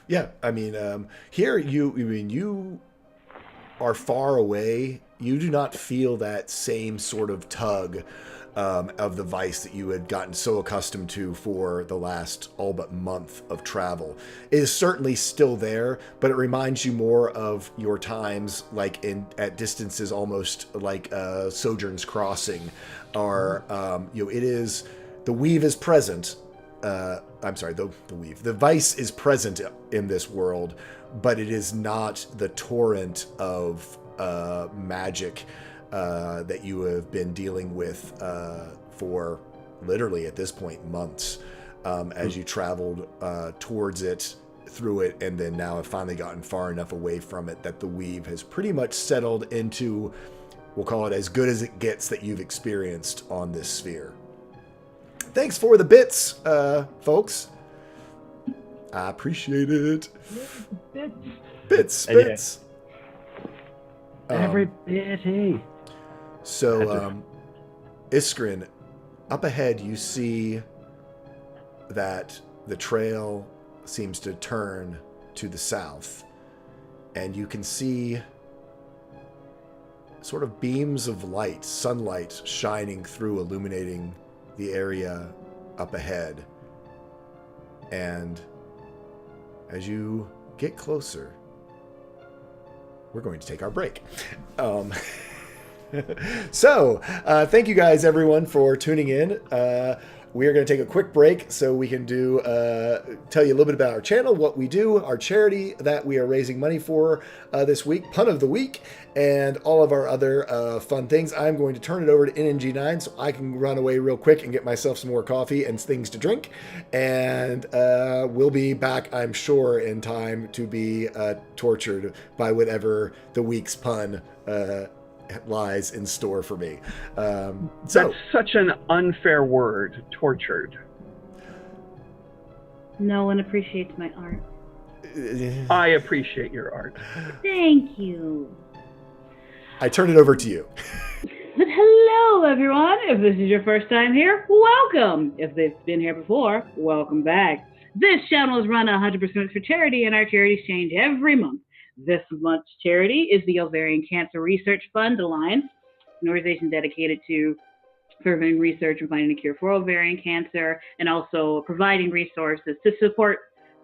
Yeah, I mean, here you are far away. You do not feel that same sort of tug of the vice that you had gotten so accustomed to for the last all but month of travel. It is certainly still there, but it reminds you more of your times like at distances almost like Sojourn's Crossing, or it is the weave is present. I'm sorry, the weave. The vice is present in this world, but it is not the torrent of magic that you have been dealing with for literally at this point months as you traveled towards it, through it, and then now have finally gotten far enough away from it that the weave has pretty much settled into, we'll call it as good as it gets that you've experienced on this sphere. Thanks for the bits, folks. I appreciate it. Bits. Every bitty. So, Iskrin, up ahead you see that the trail seems to turn to the south, and you can see sort of beams of light, sunlight shining through, illuminating the area up ahead. And as you get closer, we're going to take our break. So, thank you guys, everyone, for tuning in. We are going to take a quick break so we can tell you a little bit about our channel, what we do, our charity that we are raising money for this week, Pun of the Week, and all of our other fun things. I'm going to turn it over to NNG9 so I can run away real quick and get myself some more coffee and things to drink. And we'll be back, I'm sure, in time to be tortured by whatever the week's pun lies in store for me. That's such an unfair word, tortured. No one appreciates my art. I appreciate your art. Thank you. I turn it over to you. But hello, everyone. If this is your first time here, welcome. If they've been here before, welcome back. This channel is run 100% for charity, and our charities change every month. This month's charity is the Ovarian Cancer Research Fund Alliance, an organization dedicated to furthering research and finding a cure for ovarian cancer, and also providing resources to support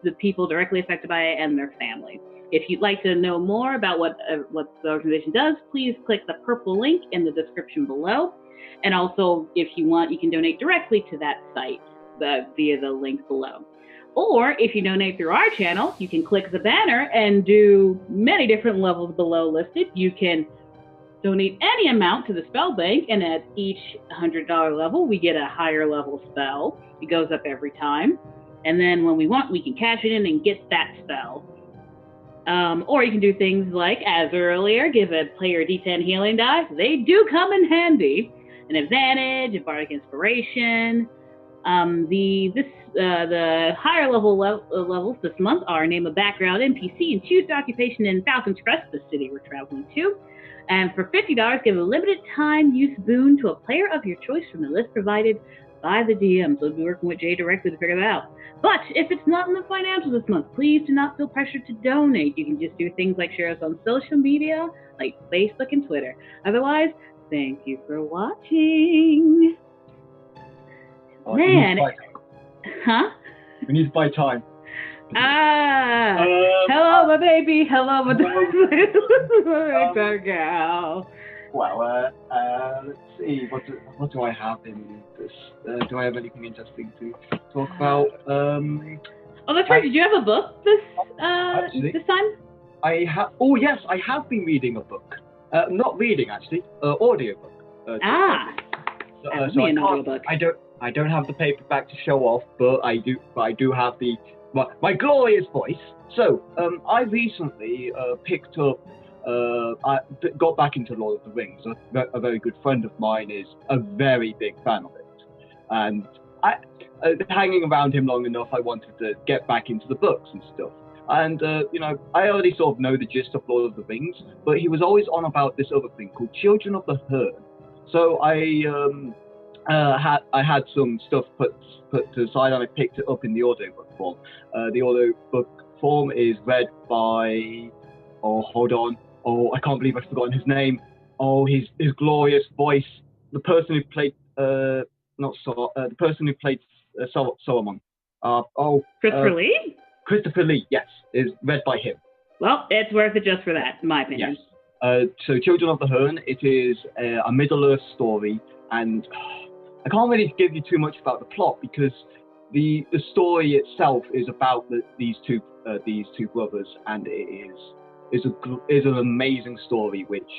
the people directly affected by it and their families. If you'd like to know more about what the organization does, please click the purple link in the description below. And also, if you want, you can donate directly to that site via the link below. Or if you donate through our channel, you can click the banner and do many different levels below listed. You can donate any amount to the spell bank, and at each $100 level, we get a higher level spell. It goes up every time. And then when we want, we can cash it in and get that spell. Or you can do things like, as earlier, give a player D10 healing die. They do come in handy. An advantage, a bardic inspiration. The higher levels this month are name a background NPC and choose the occupation in Falcon's Crest, the city we're traveling to. And for $50, give a limited time use boon to a player of your choice from the list provided by the DM. So we'll be working with Jay directly to figure that out. But if it's not in the financials this month, please do not feel pressured to donate. You can just do things like share us on social media, like Facebook and Twitter. Otherwise, thank you for watching. Man. Huh? We need to buy time. Hello, my baby. Hello, my dark gal. Well, let's see. What do I have in this? Do I have anything interesting to talk about? Oh, that's right. Did you have a book this time? I have. Oh yes, I have been reading a book. Not reading actually. Audiobook. So I don't have the paperback to show off, but I do have my glorious voice. So I recently picked up. I got back into Lord of the Rings. A very good friend of mine is a very big fan of it, and hanging around him long enough, I wanted to get back into the books and stuff. And I already sort of know the gist of Lord of the Rings, but he was always on about this other thing called Children of the Herd. So I had some stuff put to the side, and I picked it up in the audiobook form. The audiobook form is read by. Oh, hold on. Oh, I can't believe I've forgotten his name. Oh, his glorious voice. The person who played the person who played Solomon. Christopher Lee? Christopher Lee, yes, is read by him. Well, it's worth it just for that, in my opinion. Yes. So Children of the Hern, it is a Middle-earth story, and I can't really give you too much about the plot because the story itself is about these two brothers, and it is an amazing story which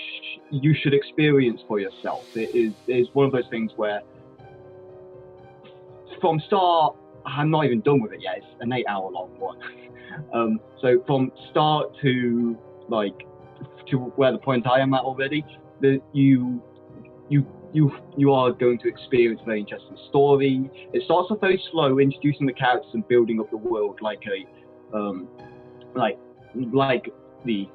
you should experience for yourself. It is one of those things where from start, I'm not even done with it yet. It's an 8-hour long one. So from start to where the point I am at already, you are going to experience a very interesting story. It starts off very slow, introducing the characters and building up the world like these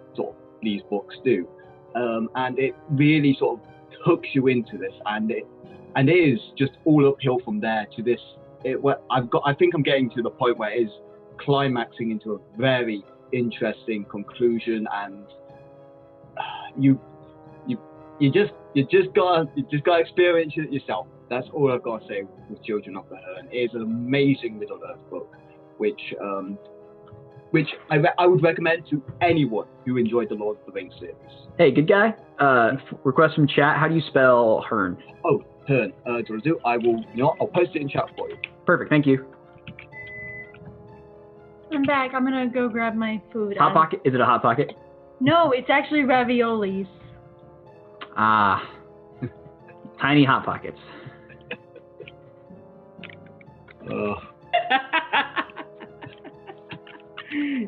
books do, and it really sort of hooks you into this, and it is just all uphill from there to this. I think I'm getting to the point where it is climaxing into a very interesting conclusion, and you just gotta experience it yourself. That's all I've got to say with Children of the Hern. It is an amazing Middle-earth book, which I would recommend to anyone who enjoyed the Lord of the Rings series. Hey, good guy. Request from chat. How do you spell Hern? Oh, Hern. I'll post it in chat for you. Perfect. Thank you. I'm back. I'm gonna go grab my food. Hot Pocket? Is it a Hot Pocket? No, it's actually raviolis. Ah, tiny Hot Pockets.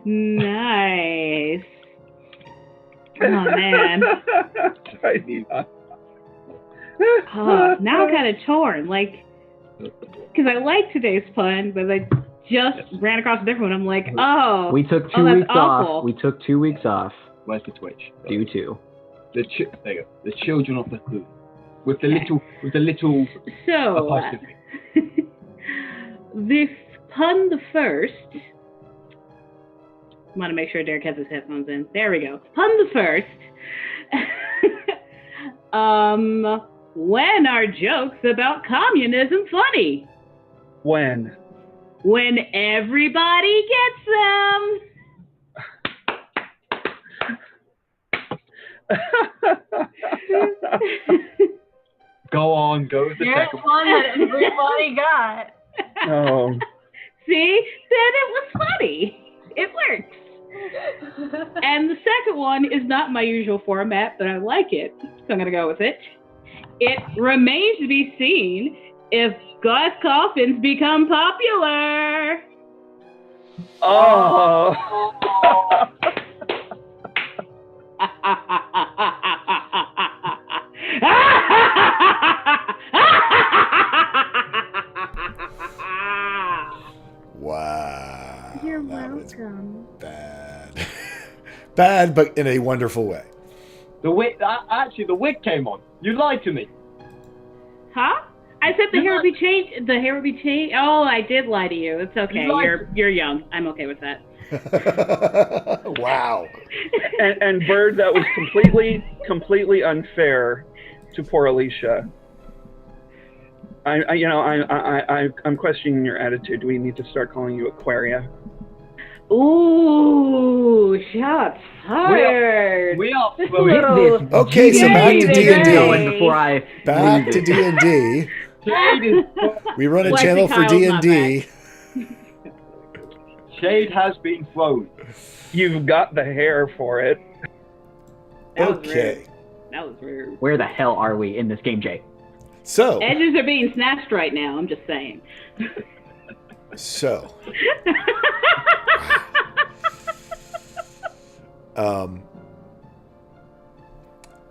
Nice. Oh man. Now I'm kind of torn, because I like today's pun, but I just ran across a different one. I'm like, oh. We took 2 weeks off. We took 2 weeks off. Where's the Twitch? Due to there you go. The Children of the Who, with the little. So the pun the first. I want to make sure Derek has his headphones in. There we go. Pun the first. When are jokes about communism funny? When everybody gets them. Go on, go with the second one that everybody got. Oh. See? Then it was funny. It works. And the second one is not my usual format, but I like it, so I'm going to go with it. It remains to be seen if God's coffins become popular. Oh. Wow. You're welcome. Bad. Bad, but in a wonderful way. The wig came on. You lied to me. Huh? I said the hair would be changed. The hair would be changed. Oh, I did lie to you. It's okay. You're young. I'm okay with that. Wow. And Bird, that was completely unfair to poor Alicia. I'm questioning your attitude. Do we need to start calling you Aquaria? Ooh, shots fired. We are stop throwing. Get this Okay, so back to Jade D&D. going before I Back lose to it. D&D. Jade is. We run a Flexi channel for Kyle's not D&D. Shade has been thrown. You've got the hair for it. That was Okay. rude. That was rude. Where the hell are we in this game, Jay? So, Edges are being snatched right now. I'm just saying. so,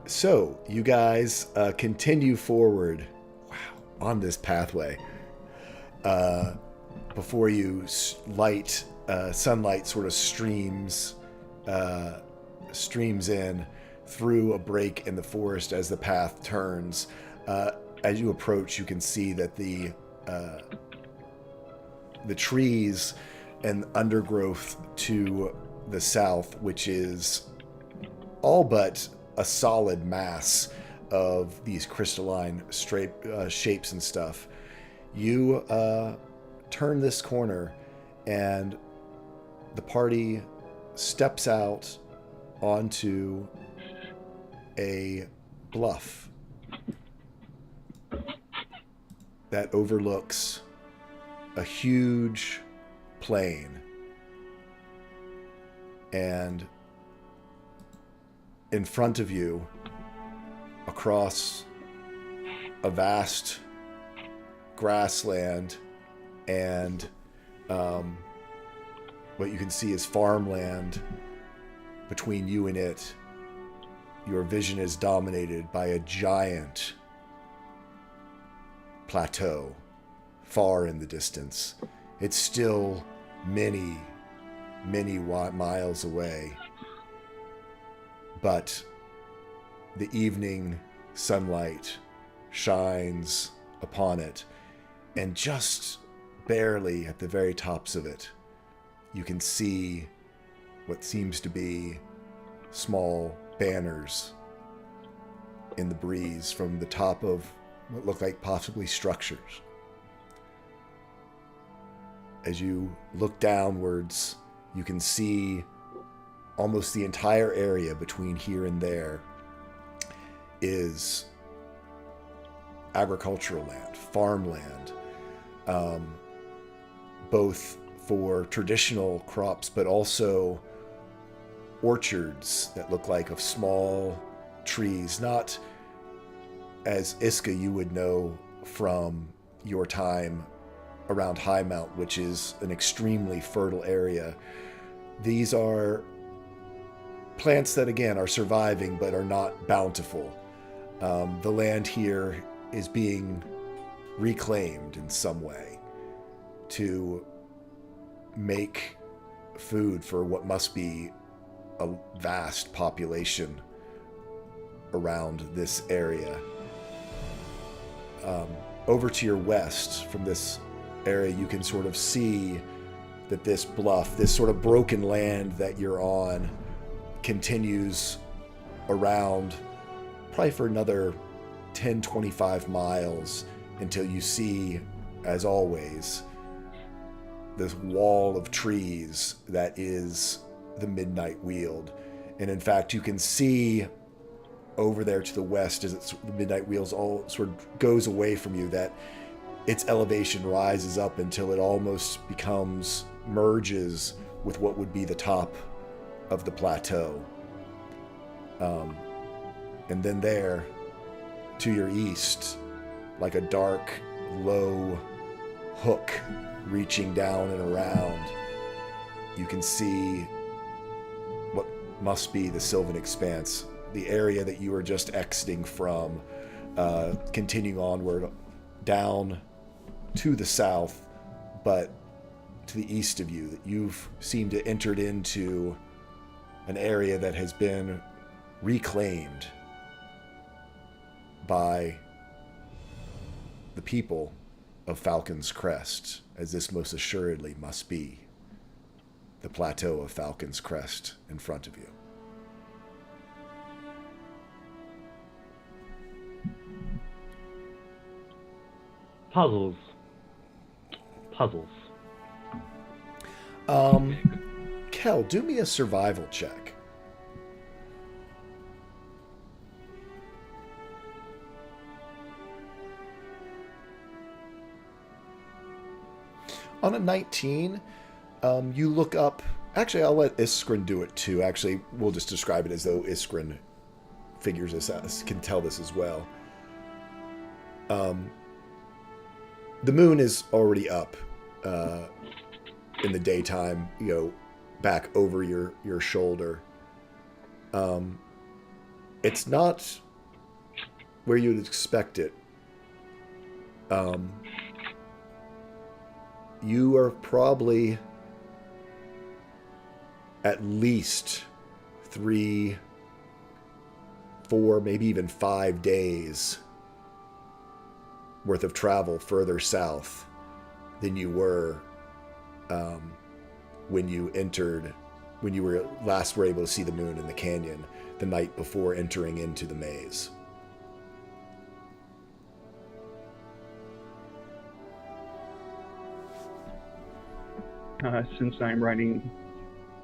so you guys continue forward, wow, on this pathway. Before you, sunlight sort of streams in through a break in the forest as the path turns. As you approach, you can see that the trees and undergrowth to the south, which is all but a solid mass of these crystalline shapes and stuff. You turn this corner, and the party steps out onto a bluff that overlooks a huge plain, and in front of you, across a vast grassland and what you can see is farmland between you and it, your vision is dominated by a giant plateau far in the distance. It's still many, many miles away, but the evening sunlight shines upon it, and just barely at the very tops of it, you can see what seems to be small banners in the breeze from the top of what look like possibly structures. As you look downwards, you can see almost the entire area between here and there is agricultural land, farmland, both for traditional crops, but also orchards that look like of small trees, not as Iska you would know from your time around High Mount, which is an extremely fertile area. These are plants that, again, are surviving but are not bountiful. The land here is being reclaimed in some way to make food for what must be a vast population around this area. Over to your west from this area, you can sort of see that this bluff, this sort of broken land that you're on, continues around probably for another 10-25 miles until you see, as always, this wall of trees that is the Midnight Weald. And in fact, you can see over there to the west as the Midnight Weald all sort of goes away from you, that its elevation rises up until it almost merges with what would be the top of the plateau. And then there, to your east, like a dark, low hook reaching down and around, you can see what must be the Sylvan Expanse, the area that you were just exiting from, continuing onward down to the south, but to the east of you, that you've seemed to entered into an area that has been reclaimed by the people of Falcon's Crest, as this most assuredly must be the plateau of Falcon's Crest in front of you. Puzzles. Kel, do me a survival check. On a 19, you look up. Actually, I'll let Iskrin do it too. Actually, we'll just describe it as though Iskrin figures this out, can tell this as well. The moon is already up in the daytime, back over your shoulder. It's not where you'd expect it. You are probably at least 3, 4, maybe even 5 days worth of travel further south than you were when you were last were able to see the moon in the canyon the night before entering into the maze. Since I'm riding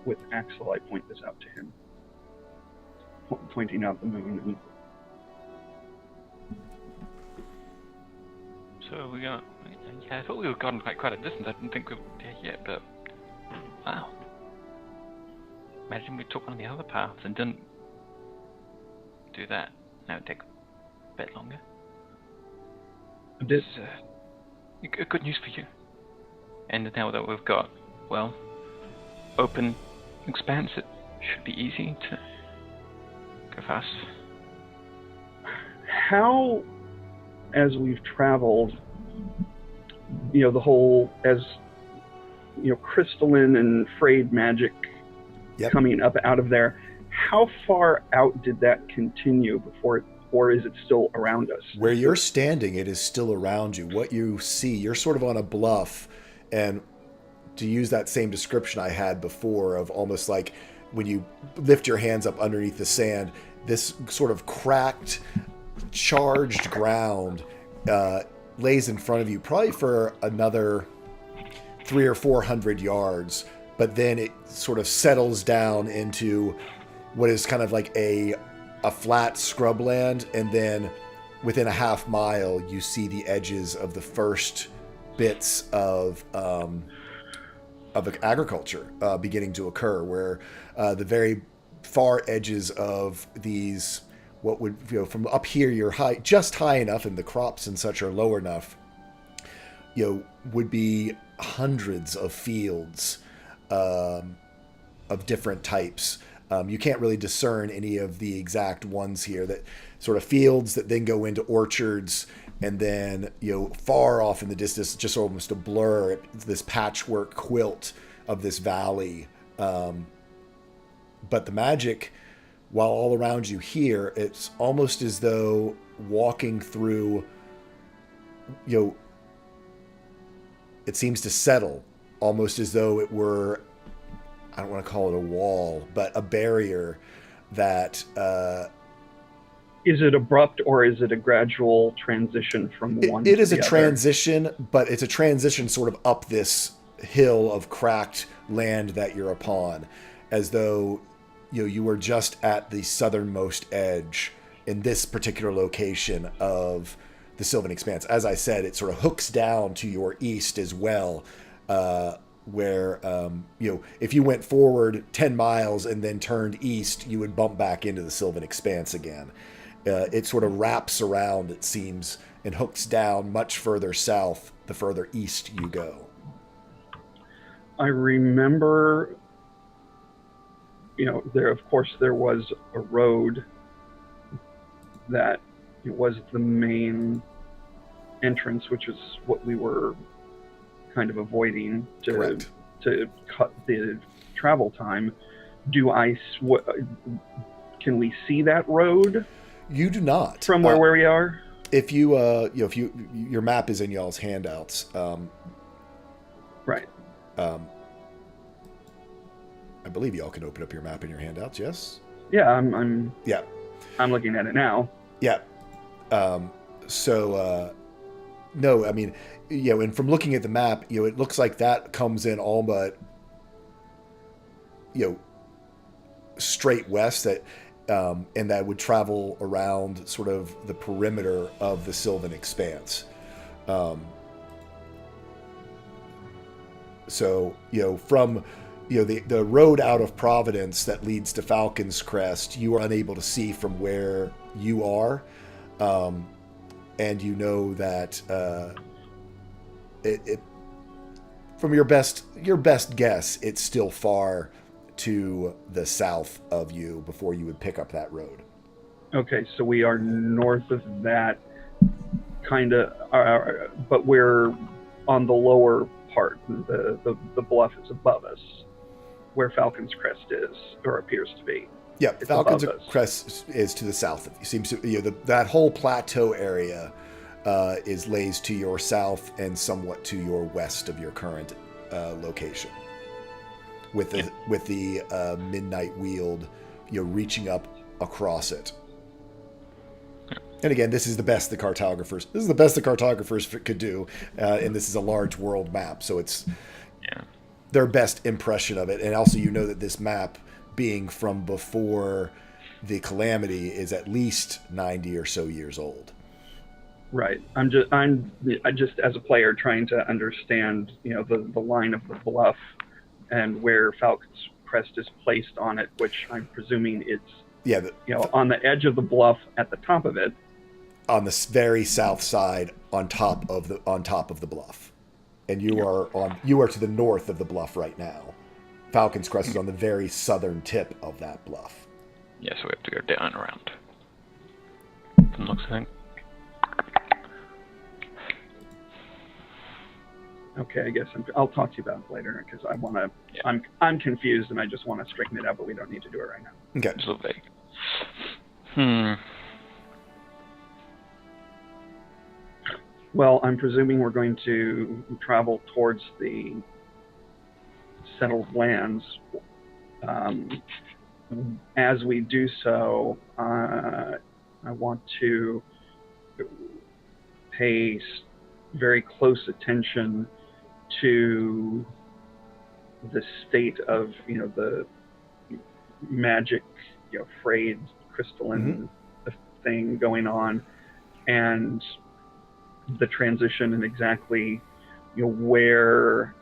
with Axel, I point this out to him, pointing out the moon. So we got. Yeah, I thought we were gotten quite a distance. I didn't think we were there yet, but wow. Imagine we took one of the other paths and didn't do that. Now it'd take a bit longer. This good news for you. And now that we've got, well, open expanse, it should be easy to go fast. How, as we've traveled, the whole, as crystalline and frayed magic coming up out of there, how far out did that continue before or is it still around us? Where you're standing, it is still around you. What you see, you're sort of on a bluff, and to use that same description I had before of almost like when you lift your hands up underneath the sand, this sort of cracked, charged ground lays in front of you, probably for another 300 or 400 yards, but then it sort of settles down into what is kind of like a flat scrubland, and then within a half mile you see the edges of the first bits of agriculture beginning to occur, where the very far edges of these, what would, from up here you're high, just high enough, and the crops and such are low enough, would be hundreds of fields of different types. You can't really discern any of the exact ones here, that sort of fields that then go into orchards, and then, far off in the distance, just almost a blur, this patchwork quilt of this valley. But the magic, while all around you here, it's almost as though walking through, it seems to settle, almost as though it were, I don't want to call it a wall, but a barrier that... is it abrupt, or is it a gradual transition from one to the other? It is a transition, but it's a transition sort of up this hill of cracked land that you're upon, as though you were just at the southernmost edge in this particular location of the Sylvan Expanse. As I said, it sort of hooks down to your east as well, where if you went forward 10 miles and then turned east, you would bump back into the Sylvan Expanse again. It sort of wraps around, it seems, and hooks down much further south the further east you go. I remember, there was a road that was the main entrance, which is what we were kind of avoiding to cut the travel time. Can we see that road? You do not. From where we are? If you, your map is in y'all's handouts. Right. I believe y'all can open up your map in your handouts, yes? Yeah, I'm looking at it now. Yeah. No, I mean, and from looking at the map, it looks like that comes in all but, straight west, that, and that would travel around sort of the perimeter of the Sylvan Expanse. So, from the road out of Providence that leads to Falcon's Crest, you are unable to see from where you are, and you know that it from your best guess, it's still far to the south of you before you would pick up that road. Okay, so we are north of that, kind of, but we're on the lower part. The bluff is above us, where Falcon's Crest is, or appears to be. Yeah, It's Falcon's above us. Crest is to the south. It seems to that whole plateau area lays to your south and somewhat to your west of your current location, with the Midnight Weald, reaching up across it. And again, this is the best the cartographers could do, and this is a large world map, so it's their best impression of it. And also, that this map, being from before the Calamity, is at least 90 or so years old. Right. I'm just as a player trying to understand, the line of the bluff and where Falcon's Crest is placed on it, which I'm presuming it's on the edge of the bluff at the top of it. On the very south side, on top of the bluff, and you are to the north of the bluff right now. Falcon's Crest is on the very southern tip of that bluff. Yeah, so we have to go down and around. From looks, I think. Okay, I guess I'll talk to you about it later because I want to. Yeah. I'm confused and I just want to straighten it out, but we don't need to do it right now. Okay. It's a little vague. Well, I'm presuming we're going to travel towards the settled lands. As we do so, I want to pay very close attention to the state of, the magic, frayed crystalline thing going on, and the transition and exactly where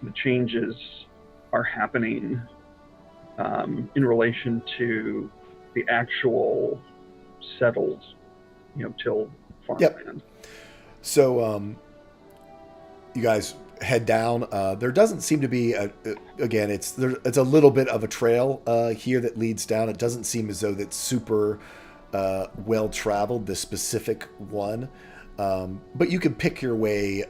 the changes are happening in relation to the actual settled till farmland. Yep. So you guys head down. There doesn't seem to be it's a little bit of a trail here that leads down. It doesn't seem as though that's super well traveled, this specific one. But you can pick your way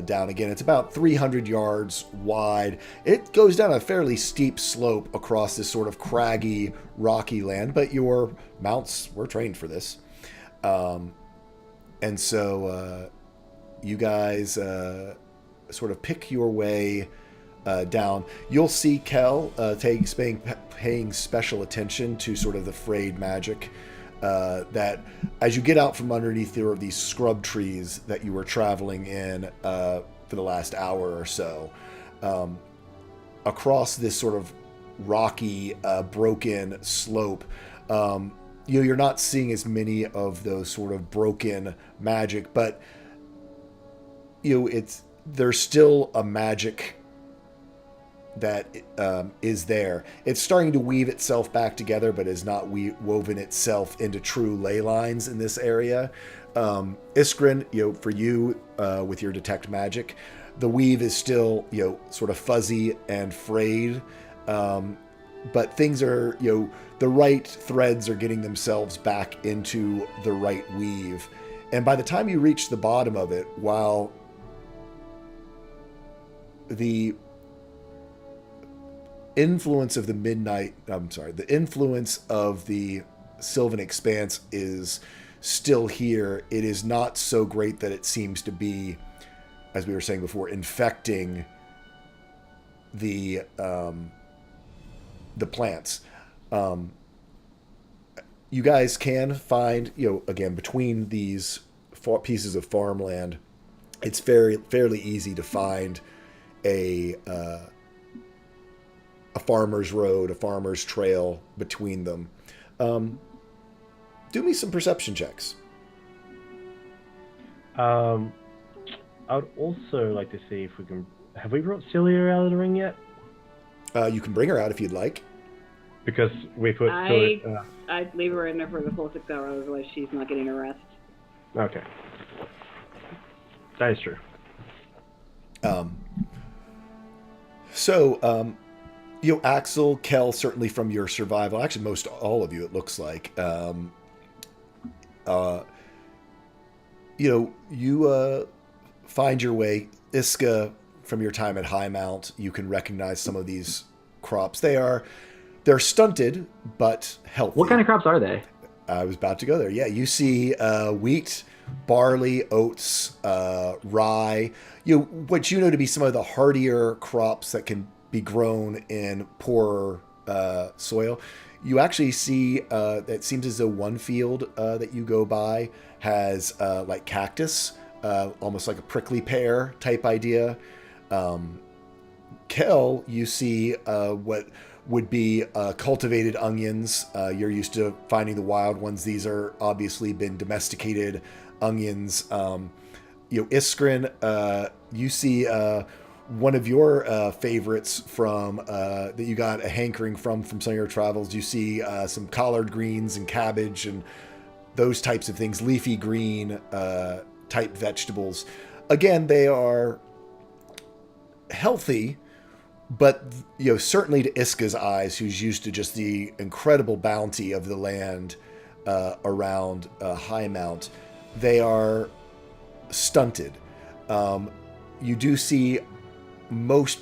down. Again, it's about 300 yards wide. It goes down a fairly steep slope across this sort of craggy, rocky land, but your mounts were trained for this. And so you guys sort of pick your way down. You'll see Kel paying special attention to sort of the frayed magic. That as you get out from underneath there of these scrub trees that you were traveling in for the last hour or so, across this sort of rocky, broken slope, you're not seeing as many of those sort of broken magic, but there's still a magic that is there. It's starting to weave itself back together, but has not woven itself into true ley lines in this area. Iskrin, for you, with your detect magic, the weave is still, sort of fuzzy and frayed, but things are, the right threads are getting themselves back into the right weave. And by the time you reach the bottom of it, while the influence of the influence of the Sylvan Expanse is still here, it is not so great that it seems to be, as we were saying before, infecting the plants. You guys can find, again, between these pieces of farmland, it's fairly easy to find a farmer's road, a farmer's trail between them. Do me some perception checks. I would also like to see if we can have we brought Celia out of the ring yet? You can bring her out if you'd like. Because we put Celia... I'd leave her in there for the full 6 hours, otherwise she's not getting her rest. Okay. That is true. So, Axel, Kel, certainly from your survival, actually most all of you, it looks like, you find your way. Iska, from your time at Highmount, you can recognize some of these crops. They're stunted, but healthy. What kind of crops are they? I was about to go there. Yeah, you see wheat, barley, oats, rye. What you know to be some of the hardier crops that can be grown in poorer soil. You actually see it seems as though one field that you go by has like cactus, almost like a prickly pear type idea. Kel, you see what would be cultivated onions. You're used to finding the wild ones. These are obviously been domesticated onions. Iskrin, you see one of your favorites from that you got a hankering from some of your travels. You see some collard greens and cabbage and those types of things, leafy green type vegetables. Again, they are healthy, but certainly to Iska's eyes, who's used to just the incredible bounty of the land around Highmount, they are stunted. You do see most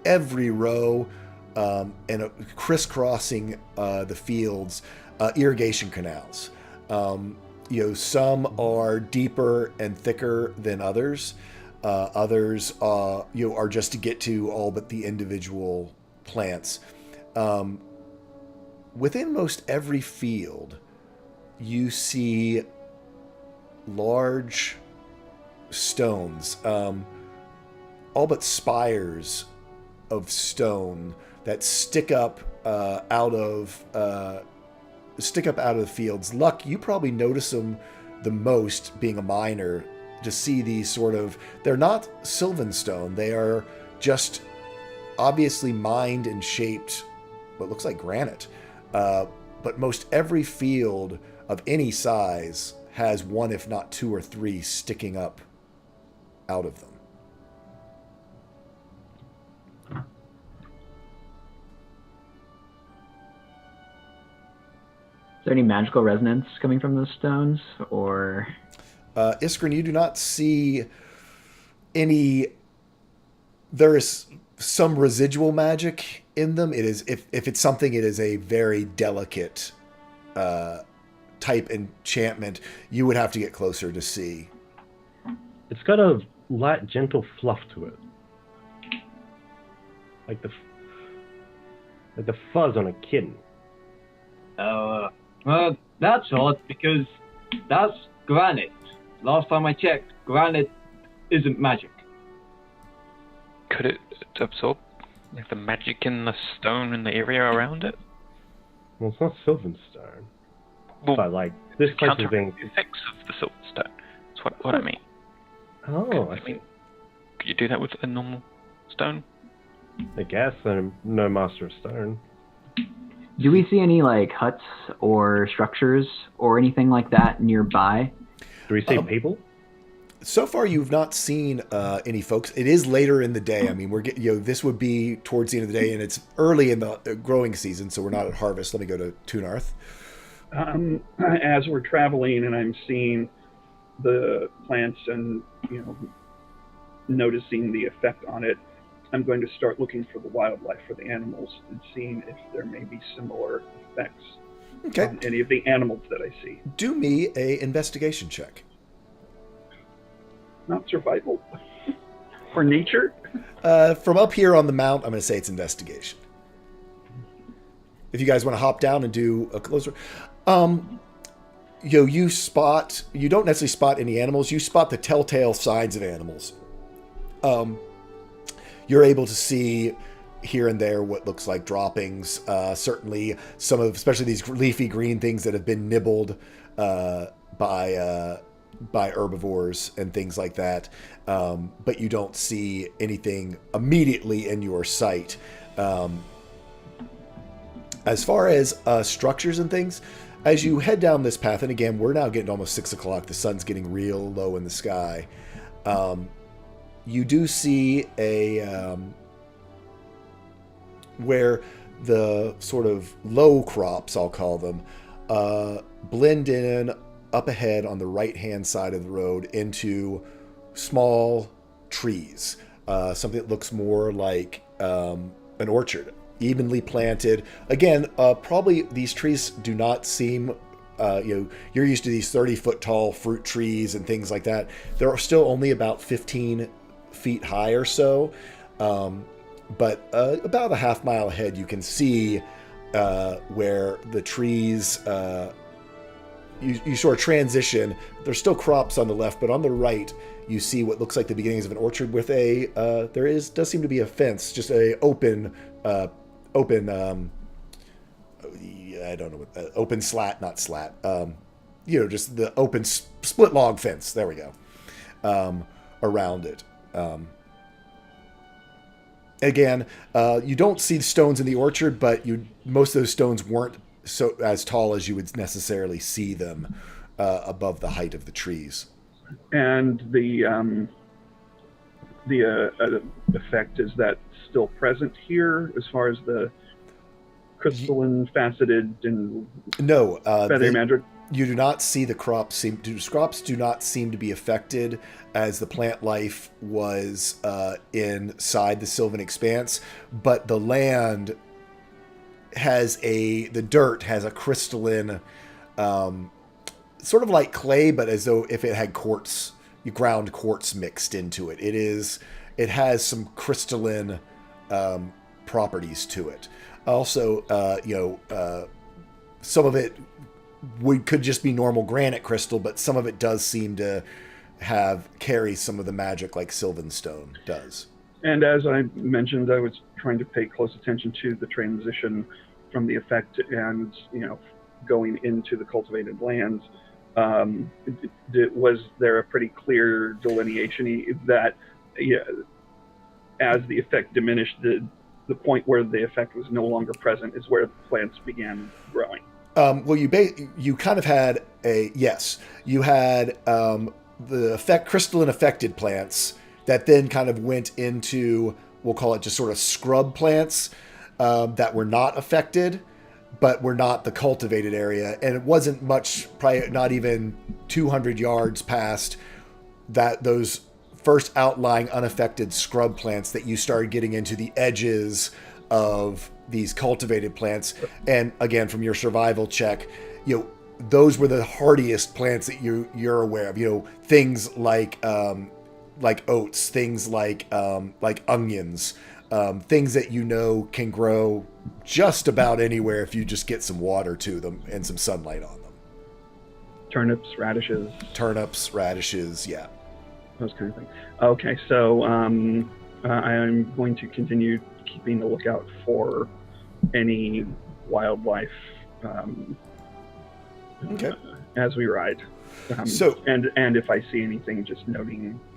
every row and crisscrossing the fields, irrigation canals. Some are deeper and thicker than others. Others are just to get to all but the individual plants. Within most every field, you see large stones, all but spires of stone that stick up out of the fields. Luck, you probably notice them the most, being a miner, to see these they're not sylvan stone. They are just obviously mined and shaped what looks like granite. But most every field of any size has one, if not two or three, sticking up out of them. Is there any magical resonance coming from those stones, or? Iskrin, you do not see any. There is some residual magic in them. It is, if it's something, it is a very delicate type enchantment. You would have to get closer to see. It's got a light, gentle fluff to it, like the fuzz on a kitten. Well, that's odd, because that's granite. Last time I checked, granite isn't magic. Could it absorb the magic in the stone in the area around it? Well, it's not sylvan stone. Well, but this place is being the effects of the sylvan stone. That's what I mean. Oh, I mean, could you do that with a normal stone? I guess I'm no master of stone. Do we see any huts or structures or anything like that nearby? Do we see people? So far, you've not seen any folks. It is later in the day. I mean, this would be towards the end of the day, and it's early in the growing season, so we're not at harvest. Let me go to Tunarth. As we're traveling, and I'm seeing the plants and noticing the effect on it, I'm going to start looking for the wildlife, for the animals, and seeing if there may be similar effects on any of the animals that I see. Do me a investigation check. Not survival. Or nature? From up here on the mount, I'm going to say it's investigation. If you guys want to hop down and do a closer... you don't necessarily spot any animals. You spot the telltale signs of animals. You're able to see here and there what looks like droppings. Certainly some of, especially these leafy green things that have been nibbled by by herbivores and things like that, but you don't see anything immediately in your sight. As far as structures and things, as you head down this path, and again, we're now getting to almost 6 o'clock, the sun's getting real low in the sky, you do see where the sort of low crops, I'll call them, blend in up ahead on the right-hand side of the road into small trees, something that looks more like an orchard, evenly planted. Again, probably these trees do not seem, you're used to these 30-foot tall fruit trees and things like that. They're still only about 15 feet high or so, but about a half mile ahead you can see where the trees, you sort of transition. There's still crops on the left, but on the right you see what looks like the beginnings of an orchard with does seem to be a fence, just a open open slat, not slat, just the open split log fence, there we go, around it. Again, you don't see the stones in the orchard, but most of those stones weren't so as tall as you would necessarily see them above the height of the trees. And the effect, is that still present here as far as the crystalline, faceted, and feather magic? You do not see the crops. Crops do not seem to be affected, as the plant life was inside the Sylvan Expanse, but the land the dirt has a crystalline, sort of like clay, but as though if it had ground quartz mixed into it. It has some crystalline properties to it. Also, some of it could just be normal granite crystal, but some of it does seem to carry some of the magic like Sylvan Stone does. And as I mentioned, I was trying to pay close attention to the transition from the effect and, going into the cultivated lands. Was there a pretty clear delineation that, as the effect diminished, the point where the effect was no longer present is where the plants began growing? Well, you kind of had you had the crystalline affected plants that then kind of went into, we'll call it just sort of scrub plants that were not affected, but were not the cultivated area. And it wasn't much, probably not even 200 yards past those first outlying unaffected scrub plants that you started getting into the edges of these cultivated plants. And again, from your survival check, those were the hardiest plants that you're aware of. Things like oats, things like onions, things that can grow just about anywhere if you just get some water to them and some sunlight on them. Turnips, radishes, yeah. Those kind of things. Okay, so I'm going to continue keeping a lookout for any wildlife as we ride. And if I see anything, just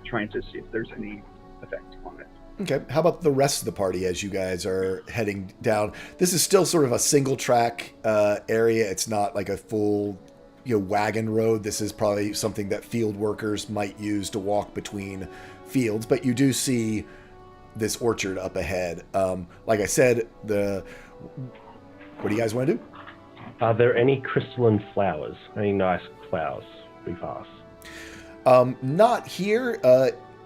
trying to see if there's any effect on it. Okay, how about the rest of the party as you guys are heading down? This is still sort of a single track area. It's not like a full wagon road. This is probably something that field workers might use to walk between fields, but you do see this orchard up ahead. Like I said, what do you guys want to do? Are there any crystalline flowers? Any nice flowers? Be fast. Not here.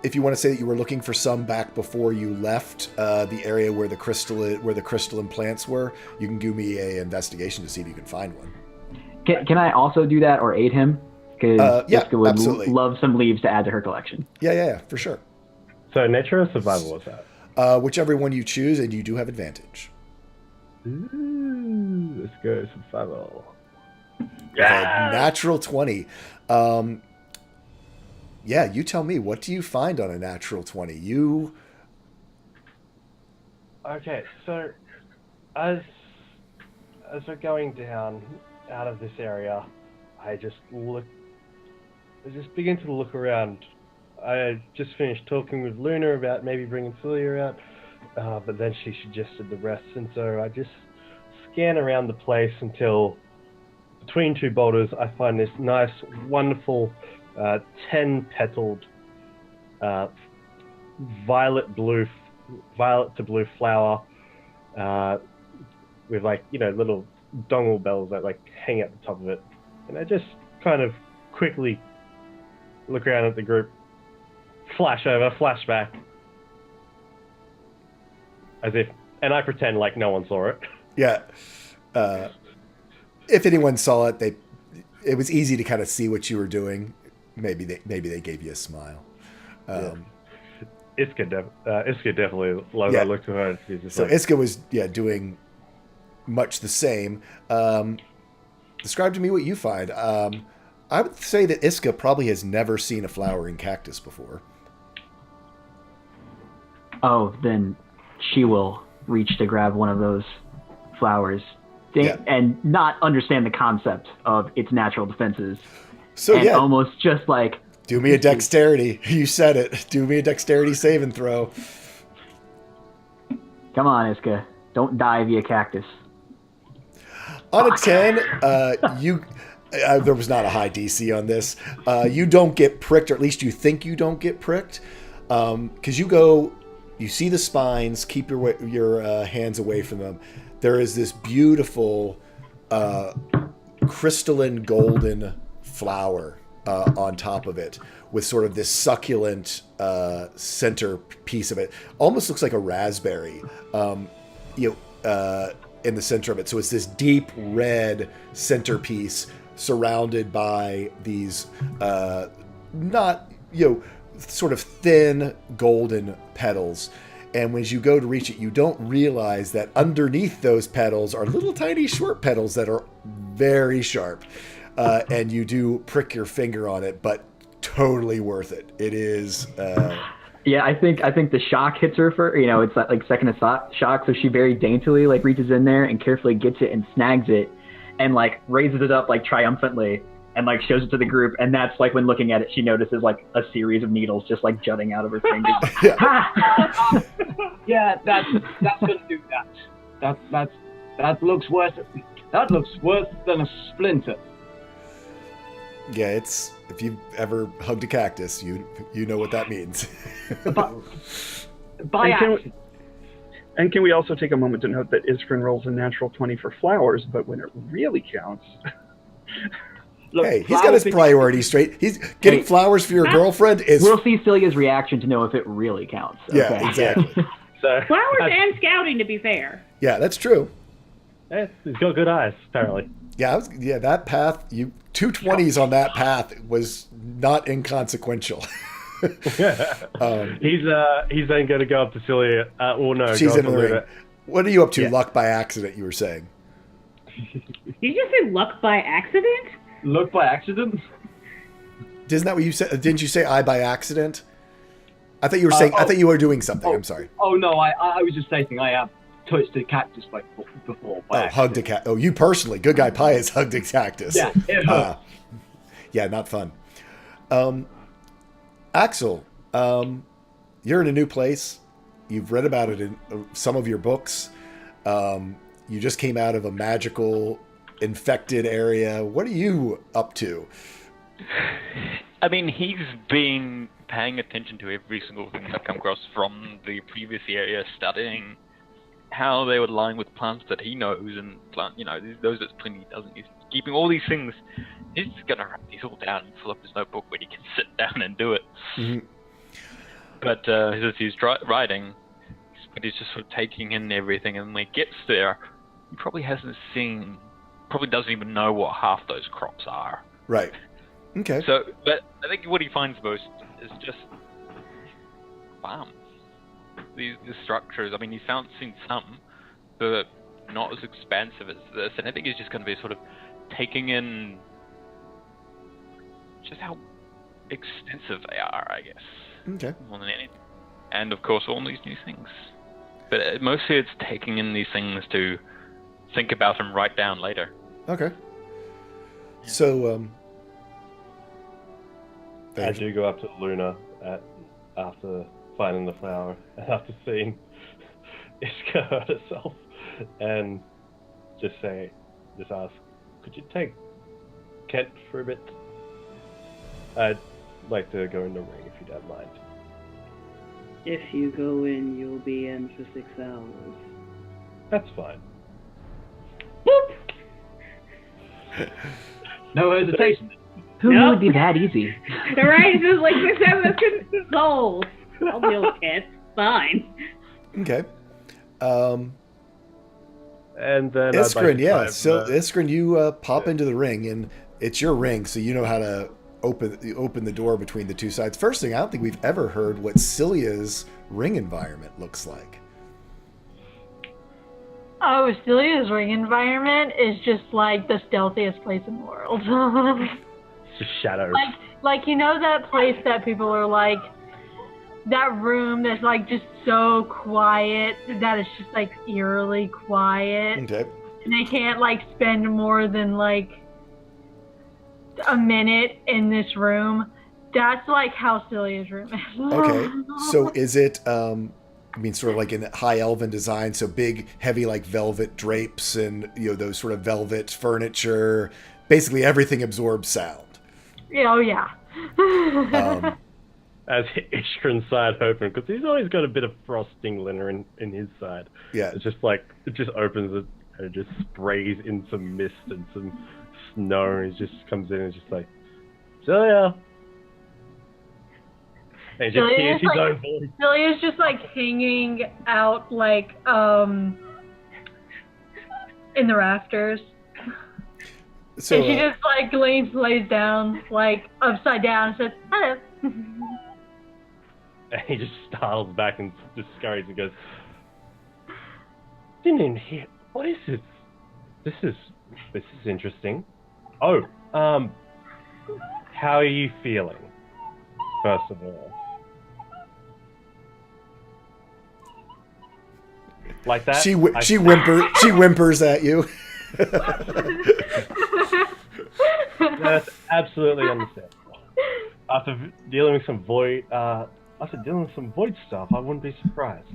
If you want to say that you were looking for some back before you left the area where the crystalline plants were, you can give me an investigation to see if you can find one. Can I also do that or aid him? Because Jessica would absolutely love some leaves to add to her collection. Yeah, for sure. So nature or survival was that? Whichever one you choose, and you do have advantage. Ooh, let's go survival. Yeah, natural 20. Yeah, you tell me, what do you find on a natural 20? Okay, so as we're going down out of this area, I just look I just begin to look around. I just finished talking with Luna about maybe bringing Celia out, but then she suggested the rest, and so I just scan around the place until between two boulders I find this nice, wonderful 10-petaled violet to blue flower with little dongle bells that hang at the top of it. And I just kind of quickly look around at the group, flashback, and I pretend like no one saw it. Yeah. If anyone saw it, it was easy to kind of see what you were doing. Maybe they gave you a smile. Iska definitely loves. Yeah. I looked at her and she's just So Iska was doing much the same. Describe to me what you find. I would say that Iska probably has never seen a flowering cactus before. Oh, then she will reach to grab one of those flowers and not understand the concept of its natural defenses. So and almost just like... Do me a dexterity. You said it. Do me a dexterity save and throw. Come on, Iska. Don't die via cactus. On a 10, there was not a high DC on this. You don't get pricked, or at least you think you don't get pricked. Because you see the spines, keep your hands away from them. There is this beautiful crystalline golden flower on top of it with sort of this succulent center piece of it. Almost looks like a raspberry in the center of it. So it's this deep red centerpiece surrounded by these sort of thin golden petals. And when you go to reach it, you don't realize that underneath those petals are little tiny short petals that are very sharp. And you do prick your finger on it, but totally worth it. It is. Yeah, I think the shock hits her for, it's like second shock. So she very daintily reaches in there and carefully gets it and snags it and raises it up triumphantly and shows it to the group. And that's when looking at it, she notices a series of needles just jutting out of her fingers. Yeah, that's gonna do that. That looks worse than a splinter. Yeah, it's, if you've ever hugged a cactus, you know what that means. And can we also take a moment to note that Iskrin rolls a natural 20 for flowers, but when it really counts... Look, hey, he's got his priorities straight. He's getting flowers for your girlfriend is... We'll see Celia's reaction to know if it really counts. Okay. Yeah, exactly. Flowers and scouting, to be fair. Yeah, that's true. He's got good eyes, apparently. Yeah, that path, 220s on that path was not inconsequential. He's then going to go up to Celia. She's in the ring. What are you up to? Yeah. Luck by accident, you were saying. Did you just say luck by accident? Luck by accident? Isn't that what you said? Didn't you say I by accident? I thought you were saying. I thought you were doing something. I'm sorry. Oh no, I was just stating I have touched a cactus before. Hugged a cactus. Oh, you personally, Good Guy Pie has hugged a cactus. Yeah, it hurt. Yeah, not fun. Axel, you're in a new place. You've read about it in some of your books. You just came out of a magical infected area. What are you up to? I mean, he's been paying attention to every single thing that come across from the previous area, studying how they would align with plants that he knows and those that Pliny doesn't. He's keeping all these things. He's gonna write these all down and fill up his notebook where he can sit down and do it. Mm-hmm. But as he's writing, he's just sort of taking in everything, and when he gets there, he probably doesn't even know what half those crops are. Right. Okay. So, but I think what he finds most is just farm. These structures. I mean, he's seen some, but not as expansive as this. And I think he's just going to be sort of taking in just how extensive they are, I guess. Okay. More than anything. And of course, all these new things. But mostly it's taking in these things to think about and write down later. Okay. So, I do go up to Luna after finding the flower and after seeing Iska hurt herself, and just ask, could you take Kent for a bit? I'd like to go in the ring if you don't mind. If you go in, you'll be in for 6 hours. That's fine. No hesitation. Who No. would be that easy? Right? It's just like 6 hours couldn't solve. I'll deal with it. Fine. Okay. And then Iskrin, yeah. So Iskrin, you pop into the ring, and it's your ring, so you know how to open the door between the two sides. First thing, I don't think we've ever heard what Celia's ring environment looks like. Oh, Celia's ring environment is just like the stealthiest place in the world. Just shadows. Like you know that place that people are like, that room that's like just so quiet that it's just like eerily quiet. Okay. And they can't like spend more than like a minute in this room. That's like how Celia's room is. Okay. So is it, sort of like in high elven design, so big, heavy, like velvet drapes and, those sort of velvet furniture. Basically everything absorbs sound. Yeah, oh yeah. As Iskrin's side open, because he's always got a bit of frosting liner in his side. Yeah. It's just like, it just opens it and it just sprays in some mist and some snow, and he just comes in and just like, Celia! And he just hears his own voice. Celia's just like hanging out like in the rafters. So, and she just like lays down like upside down and says, hello. And he just startles back and just scurries and goes, didn't even hear, what is this? This is interesting. Oh, how are you feeling, first of all? Like that? She whimpers at you. That's absolutely understandable. After dealing with some void stuff, I wouldn't be surprised.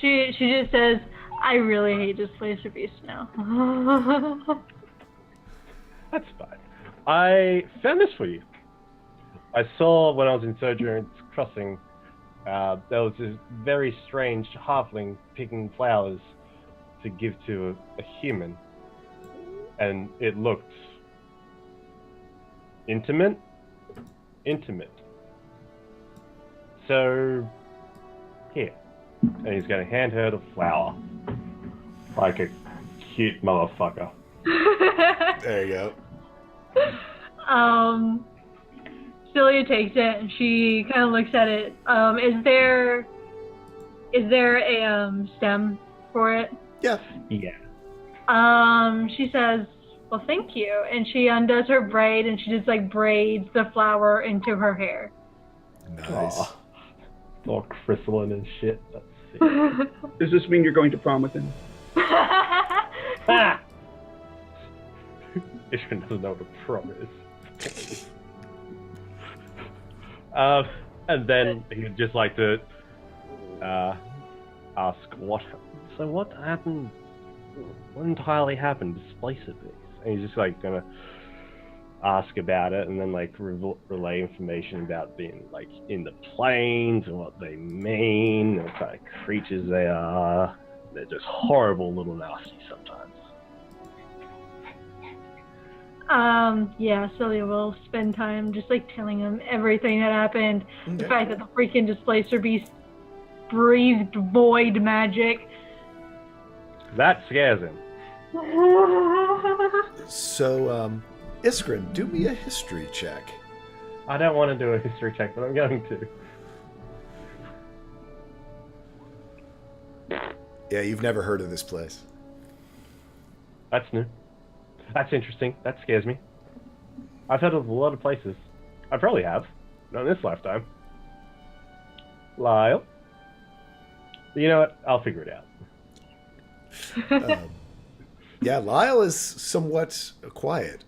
She just says, I really hate this place for beast now. That's fine. I found this for you. I saw when I was in Sojourn's Crossing, there was this very strange halfling picking flowers to give to a human. And it looked intimate. So, here. And he's going to hand her the flower. Like a cute motherfucker. There you go. Celia takes it and she kind of looks at it. Is there a stem for it? Yeah. Yeah. She says, well, thank you. And she undoes her braid and she just like braids the flower into her hair. Nice. Aww. All crystalline and shit. Let's see. Does this mean you're going to prom with him? Ah! Ishmael doesn't know what a prom is. And then he would just like to ask what happened? What entirely happened? Displace of these? And he's just like gonna ask about it, and then like relay information about being like in the plains and what they mean, and what kind of creatures they are. They're just horrible little nasty sometimes. Yeah, Celia will spend time just like telling him everything that happened. Okay. The fact that the freaking Displacer Beast breathed void magic. That scares him. So, Iskrin, do me a history check. I don't want to do a history check, but I'm going to. Yeah, you've never heard of this place. That's new. That's interesting. That scares me. I've heard of a lot of places. I probably have. Not in this lifetime. Lyle? You know what? I'll figure it out. Yeah, Lyle is somewhat quiet.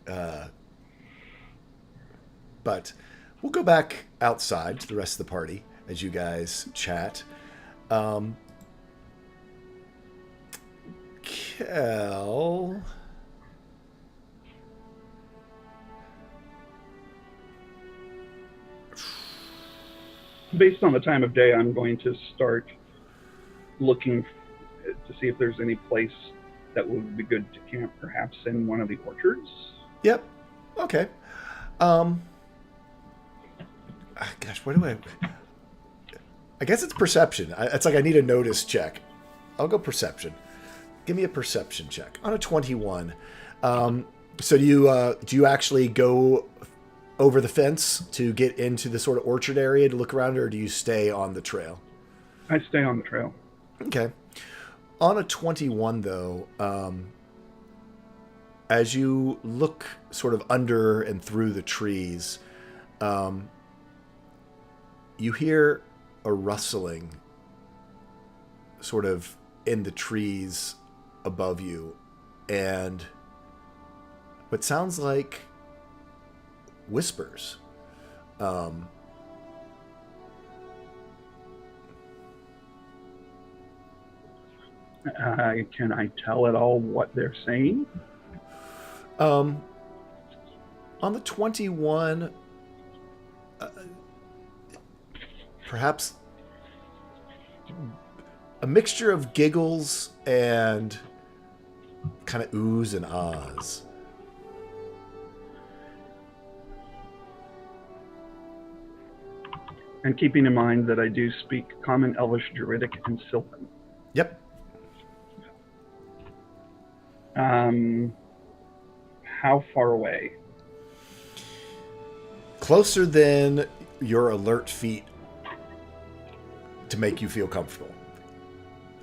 But we'll go back outside to the rest of the party as you guys chat. Kel... Based on the time of day, I'm going to start looking to see if there's any place that would be good to camp, perhaps in one of the orchards. Yep. Okay. Gosh, what do I guess it's perception. It's like I need a notice check. I'll go perception. Give me a perception check on a 21. So do you actually go over the fence to get into the sort of orchard area to look around, or do you stay on the trail? I stay on the trail. Okay. On a 21, though, as you look sort of under and through the trees, you hear a rustling sort of in the trees above you, and what sounds like whispers. Can I tell at all what they're saying? On the 21, perhaps a mixture of giggles and kind of oohs and ahs. And keeping in mind that I do speak Common, Elvish, Druidic, and Sylvan. Yep. How far away? Closer than your alert feet to make you feel comfortable.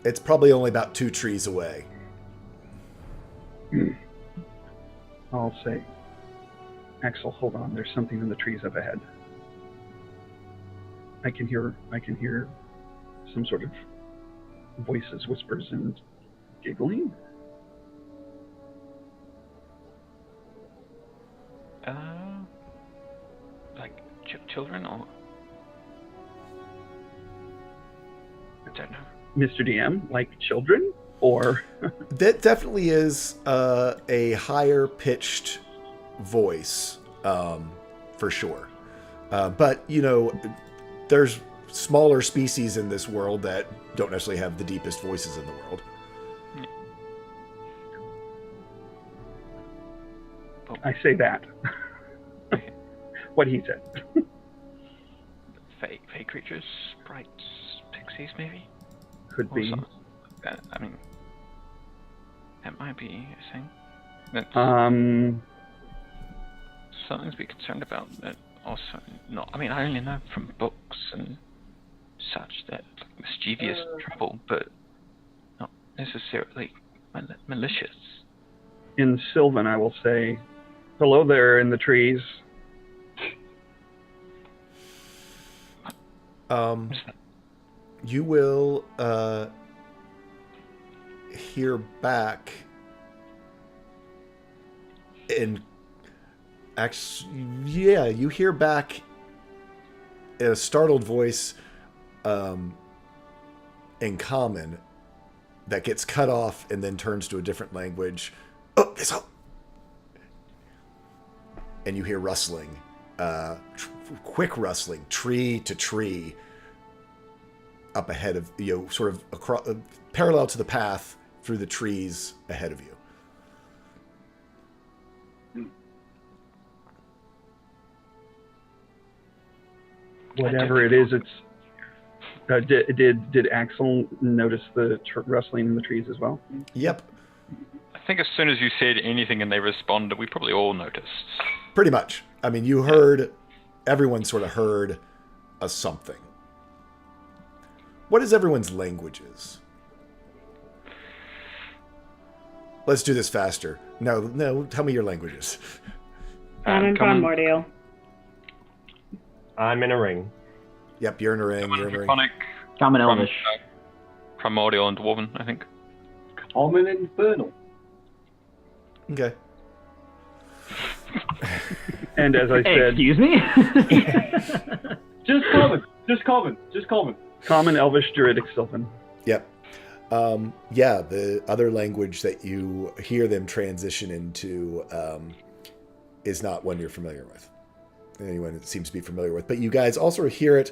It's probably only about 2 trees away. I'll say, Axel, hold on. There's something in the trees up ahead. I can hear some sort of voices, whispers, and giggling. Like children, or I don't know. Mr. DM, like children, or that definitely is a higher pitched voice, for sure. But there's smaller species in this world that don't necessarily have the deepest voices in the world. I say that. What he said. Fake creatures, sprites, pixies, maybe? Could be. I mean, that might be a thing. That's something to be concerned about. That also not. I mean, I only know from books and such that mischievous trouble, but not necessarily malicious. In Sylvan, I will say, hello there in the trees. You will hear back in you hear back in a startled voice in Common that gets cut off and then turns to a different language. Oh, it's up. And you hear rustling, quick rustling, tree to tree, up ahead of sort of across, parallel to the path through the trees ahead of you. Whatever it is, it's. Did Axel notice the rustling in the trees as well? Yep. I think as soon as you said anything and they responded, we probably all noticed. Pretty much. I mean, you heard, everyone sort of heard a something. What is everyone's languages? Let's do this faster. No, tell me your languages. I'm in Primordial. I'm in a ring. Yep, you're in a ring. You're in a ring. Common Elvish. Primordial and Dwarven, I think. Common Infernal. Okay. And as I said, excuse me. Just common. Just common. Just common. Common, Elvish, Druidic, Sylvan. Yep. Yeah, the other language that you hear them transition into is not one you're familiar with. Anyone that seems to be familiar with. But you guys also hear it.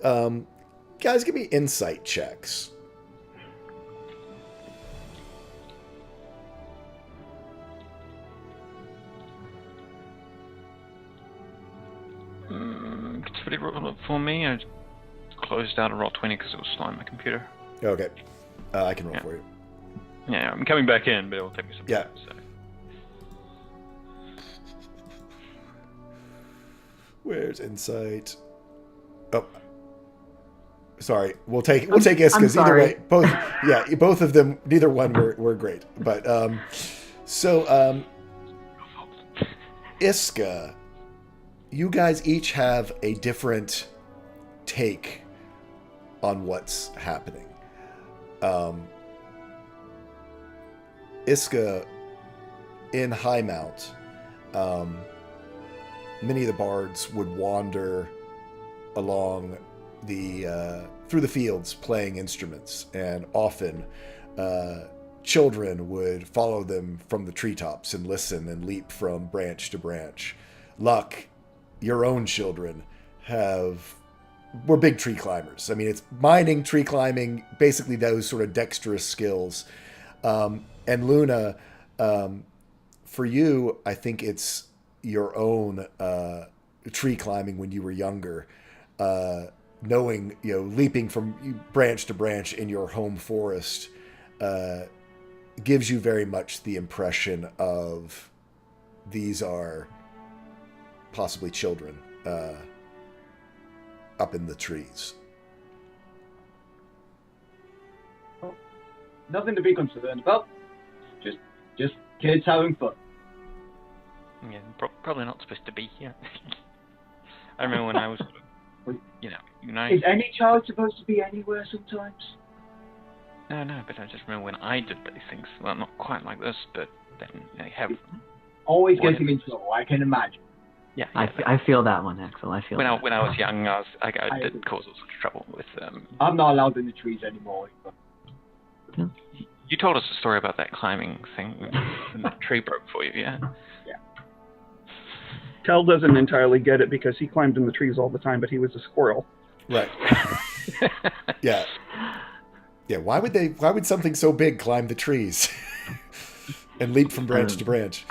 Guys, give me insight checks. It's pretty roll for me. I closed out a roll 20 because it was slow on my computer. Okay. I can roll for you. Yeah, I'm coming back in, but it will take me some Yeah. time. So. Where's insight? Oh, sorry. We'll take Iska's either sorry. way. Both of them. Neither one were great. But Iska, you guys each have a different take on what's happening. Iska, in Highmount, many of the bards would wander along through the fields playing instruments, and often children would follow them from the treetops and listen and leap from branch to branch. Luck, your own children were big tree climbers. I mean, it's mining, tree climbing, basically those sort of dexterous skills. And Luna, for you, I think it's your own tree climbing when you were younger, knowing, leaping from branch to branch in your home forest gives you very much the impression of these are possibly children up in the trees. Nothing to be concerned about. Just kids having fun. Yeah, probably not supposed to be here. I remember when I was, Is any child supposed to be anywhere sometimes? No, but I just remember when I did these things. Well, not quite like this, but then they have. Always getting in trouble, I can imagine. Yeah, I feel that one, Axel. I feel when that. I was young, I did cause all sorts of trouble with. I'm not allowed in the trees anymore. You told us a story about that climbing thing, and that tree broke for you, yeah? Yeah. Kel doesn't entirely get it because he climbed in the trees all the time, but he was a squirrel. Right. Yeah. Yeah, why would something so big climb the trees and leap from branch to branch?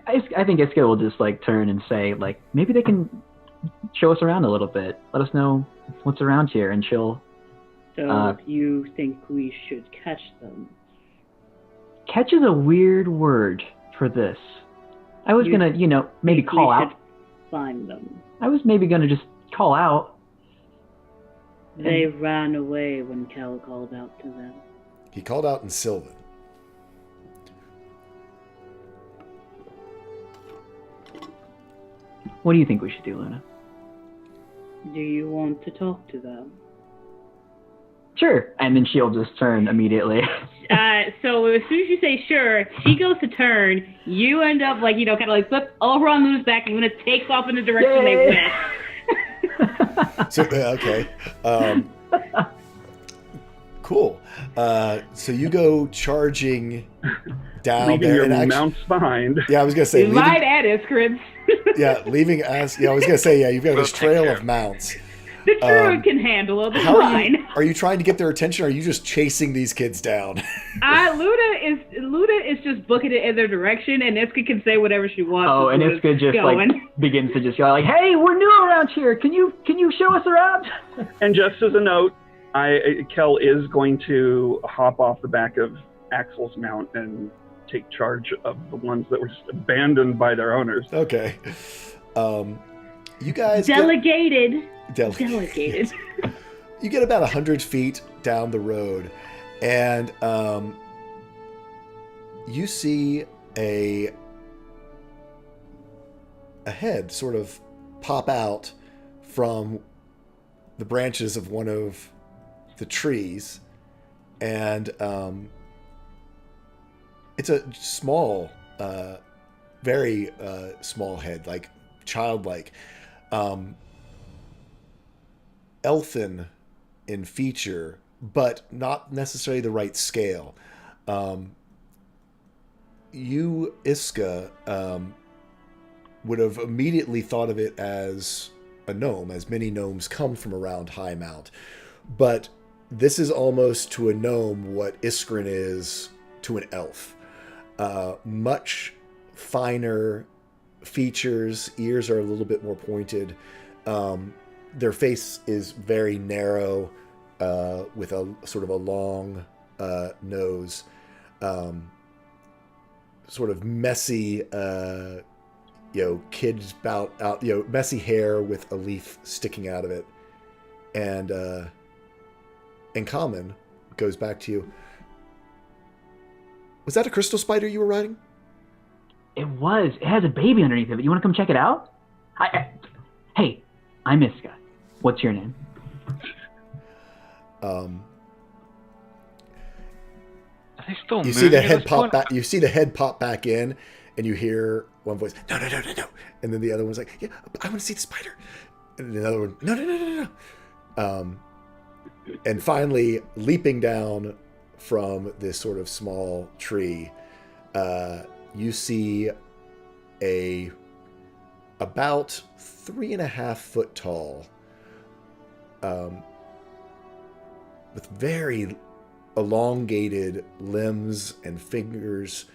I think Iska will just turn and say maybe they can show us around a little bit. Let us know what's around here, and she'll. So you think we should catch them? Catch is a weird word for this. I was gonna, maybe call out. Find them. I was maybe gonna just call out. They ran away when Kel called out to them. He called out in Sylvan. What do you think we should do, Luna? Do you want to talk to them? Sure. And then she'll just turn immediately. So as soon as you say sure, she goes to turn. You end up flip over on Luna's back, and Luna takes off in the direction they went. So, okay. Cool. So you go charging down leaving there. Your mounts behind. Yeah, I was going to say. Right at Iskrid. Yeah, leaving us. Yeah, I was going to say, you've got this trail of mounts. The druid can handle it. It's fine. Are you trying to get their attention, or are you just chasing these kids down? Luna is just booking it in their direction, and Iska can say whatever she wants. Oh, and Iska just begins to just go "Hey, we're new around here. Can you show us around?" And just as a note, Kel is going to hop off the back of Axel's mount and take charge of the ones that were just abandoned by their owners. Okay. You guys Delegated. Delegated. You get about 100 feet down the road, and you see a head sort of pop out from the branches of one of the trees, and it's a small, very small head, childlike. Elfin in feature, but not necessarily the right scale. You, Iska, would have immediately thought of it as a gnome, as many gnomes come from around Highmount. But this is almost to a gnome what Iskrin is to an elf. Much finer features, ears are a little bit more pointed. Their face is very narrow, with a sort of a long nose. Sort of messy, kids out, messy hair with a leaf sticking out of it. And Common goes back to you. Was that a crystal spider you were riding? It was. It has a baby underneath it. You want to come check it out? Hey, I'm Iska. What's your name? You see the head pop back. You see the head pop back in, and you hear one voice, "No," and then the other one's like, "Yeah, I want to see the spider," and another one, "No." And finally, leaping down from this sort of small tree, you see a about 3.5 foot tall, with very elongated limbs and fingers,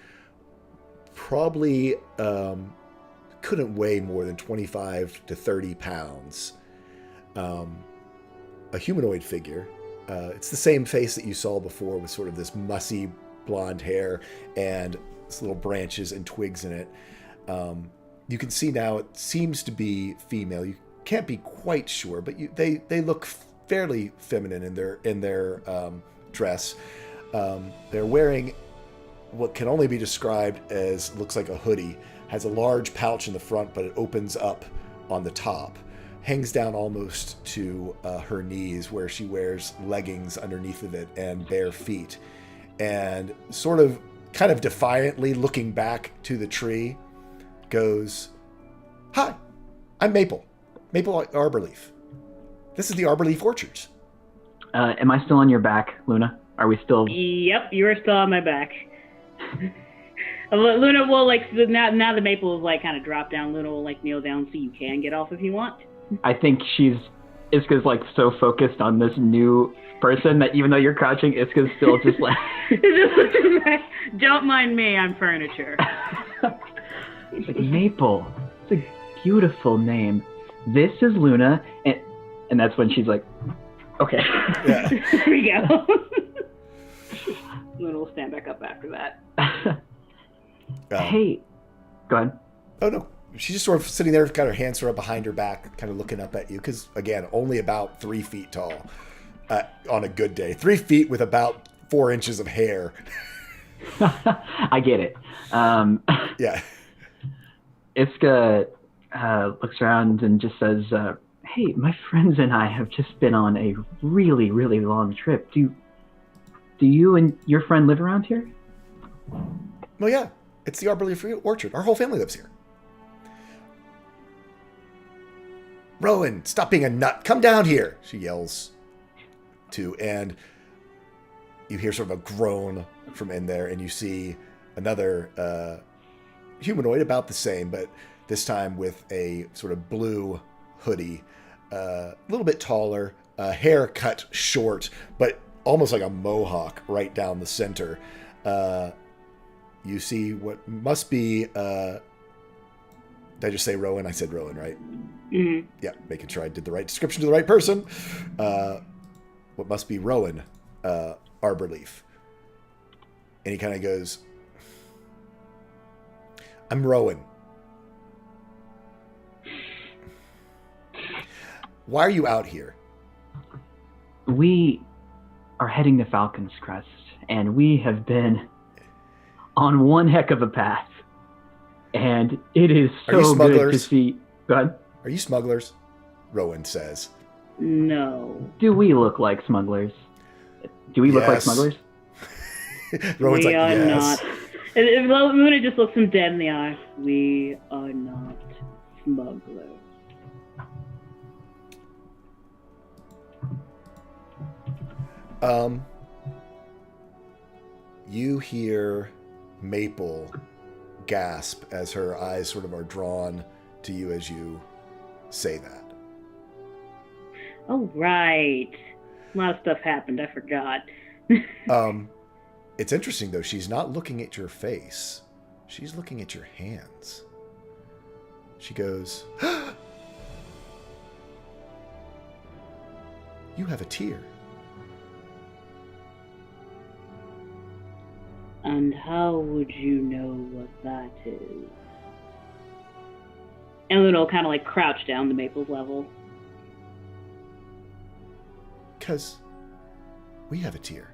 probably couldn't weigh more than 25 to 30 pounds. A humanoid figure. It's the same face that you saw before, with sort of this mussy blonde hair and little branches and twigs in it. You can see now it seems to be female. You can't be quite sure, but they look fairly feminine in their dress. They're wearing what can only be described as, looks like a hoodie. Has a large pouch in the front, but it opens up on the top. Hangs down almost to her knees, where she wears leggings underneath of it and bare feet. And sort of kind of defiantly looking back to the tree, goes, "Hi, I'm Maple Arborleaf. This is the Arborleaf Orchards." Am I still on your back, Luna? Are we still... Yep, you are still on my back. Luna will, now the Maple is, kind of dropped down, Luna will, kneel down so you can get off if you want. I think Iska's, so focused on this new person that even though you're crouching, Iska's still just like... Don't mind me, I'm furniture. It's like, Maple, it's a beautiful name. This is Luna, and that's when she's like, okay. Yeah. There we go. Luna will stand back up after that. Hey, go ahead. Oh, no. She's just sort of sitting there, got her hands sort of behind her back, kind of looking up at you, because, again, only about 3 feet tall on a good day. 3 feet with about 4 inches of hair. I get it. Yeah. Iska looks around and just says, hey, my friends and I have just been on a really, really long trip. Do you and your friend live around here? Well, yeah. It's the Arborleaf Orchard. Our whole family lives here. Rowan, stop being a nut. Come down here, she yells to, and you hear sort of a groan from in there, and you see another humanoid about the same, but this time with a sort of blue hoodie, a little bit taller, hair cut short, but almost like a mohawk right down the center. You see what must be... did I just say Rowan? I said Rowan, right? Mm-hmm. Yeah, making sure I did the right description to the right person. What must be Rowan Arborleaf. And he kind of goes, I'm Rowan. Why are you out here? We are heading to Falcon's Crest, and we have been on one heck of a path. And it is so good to see... Go ahead. Are you smugglers? Rowan says. No. Do we look like smugglers? Do we look like smugglers? Rowan's we like, are yes. not. Luna just looks him dead in the eye. We are not smugglers. You hear Maple gasp as her eyes sort of are drawn to you as you say that. Oh, right. A lot of stuff happened. I forgot. It's interesting though. She's not looking at your face. She's looking at your hands. She goes, "You have a tear." And how would you know what that is? And Luna will kind of like crouch down to Maple's level. Because we have a tear.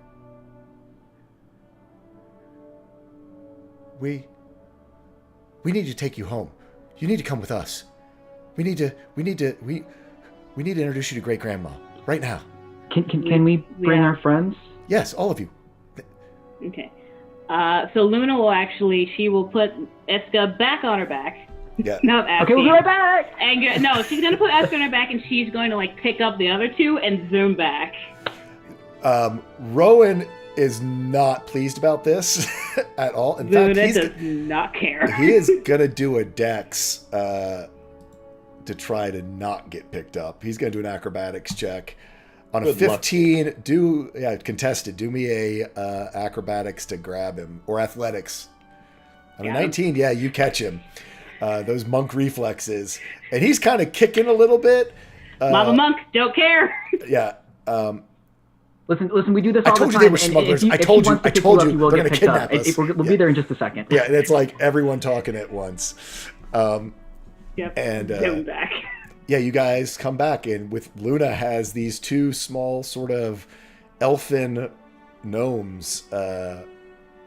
We need to take you home. You need to come with us. We need to introduce you to great grandma right now. Can we bring our friends? Yes, all of you. Okay. So Luna will she will put Iska back on her back. Yeah. No, Okay, we'll be right back. And no, she's gonna put Iska on her back, and she's going to like pick up the other two and zoom back. Rowan is not pleased about this at all. In Luna fact, does not care. he is gonna do a dex to try to not get picked up. He's gonna do an acrobatics check. On a Good 15, contested. Do me a acrobatics to grab him, or athletics. On a 19, you catch him. Those monk reflexes, and he's kind of kicking a little bit. Lava monk, don't care. Yeah. Listen. We do this all I told the you time. they were smugglers. I told you. They're going to kidnap us. We'll be there in just a second. Yeah, and it's like everyone talking at once. Yep. And zoom back. yeah, you guys come back, and with Luna has these two small sort of elfin gnomes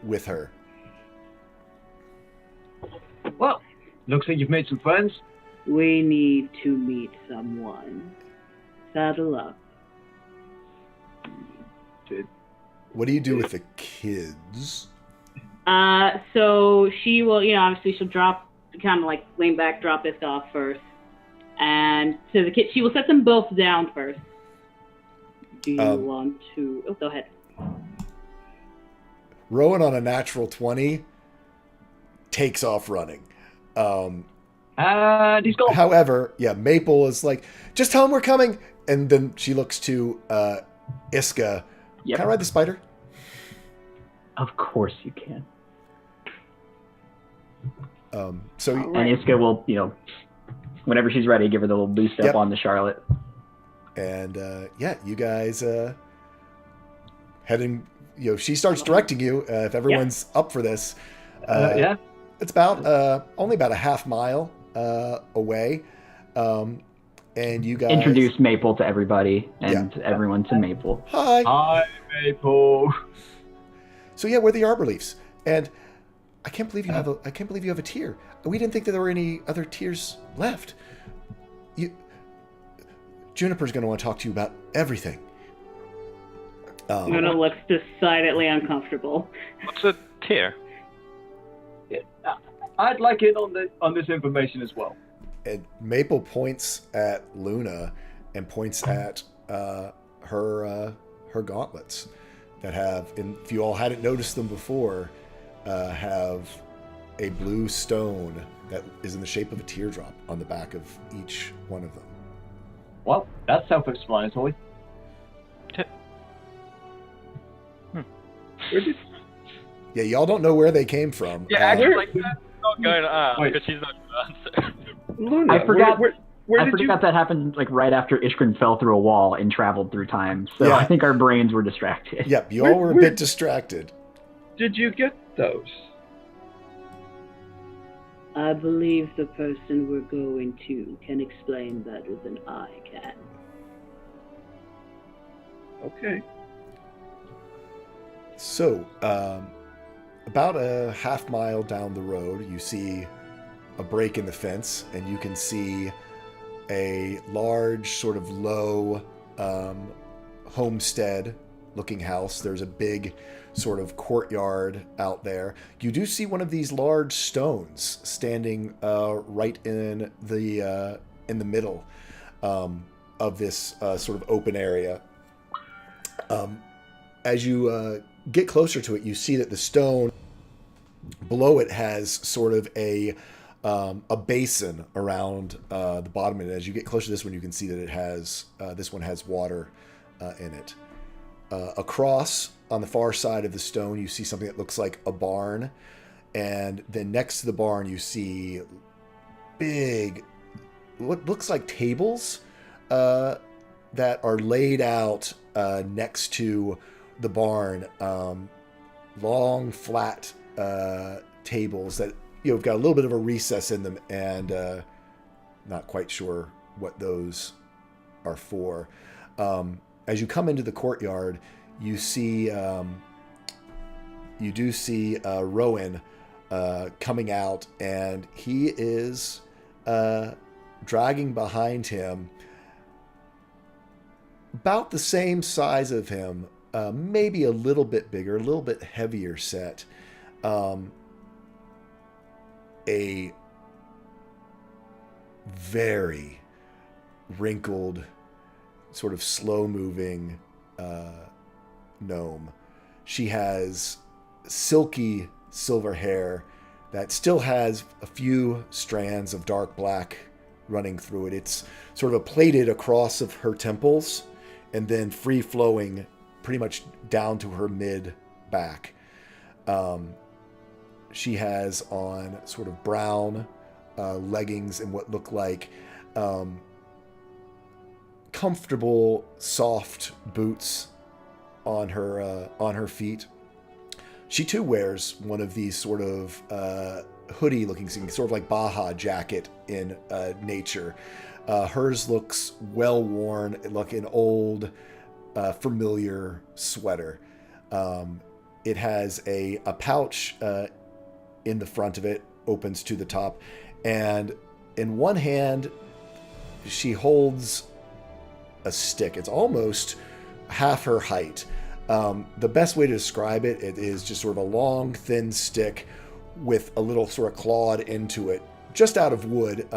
with her. Well, looks like you've made some friends. We need to meet someone. Saddle up. What do you do with the kids? So she will, obviously she'll drop, kind of like lean back, drop this off first. And to the kid, she will set them both down first. Do you want to? Oh, go ahead. Rowan on a natural 20 takes off running. And he's gone. However, Maple is like, just tell him we're coming. And then she looks to Iska. Yep. Can I ride the spider? Of course you can. So And Iska will, whenever she's ready, give her the little boost up on the Charlotte. And you guys heading. She starts directing you. If everyone's up for this, it's about only about a half mile away. And you guys introduce Maple to everybody, and everyone to Maple. Hi, Maple. So we're the Arbor Leafs, and I can't believe you have a tier. We didn't think that there were any other tiers left. Juniper's going to want to talk to you about everything. Luna looks decidedly uncomfortable. What's a tier? I'd like in on this information as well. And Maple points at Luna and points at her gauntlets that have, if you all hadn't noticed them before, have a blue stone that is in the shape of a teardrop on the back of each one of them. Well, that's self-explanatory. Yeah, y'all don't know where they came from. Yeah, actually, like, that's not going to ask because she's not going to answer. Luna, I forgot. where did you... that happened like right after Ishkrin fell through a wall and traveled through time. So I think our brains were distracted. Yep, you all were a bit distracted. Did you get those? I believe the person we're going to can explain better than I can. Okay. So, about a half mile down the road, you see a break in the fence, and you can see a large, sort of low homestead looking house. There's a big sort of courtyard out there. You do see one of these large stones standing right in the middle of this sort of open area. As you get closer to it, you see that the stone below it has sort of a basin around the bottom of it. As you get closer to this one, you can see that it has this one has water in it. Across on the far side of the stone, you see something that looks like a barn, and then next to the barn, you see big, what looks like tables that are laid out next to the barn. Long, flat tables that have got a little bit of a recess in them, and not quite sure what those are for. As you come into the courtyard, you see Rowan coming out, and he is dragging behind him about the same size of him, maybe a little bit bigger, a little bit heavier set. A very wrinkled, sort of slow-moving gnome. She has silky silver hair that still has a few strands of dark black running through it. It's sort of plaited across of her temples and then free-flowing pretty much down to her mid-back. She has on sort of brown leggings and what look like comfortable, soft boots on her feet. She too wears one of these sort of hoodie-looking things, sort of like Baja jacket in nature. Hers looks well-worn, like an old, familiar sweater. It has a pouch in the front of it, opens to the top, and in one hand she holds a stick. It's almost half her height. The best way to describe it is just sort of a long, thin stick with a little sort of clawed into it, just out of wood.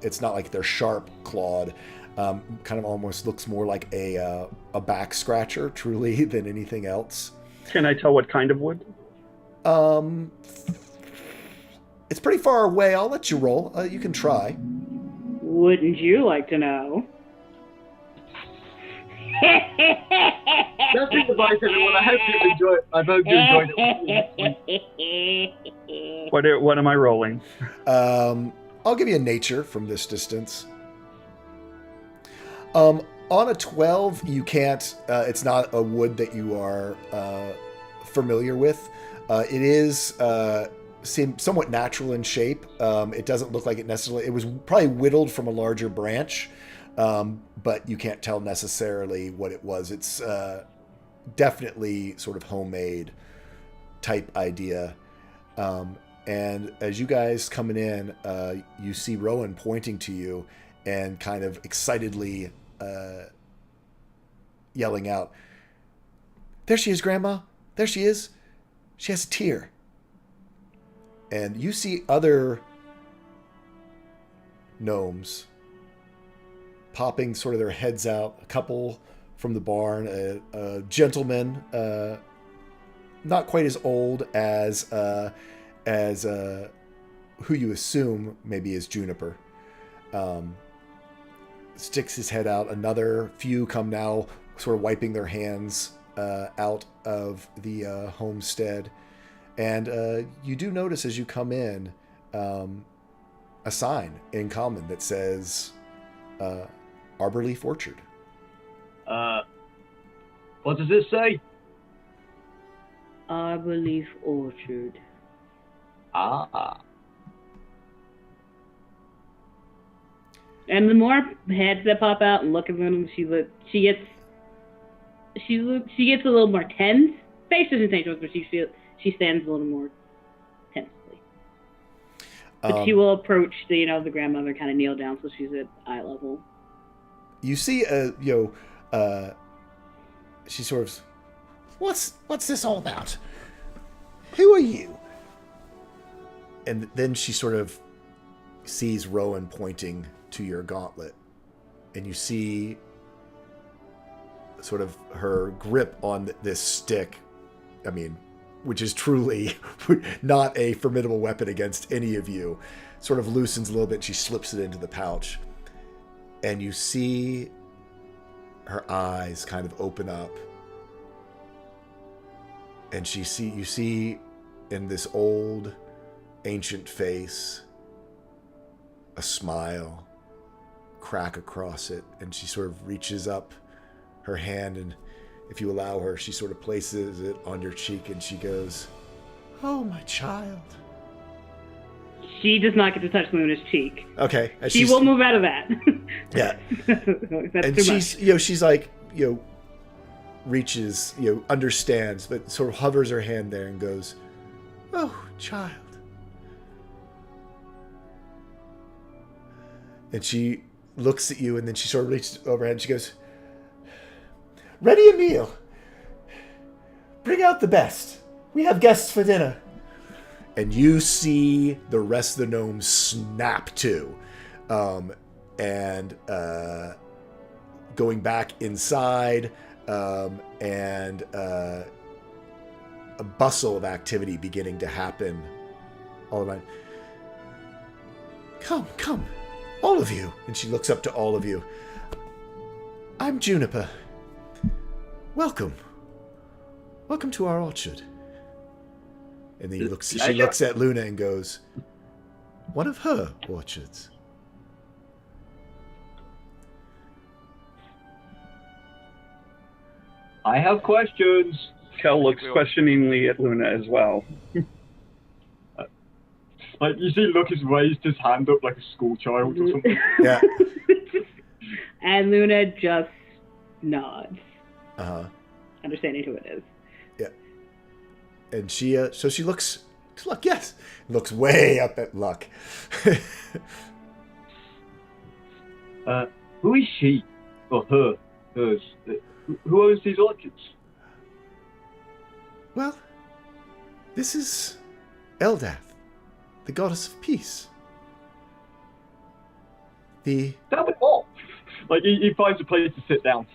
It's not like they're sharp clawed. Kind of almost looks more like a back scratcher, truly, than anything else. Can I tell what kind of wood? It's pretty far away. I'll let you roll. You can try. Wouldn't you like to know? Just advice, everyone. I hope you enjoy it. I hope you enjoyed it. What am I rolling? I'll give you a nature from this distance. On a 12, you can't. It's not a wood that you are familiar with. It is somewhat natural in shape. It doesn't look like it necessarily. It was probably whittled from a larger branch. But you can't tell necessarily what it was. It's definitely sort of homemade type idea. And as you guys coming in, you see Rowan pointing to you and kind of excitedly yelling out, "There she is, Grandma! There she is! She has a tear." And you see other gnomes popping sort of their heads out, a couple from the barn, a gentleman, not quite as old as who you assume maybe is Juniper, sticks his head out. Another few come now, sort of wiping their hands out of the homestead. And you do notice as you come in a sign in common that says Arborleaf Orchard. What does it say? Arborleaf Orchard. Ah. And the more heads that pop out and look at them, she gets a little more tense. Face doesn't change much, but she stands a little more tensely. But she will approach the grandmother, kind of kneel down so she's at eye level. You see, she sort of What's this all about? Who are you? And then she sort of sees Rowan pointing to your gauntlet. And you see sort of her grip on this stick. I mean, which is truly not a formidable weapon against any of you. Sort of loosens a little bit. She slips it into the pouch. And you see her eyes kind of open up. And you see in this old, ancient face, a smile crack across it. And she sort of reaches up her hand, and if you allow her, she sort of places it on your cheek, and she goes, "Oh, my child." She does not get to touch Luna's cheek. Okay. She will move out of that. Yeah. That's And too she's, much. she's like, reaches, understands, but sort of hovers her hand there and goes, "Oh, child." And she looks at you, and then she sort of reaches overhead and she goes, "Ready a meal. Bring out the best. We have guests for dinner." And you see the rest of the gnomes snap to. And going back inside, and a bustle of activity beginning to happen all around. Come, all of you. And she looks up to all of you. "I'm Juniper. Welcome to our orchard." And then she looks at Luna and goes, "One of her orchards." I have questions. Kel looks questioningly at Luna as well. Like, you see Lucas raised his hand up like a schoolchild or something. Yeah. And Luna just nods, Uh-huh. understanding who it is. Yeah. And she, so she looks to Luck, yes. Looks way up at Luck. Who is she? Or her? Hers? Who owns these orchids? Well, this is Eldath, the goddess of peace. That would all. Like, he finds a place to sit down.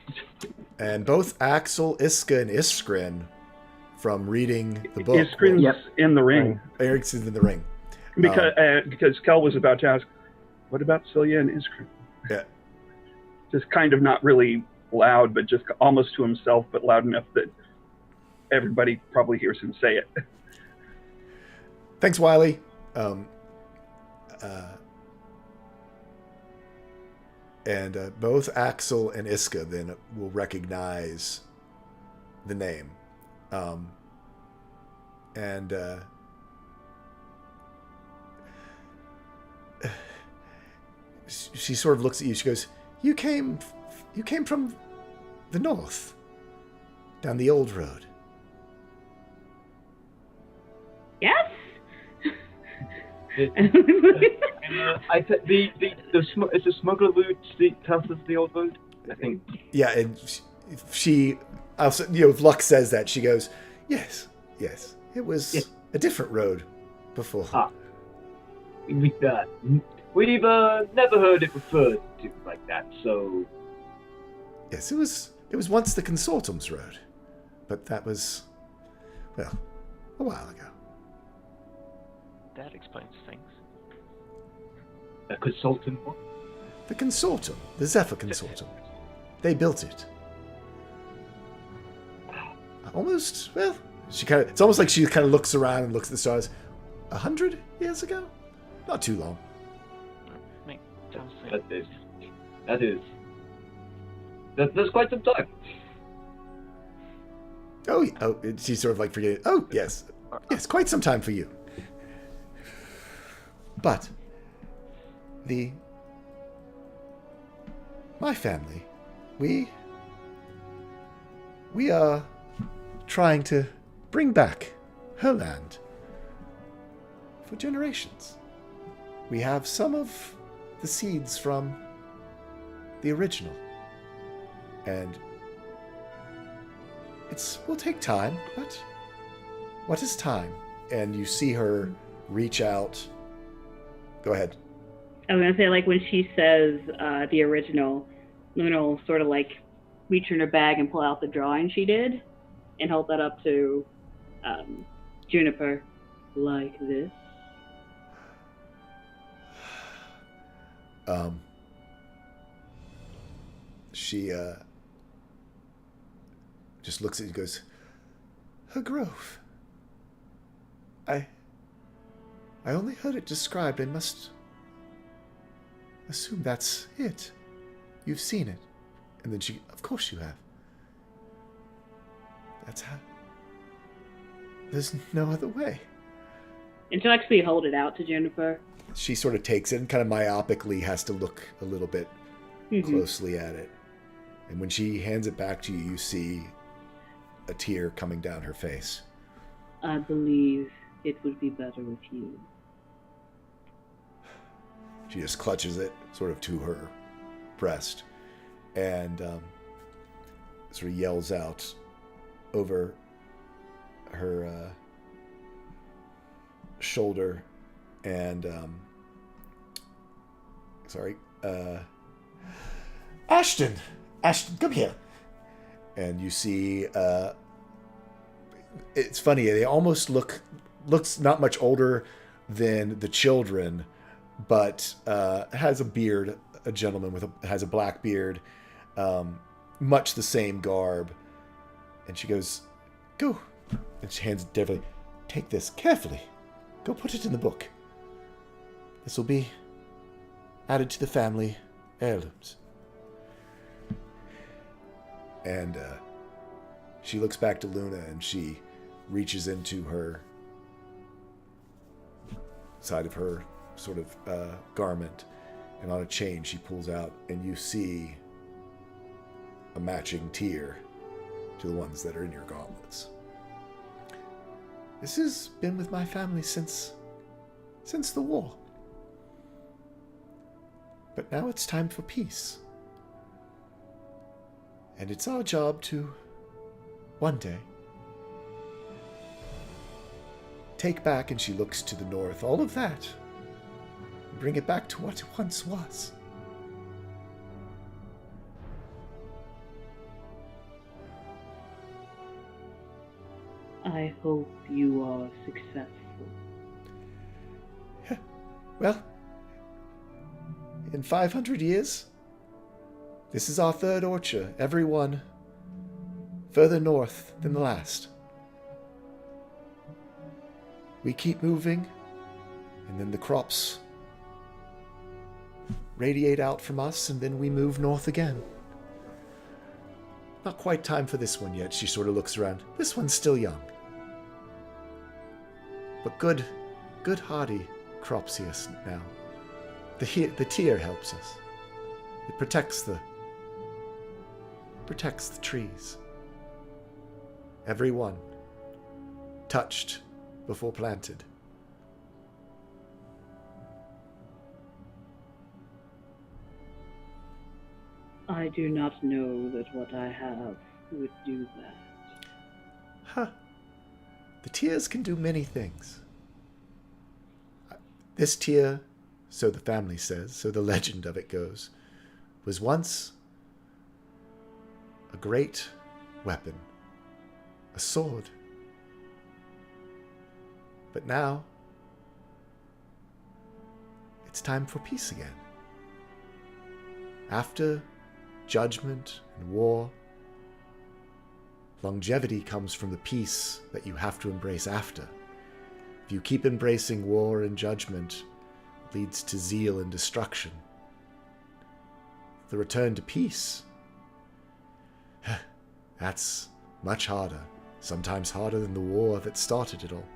And both Axel, Iska, and Iskrin, from reading the book. Iskrin's in the ring. Eric's in the ring. Because Kel was about to ask, what about Celia and Iskrin? Yeah. Just kind of not really loud, but just almost to himself, but loud enough that everybody probably hears him say it. Thanks, Wiley. And both Axel and Iska then will recognize the name. She sort of looks at you. She goes, You came from the north, down the old road." Yes. I said it's the smuggler route tells us the old road, I think. Yeah, and she also, if Luck says that, she goes, yes, it was a different road before. We've never heard it referred to like that, so... Yes, it was once the Consortum's road, but that was, well, a while ago. That explains things. A consultant what? The Consortum, the Zephyr Consortum. They built it. Almost, well, it's almost like she kind of looks around and looks at the stars. 100 years ago? Not too long. That's quite some time. She's sort of like forgetting. Oh, yes, quite some time for you. But my family, we are trying to bring back her land for generations. We have some of the seeds from the original, and will take time, but what is time? And you see her reach out. Go ahead. I was gonna say, like, when she says the original, Luna will sort of like reach in her bag and pull out the drawing she did and hold that up to Juniper, like this. She just looks at you and goes, "Her grove. I only heard it described. I must assume that's it. You've seen it." And then she, "Of course you have. That's how. There's no other way." And she'll actually hold it out to Juniper. She sort of takes it and kind of myopically has to look a little bit closely at it. And when she hands it back to you, you see a tear coming down her face. I believe it would be better with you. She just clutches it sort of to her breast and sort of yells out over her shoulder and Ashton, come here. And you see it's funny, they almost looks not much older than the children, but has a beard, a gentleman has a black beard, much the same garb. And she goes, "Go," and she hands it deftly. "Take this carefully. Go put it in the book. This will be added to the family heirlooms." And she looks back to Luna and she reaches into her side of her sort of garment, and on a chain she pulls out, and you see a matching tear to the ones that are in your gauntlets. "This has been with my family since the war. But now it's time for peace. And it's our job to, one day, take back," and she looks to the north, "all of that, and bring it back to what it once was." I hope you are successful. Well, in 500 years, this is our third orchard, every one further north than the last. We keep moving, and then the crops radiate out from us, and then we move north again. Not quite time for this one yet. She sort of looks around. This one's still young. But good hardy crops here now. The tear helps us. It protects the trees. Every one touched before planted. I do not know that what I have would do that. Huh. The tears can do many things. This tear, so the family says, so the legend of it goes, was once a great weapon, a sword. But now, it's time for peace again. After judgment and war, longevity comes from the peace that you have to embrace after. If you keep embracing war and judgment, it leads to zeal and destruction. The return to peace, that's much harder, sometimes harder than the war that started it all.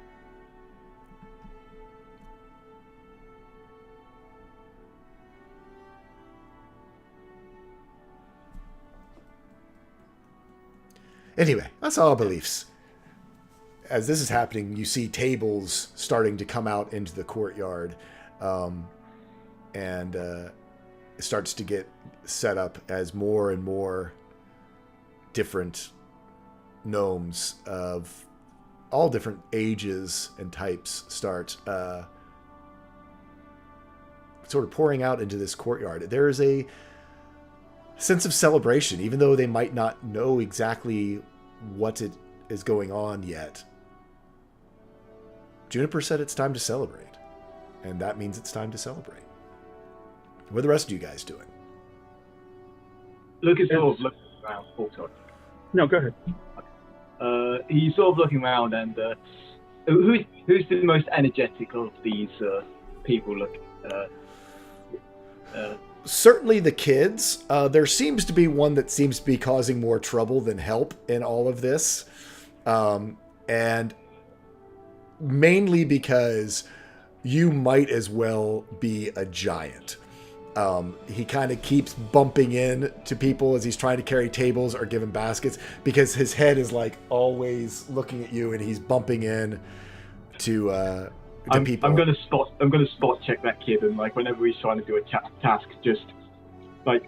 Anyway, that's our beliefs. As this is happening, you see tables starting to come out into the courtyard, and it starts to get set up as more and more different gnomes of all different ages and types start sort of pouring out into this courtyard. There is a sense of celebration, even though they might not know exactly what it is going on yet. Juniper said it's time to celebrate, and that means it's time to celebrate. What are the rest of you guys doing? Lucas sort of looking around. Oh, sorry. No, go ahead. He's sort of looking around, and who's the most energetic of these people? Certainly the kids. There seems to be one that seems to be causing more trouble than help in all of this. And mainly because you might as well be a giant. He kind of keeps bumping in to people as he's trying to carry tables or give him baskets because his head is like always looking at you and he's bumping in to people. I'm gonna spot check that kid, and like whenever he's trying to do a task, just like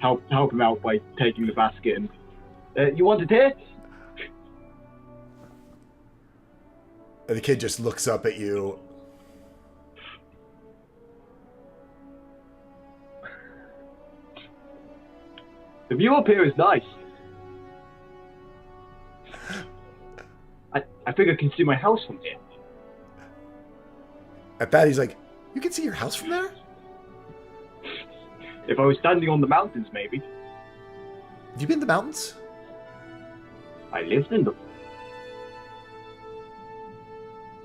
help him out by taking the basket. And you want it here? And the kid just looks up at you. The view up here is nice. I think I can see my house from here. At that, he's like, "You can see your house from there?" If I was standing on the mountains, maybe. Have you been to the mountains? I lived in them.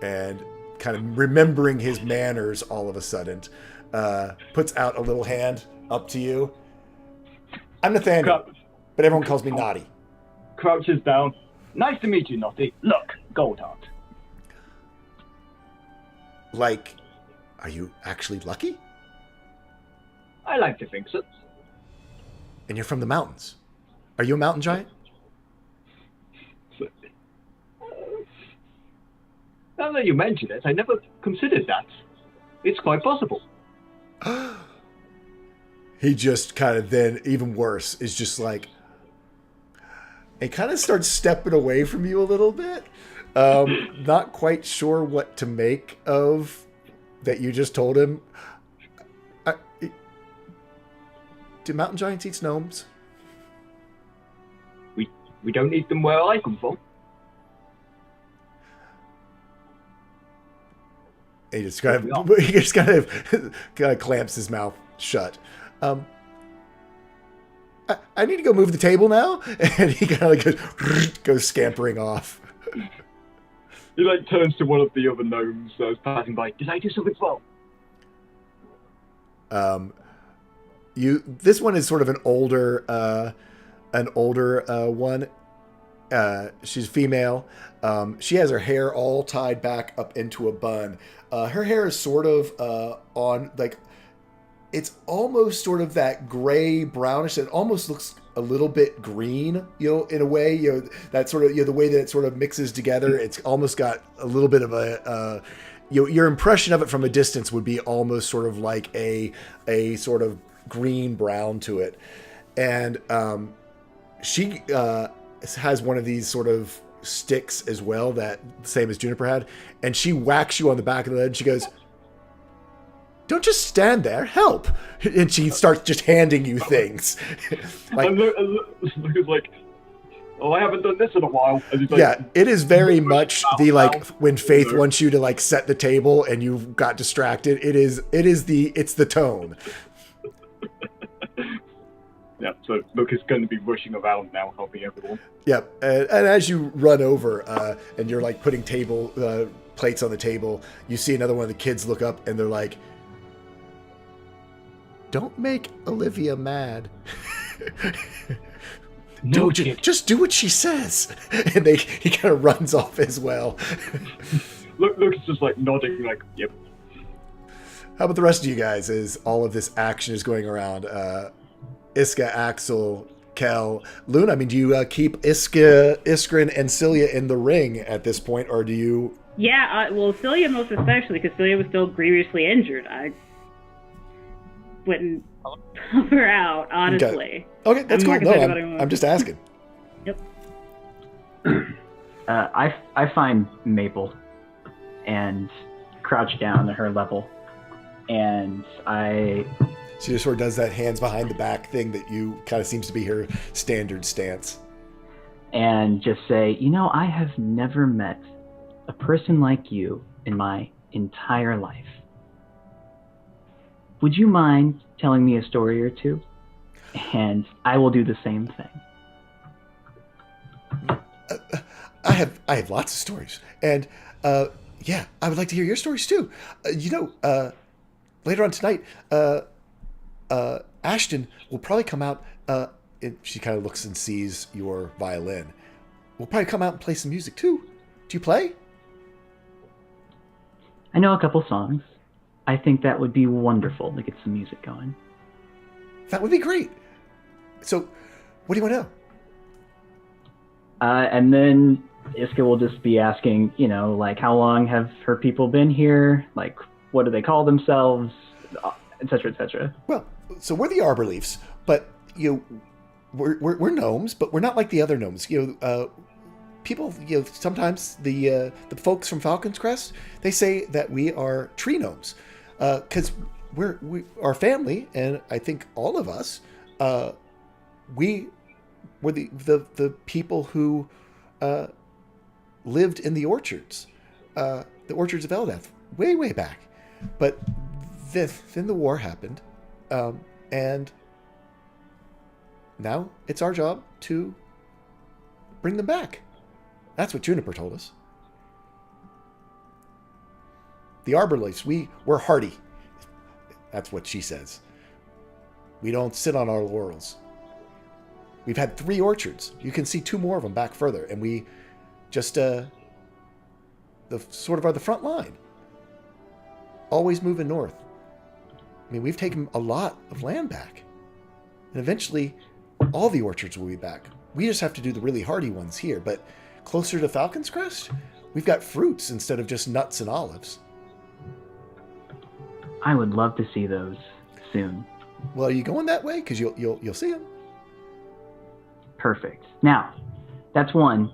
And kind of remembering his manners all of a sudden, puts out a little hand up to you. I'm Nathaniel, but everyone calls me Naughty. Crouches down. Nice to meet you, Naughty. Look, Goldheart. Like, are you actually lucky? I like to think so. And you're from the mountains. Are you a mountain giant? Now that you mention it, I never considered that. It's quite possible. He just kind of then, even worse, is just like, it kind of starts stepping away from you a little bit. Not quite sure what to make of that you just told him. Do mountain giants eat gnomes? We don't eat them where I come from. He just kind of clamps his mouth shut. I need to go move the table now, and he kind of goes scampering off. He like turns to one of the other gnomes that was passing by. Did I do something wrong? This one is sort of an older one. She's female. She has her hair all tied back up into a bun. Her hair is sort of on like, it's almost sort of that gray brownish. It almost looks a little bit green, in a way. That sort of the way that it sort of mixes together. It's almost got a little bit of a your impression of it from a distance would be almost sort of like a sort of green brown to it, and she has one of these sort of sticks as well, that same as Juniper had, and she whacks you on the back of the head and she goes, "Don't just stand there, help!" And she starts just handing you things. Like, and Luke is like, "Oh, I haven't done this in a while." And he's like, yeah, it is very much the like when Faith wants you to like set the table and you got distracted. It's the tone. Yeah, so Luke is going to be rushing around now, helping everyone. Yep, and as you run over and you're like putting plates on the table, you see another one of the kids look up and they're like, "Don't make Olivia mad." No, just do what she says. And he kind of runs off as well. Luke is just like nodding, like, "Yep." How about the rest of you guys as all of this action is going around? Iska, Axel, Kel, Luna. I mean, do you keep Iskrin and Celia in the ring at this point, or do you? Yeah, well, Celia most especially, because Celia was still grievously injured. I wouldn't help her out, honestly. Okay, that's cool. No, I'm just asking. Yep. I find Maple and crouch down to her level, and She just sort of does that hands behind the back thing that you kind of seems to be her standard stance. And just say, I have never met a person like you in my entire life. Would you mind telling me a story or two? And I will do the same thing. I have lots of stories, and yeah, I would like to hear your stories too. Later on tonight, Ashton will probably come out. She kind of looks and sees your violin. We'll probably come out and play some music too. Do you play? I know a couple songs. I think that would be wonderful to get some music going. That would be great. So, what do you want to know? And then Iska will just be asking, how long have her people been here? Like, what do they call themselves? Et cetera, et cetera. Well, so we're the Arbor Leafs, but we're gnomes, but we're not like the other gnomes. People, sometimes the folks from Falcon's Crest, they say that we are tree gnomes, because our family, and I think all of us, we were the people who lived in the orchards of Eldath, way back. But then the war happened, and now it's our job to bring them back. That's what Juniper told us. The Arbor Leafs, we're hardy. That's what she says. We don't sit on our laurels. We've had 3 orchards. You can see 2 more of them back further, and we just are the front line. Always moving north. I mean, we've taken a lot of land back, and eventually, all the orchards will be back. We just have to do the really hardy ones here, but closer to Falcon's Crest, we've got fruits instead of just nuts and olives. I would love to see those soon. Well, are you going that way? Because you'll see them. Perfect. Now, that's one.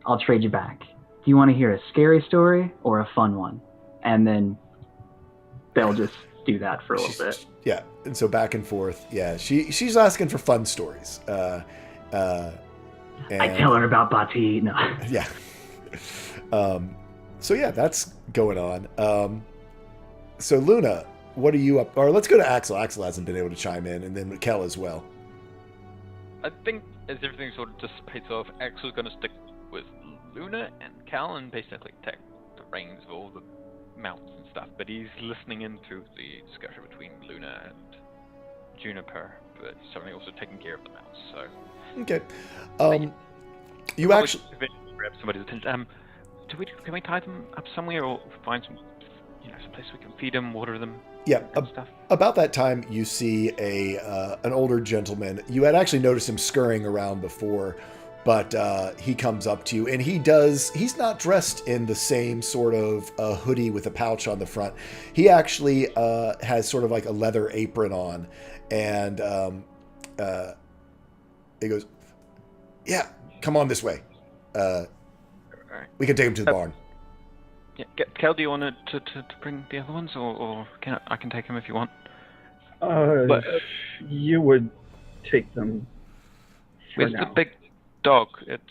I'll trade you back. Do you want to hear a scary story or a fun one? And then they'll just do that for a little bit. Yeah, and so back and forth. Yeah, she's asking for fun stories. And I tell her about Bati. No. Yeah. So yeah, that's going on. So Luna, what are you up? Or let's go to Axel. Axel hasn't been able to chime in, and then Kel as well. I think as everything sort of dissipates off, Axel's going to stick with Luna and Cal and basically take the reins of all the mounts and stuff. But he's listening in through the discussion between Luna and Juniper, but he's certainly also taking care of the mounts. So okay, you actually grab somebody's attention. Can we tie them up somewhere or find some place we can feed them, water them? Yeah, about that time you see an older gentleman. You had actually noticed him scurrying around before, but he comes up to you, and he's not dressed in the same sort of hoodie with a pouch on the front. He actually has sort of like a leather apron on, and he goes, "Yeah, come on this way. We can take him to the barn." Yeah, Kel, do you want to bring the other ones, or I can take them if you want? You would take them. Where's the big dog? It's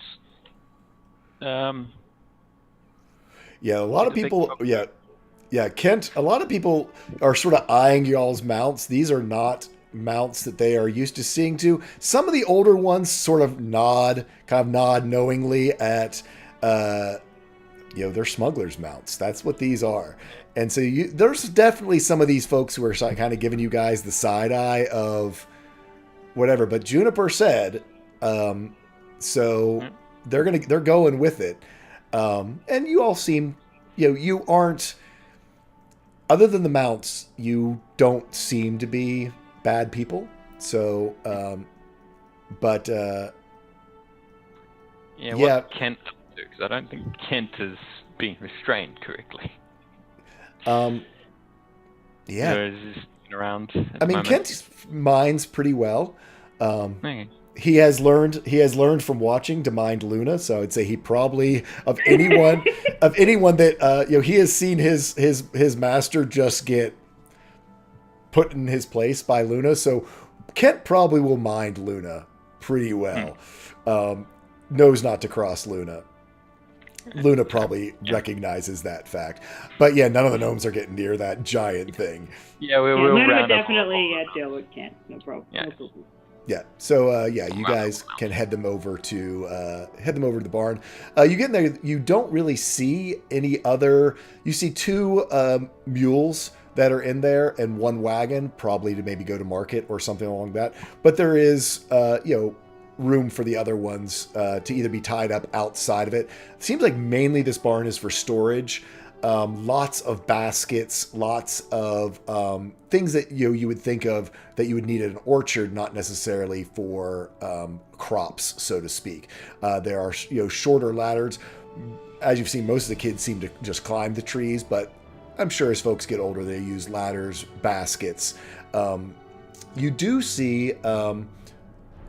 Yeah, a lot of people. Yeah, Kent. A lot of people are sort of eyeing y'all's mounts. These are not mounts that they are used to seeing. Some of the older ones sort of nod knowingly at. They're smugglers' mounts. That's what these are. And so there's definitely some of these folks who are kind of giving you guys the side eye of whatever. But Juniper said, so they're going with it. And you all seem, you aren't, other than the mounts, you don't seem to be bad people. So, but what Kent do? Because I don't think Kent is being restrained correctly. Yeah. He's just around. I mean, Kent minds pretty well. Okay. he has learned from watching to mind Luna, so I'd say he probably of anyone that he has seen his master just get put in his place by Luna, so Kent probably will mind Luna pretty well. Knows not to cross Luna. Luna probably recognizes that fact, but yeah, none of the gnomes are getting near that giant thing. Yeah, we'll Luna would round up. definitely deal with Kent. No problem. Yeah. No problem. Yeah. So you guys can head them over to the barn. You get in there. You don't really see any other. You see two mules that are in there and one wagon, probably to maybe go to market or something along that. But there is room for the other ones to either be tied up outside of it. It seems like mainly this barn is for storage. Lots of baskets, lots of things that you would think of that you would need in an orchard, not necessarily for crops, so to speak. There are shorter ladders. As you've seen, most of the kids seem to just climb the trees, but I'm sure as folks get older, they use ladders, baskets. You do see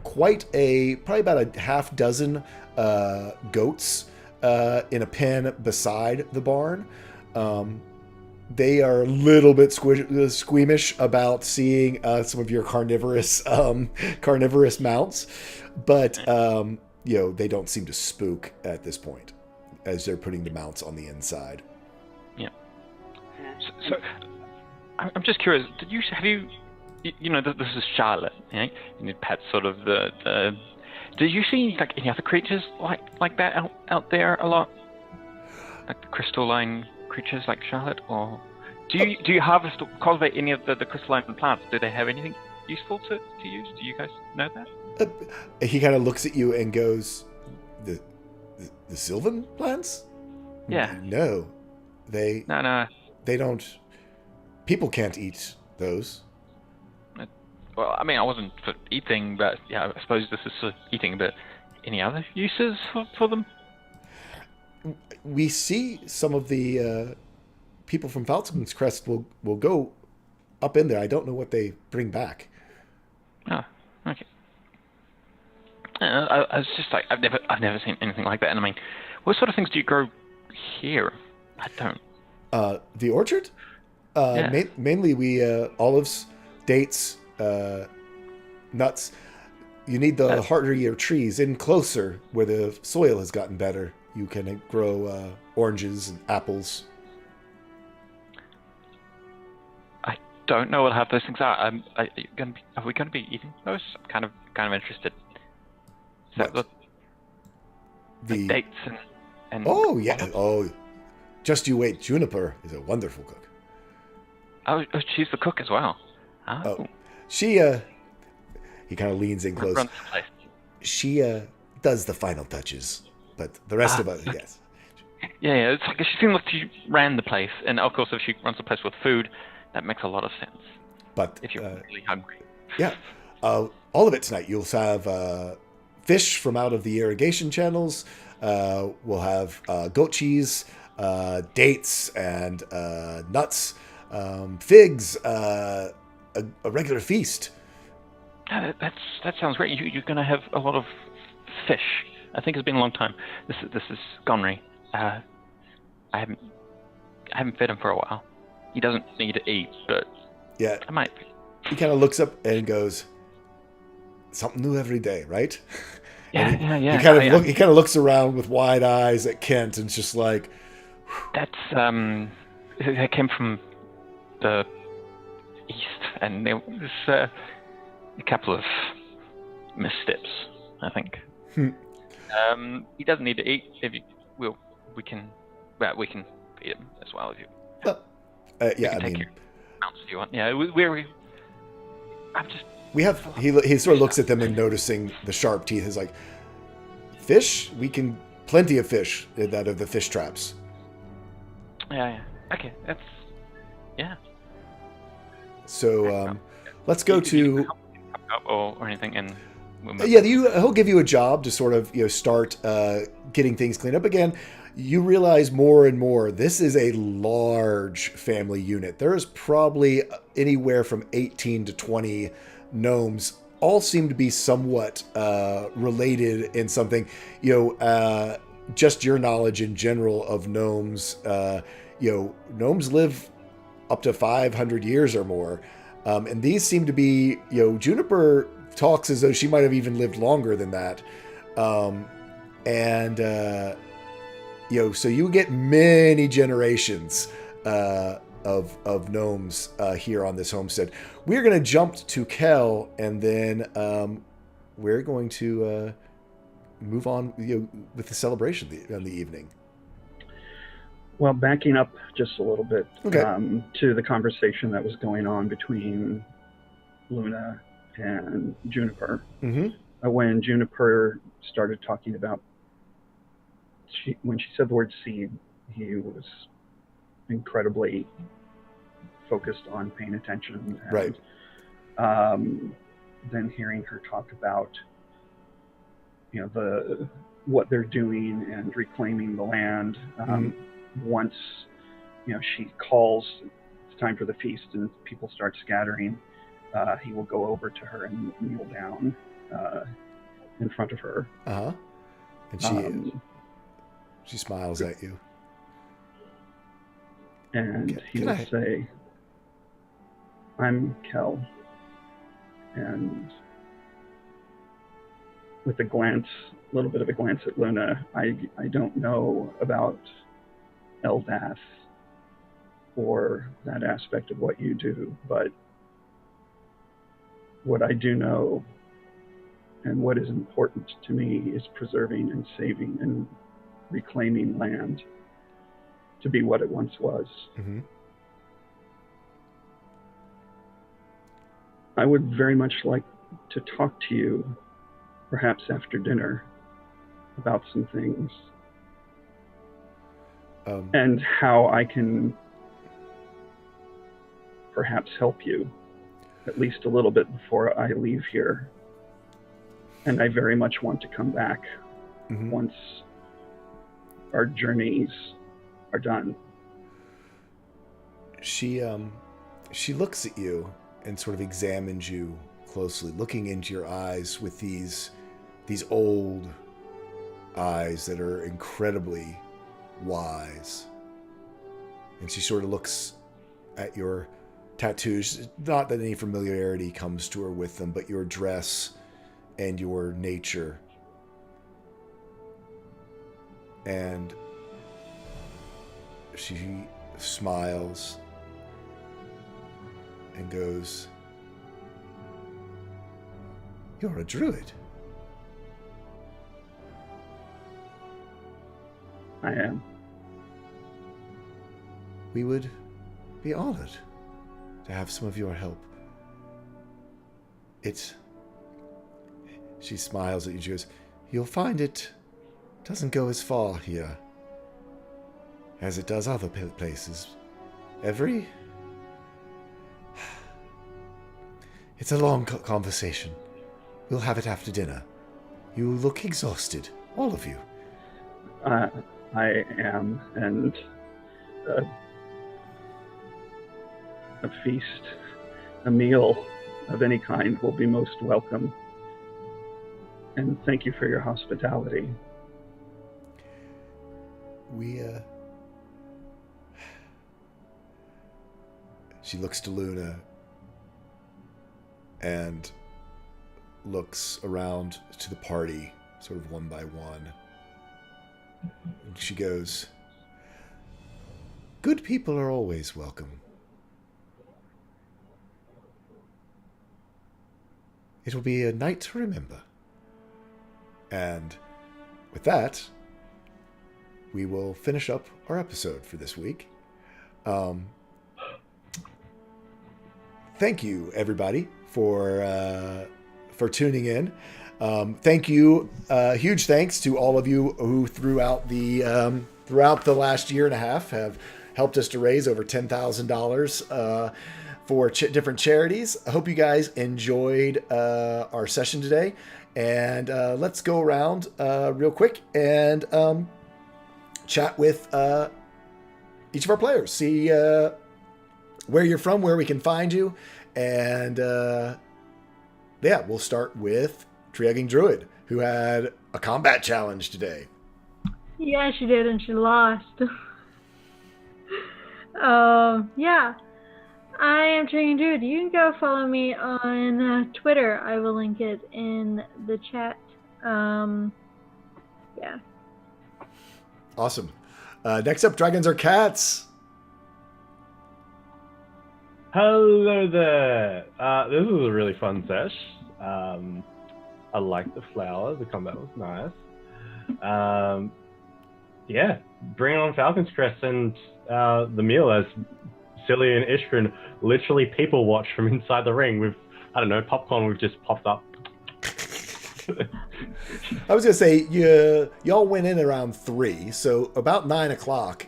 probably about a half dozen goats in a pen beside the barn. They are a little bit squeamish about seeing some of your carnivorous mounts, but they don't seem to spook at this point as they're putting the mounts on the inside. Yeah. So I'm just curious. Have you this is Charlotte, and you pet sort of the. Did you see like any other creatures like that out there a lot? Like the crystalline creatures like Charlotte, or do you harvest or cultivate any of the crystalline plants? Do they have anything useful to use? Do you guys know that? He kind of looks at you and goes, "The Sylvan plants? Yeah. No, they don't. People can't eat those." Well, I mean, I wasn't for eating, but yeah, I suppose this is for eating. But any other uses for them? We see some of the people from Falcon's Crest will go up in there. I don't know what they bring back. Oh, okay. I was just like, I've never seen anything like that. And I mean, what sort of things do you grow here? I don't. The orchard? Yeah. Mainly we olives, dates, nuts. You need the hardier trees in closer where the soil has gotten better. You can grow oranges and apples. I don't know what half those things are. Are we going to be eating those? I'm kind of interested. Is that the dates and oh yeah, just you wait. Juniper is a wonderful cook. Oh, she's the cook as well. Oh. She he kind of leans in close. Runs the place. She does the final touches, but the rest of us, yes. Yeah, it's like she seemed like she ran the place, and of course, if she runs the place with food, that makes a lot of sense. But if you're really hungry, yeah, all of it tonight. You'll have fish from out of the irrigation channels. We'll have goat cheese, dates, and nuts, figs. A regular feast. That sounds great. You're going to have a lot of fish. I think it's been a long time. This is Gonry. I haven't fed him for a while. He doesn't need to eat, but yeah, I might. He kind of looks up and goes, "Something new every day, right?" Yeah. He kind of looks around with wide eyes at Kent and it's just like, that's that came from the east, and there was a couple of missteps, I think. He doesn't need to eat. We can feed him as well if you. Yeah, I take mean, your mounts if you want. Yeah, we have. He sort of looks at them and noticing the sharp teeth is like, fish. We can plenty of fish out of the fish traps. Yeah. Okay, that's yeah. So let's go to or anything, and he'll give you a job to sort of start getting things cleaned up again. You realize more and more this is a large family unit. There is probably anywhere from 18 to 20 gnomes all seem to be somewhat related in something. Just your knowledge in general of gnomes. Gnomes live up to 500 years or more, and these seem to be. Juniper talks as though she might have even lived longer than that, so you get many generations of gnomes here on this homestead. We're going to jump to Kel, and then we're going to move on with the celebration of the evening. Well, backing up just a little bit Okay. To the conversation that was going on between Luna and Juniper. Mm-hmm. When Juniper started talking about, when she said the word seed, he was incredibly focused on paying attention. And, Right. Then hearing her talk about, what they're doing and reclaiming the land. Once, she calls, it's time for the feast, and people start scattering. He will go over to her and kneel down in front of her. Uh-huh. And she smiles at you. And Okay. he Can will I- say, I'm Kel. And with a little bit of a glance at Luna, I don't know about Eldath or that aspect of what you do, but what I do know and what is important to me is preserving and saving and reclaiming land to be what it once was. Mm-hmm. I would very much like to talk to you, perhaps after dinner, about some things and how I can perhaps help you at least a little bit before I leave here. And I very much want to come back once our journeys are done. She looks at you and sort of examines you closely, looking into your eyes with these old eyes that are incredibly wise. And she sort of looks at your tattoos. Not that any familiarity comes to her with them, but your dress and your nature. And she smiles and goes, "You're a druid." I am. We would be honored to have some of your help. She smiles at you and she goes, "You'll find it doesn't go as far here as it does other places. It's a long conversation. We'll have it after dinner. You look exhausted, all of you." I am, and a feast, a meal of any kind will be most welcome. And thank you for your hospitality. She looks to Luna and looks around to the party, sort of one by one. And she goes, "Good people are always welcome. It will be a night to remember." And with that, we will finish up our episode for this week. Thank you, everybody, for tuning in. Thank you, huge thanks to all of you who throughout the last year and a half have helped us to raise over $10,000 for different charities. I hope you guys enjoyed our session today, and let's go around real quick and chat with each of our players. See where you're from, where we can find you, and yeah, we'll start with Tree-Hugging Druid, who had a combat challenge today. Yeah, she did, and she lost. Yeah. I am Tree-Hugging Druid. You can go follow me on Twitter. I will link it in the chat. Yeah. Awesome. Next up, Dragons Are Cats. Hello there. This was a really fun sesh. I liked the flower. The combat was nice. Yeah, bring on Falcon's Crest and the meal as Celia and Ishrin literally people watch from inside the ring with, I don't know, popcorn we've just popped up. I was gonna say y'all went in around 3, so about 9 o'clock.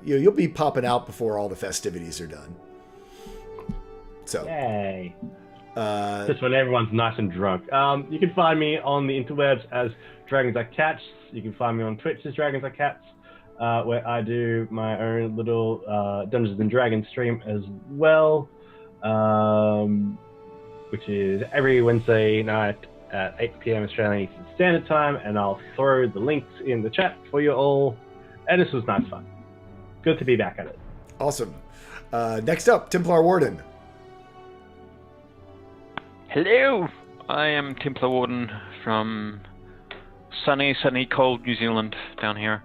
You'll be popping out before all the festivities are done. So yay! Just when everyone's nice and drunk. You can find me on the interwebs as Dragons Are Cats. You can find me on Twitch as Dragons Are Cats, where I do my own little Dungeons and Dragons stream as well, which is every Wednesday night at 8 p.m. Australian Eastern Standard Time, and I'll throw the links in the chat for you all. And this was nice fun. Good to be back at it. Awesome. Next up, Templar Warden. Hello, I am Templar Warden from sunny, cold New Zealand down here.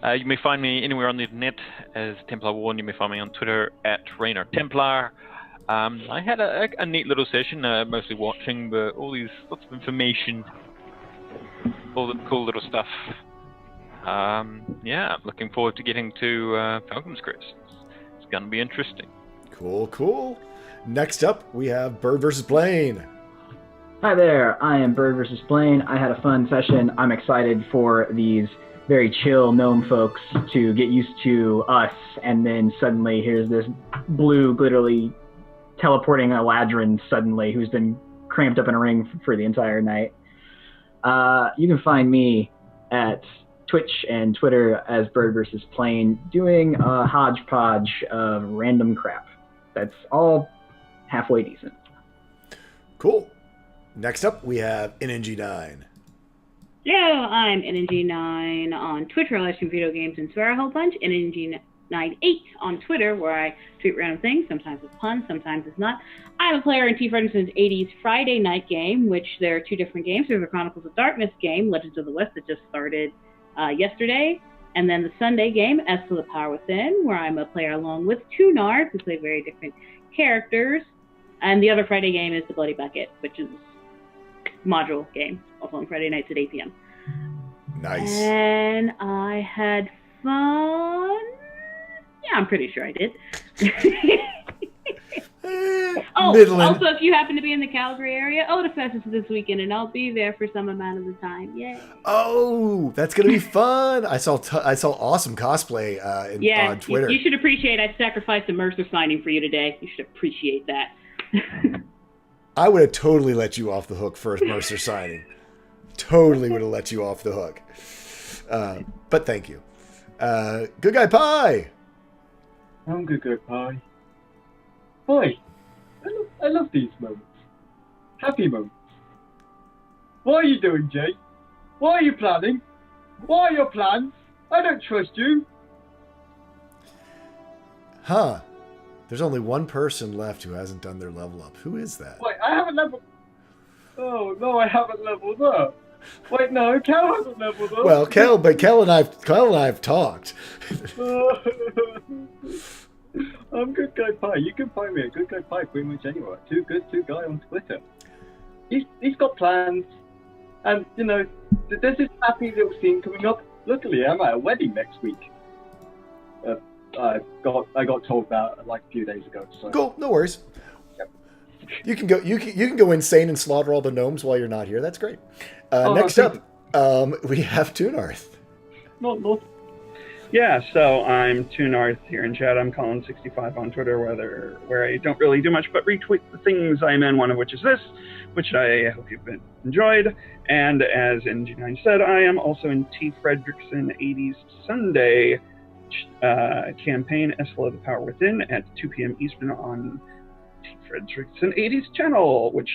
You may find me anywhere on the internet as Templar Warden. You may find me on Twitter at Rainer Templar. I had a neat little session, mostly watching, but lots of information, all the cool little stuff. Yeah, I'm looking forward to getting to Falcon's Crest. It's gonna be interesting. Cool. Next up, we have Bird vs. Blaine. Hi there, I am Bird vs. Blaine. I had a fun session. I'm excited for these very chill gnome folks to get used to us, and then suddenly here's this blue, literally teleporting Eladrin suddenly, who's been cramped up in a ring for the entire night. You can find me at Twitch and Twitter as Bird vs. Blaine, doing a hodgepodge of random crap. That's all halfway decent. Cool. Next up, we have NNG9. Hello, I'm NNG9 on Twitter. I like some video games and swear a whole bunch. NNG98 on Twitter, where I tweet random things. Sometimes it's puns, sometimes it's not. I'm a player in T. Ferguson's 80s Friday night game, which there are 2 different games. There's a Chronicles of Darkness game, Legends of the West, that just started yesterday. And then the Sunday game, S to the Power Within, where I'm a player along with 2 Nards who play very different characters. And the other Friday game is the Bloody Bucket, which is a module game, also on Friday nights at 8 p.m. Nice. And I had fun. Yeah, I'm pretty sure I did. Midland. Also, if you happen to be in the Calgary area, Odafest is this weekend, and I'll be there for some amount of the time. Yay! Oh, that's gonna be fun. I saw awesome cosplay on Twitter. You should appreciate I sacrificed a Mercer signing for you today. You should appreciate that. I would have totally let you off the hook for a Mercer signing. Totally would have let you off the hook. But thank you. Good Guy Pie. I'm Good Guy Pie. Boy, I love these moments. Happy moments. What are you doing, Jay? What are you planning? What are your plans? I don't trust you. Huh. There's only one person left who hasn't done their level up. Who is that? Wait, I haven't leveled... Oh, no, I haven't leveled up. Wait, no, Kel hasn't leveled up. Well, Kel and I have talked. I'm Good Guy Pie. You can find me at Good Guy Pie pretty much anywhere. Too Guy on Twitter. He's got plans, and you know, there's this happy little scene coming up. Luckily, I'm at a wedding next week. I got told about like a few days ago. So. Cool, no worries. Yep. You can go insane and slaughter all the gnomes while you're not here. That's great. Next up, we have Toonarth. Not. Yeah, so I'm Toonarth here in chat. I'm Colin65 on Twitter, where I don't really do much but retweet the things I'm in, one of which is this, which I hope you've enjoyed. And as NG9 said, I am also in T. Fredrickson 80s Sunday campaign, Esla the Power Within, at 2 p.m. Eastern on T. Fredrickson 80s channel, which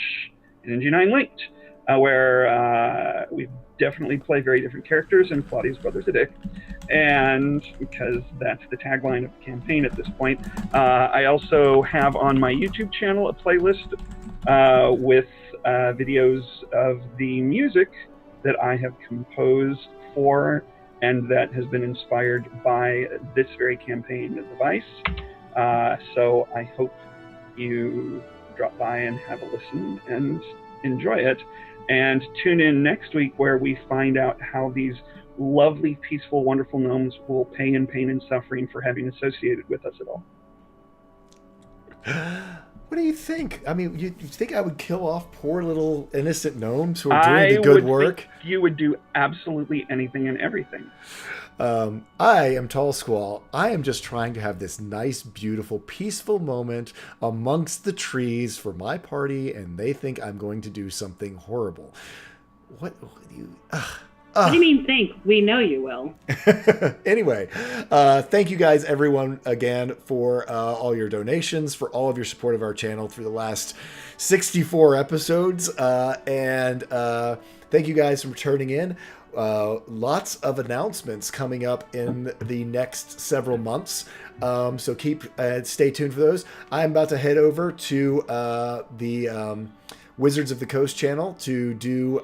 NG9 Linked, where we definitely play very different characters, and Claudia's brother's a dick. And because that's the tagline of the campaign at this point, I also have on my YouTube channel a playlist with videos of the music that I have composed for and that has been inspired by this very campaign of the Vice. So I hope you drop by and have a listen and enjoy it. And tune in next week where we find out how these lovely, peaceful, wonderful gnomes will pay in pain and suffering for having associated with us at all. What do you think? I mean, you think I would kill off poor little innocent gnomes who are doing the good work? Think you would do absolutely anything and everything. I am Tall Squall. I am just trying to have this nice, beautiful, peaceful moment amongst the trees for my party, and they think I'm going to do something horrible. What do you... What do you mean think? We know you will. Anyway, thank you guys, everyone, again, for all your donations, for all of your support of our channel through the last 64 episodes. And thank you guys for turning in. Lots of announcements coming up in the next several months. So stay tuned for those. I'm about to head over to the Wizards of the Coast channel to do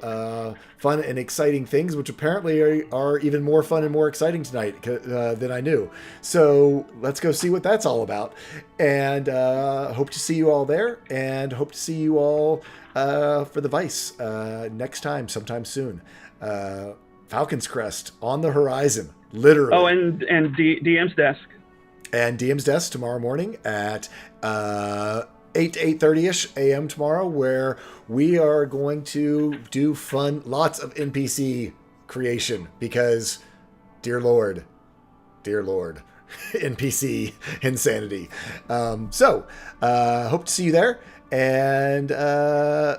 fun and exciting things, which apparently are even more fun and more exciting tonight than I knew. So let's go see what that's all about. And hope to see you all there, and hope to see you all for the Vice next time, sometime soon. Falcon's Crest on the horizon, literally. Oh, and DM's Desk. And DM's Desk tomorrow morning at 8 to 8:30ish a.m. tomorrow, where we are going to do fun, lots of NPC creation, because dear Lord, NPC insanity. So hope to see you there. And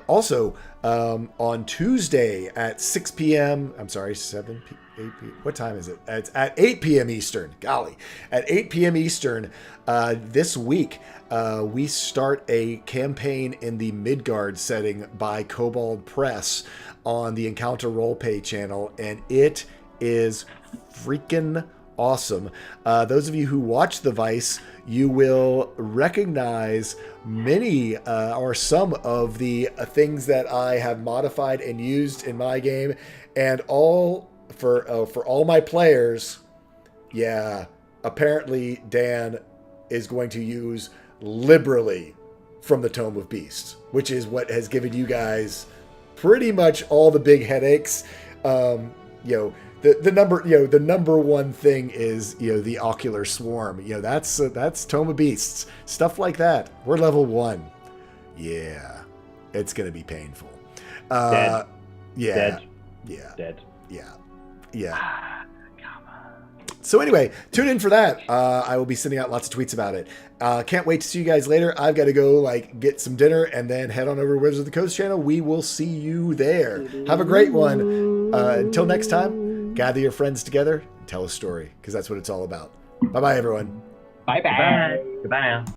also on Tuesday at 6 p.m. I'm sorry, 7 p.m. 8 p.m. What time is it? It's at 8 p.m. Eastern. Golly. At 8 p.m. Eastern this week, we start a campaign in the Midgard setting by Kobold Press on the Encounter Roleplay channel, and it is freaking awesome. Those of you who watch The Vice, you will recognize many or some of the things that I have modified and used in my game, and all for all my players. Yeah, apparently Dan is going to use liberally from the Tome of Beasts, which is what has given you guys pretty much all the big headaches. The number one thing is, the ocular swarm. That's Tome of Beasts. Stuff like that. We're level 1. Yeah. It's gonna be painful. Dead. Yeah. Dead. Yeah. Dead. Yeah. So anyway, tune in for that. I will be sending out lots of tweets about it. Can't wait to see you guys later. I've got to go get some dinner and then head on over to Wizards of the Coast channel. We will see you there. Have a great one. Until next time, gather your friends together and tell a story, because that's what it's all about. Bye-bye, everyone. Bye-bye. Goodbye now.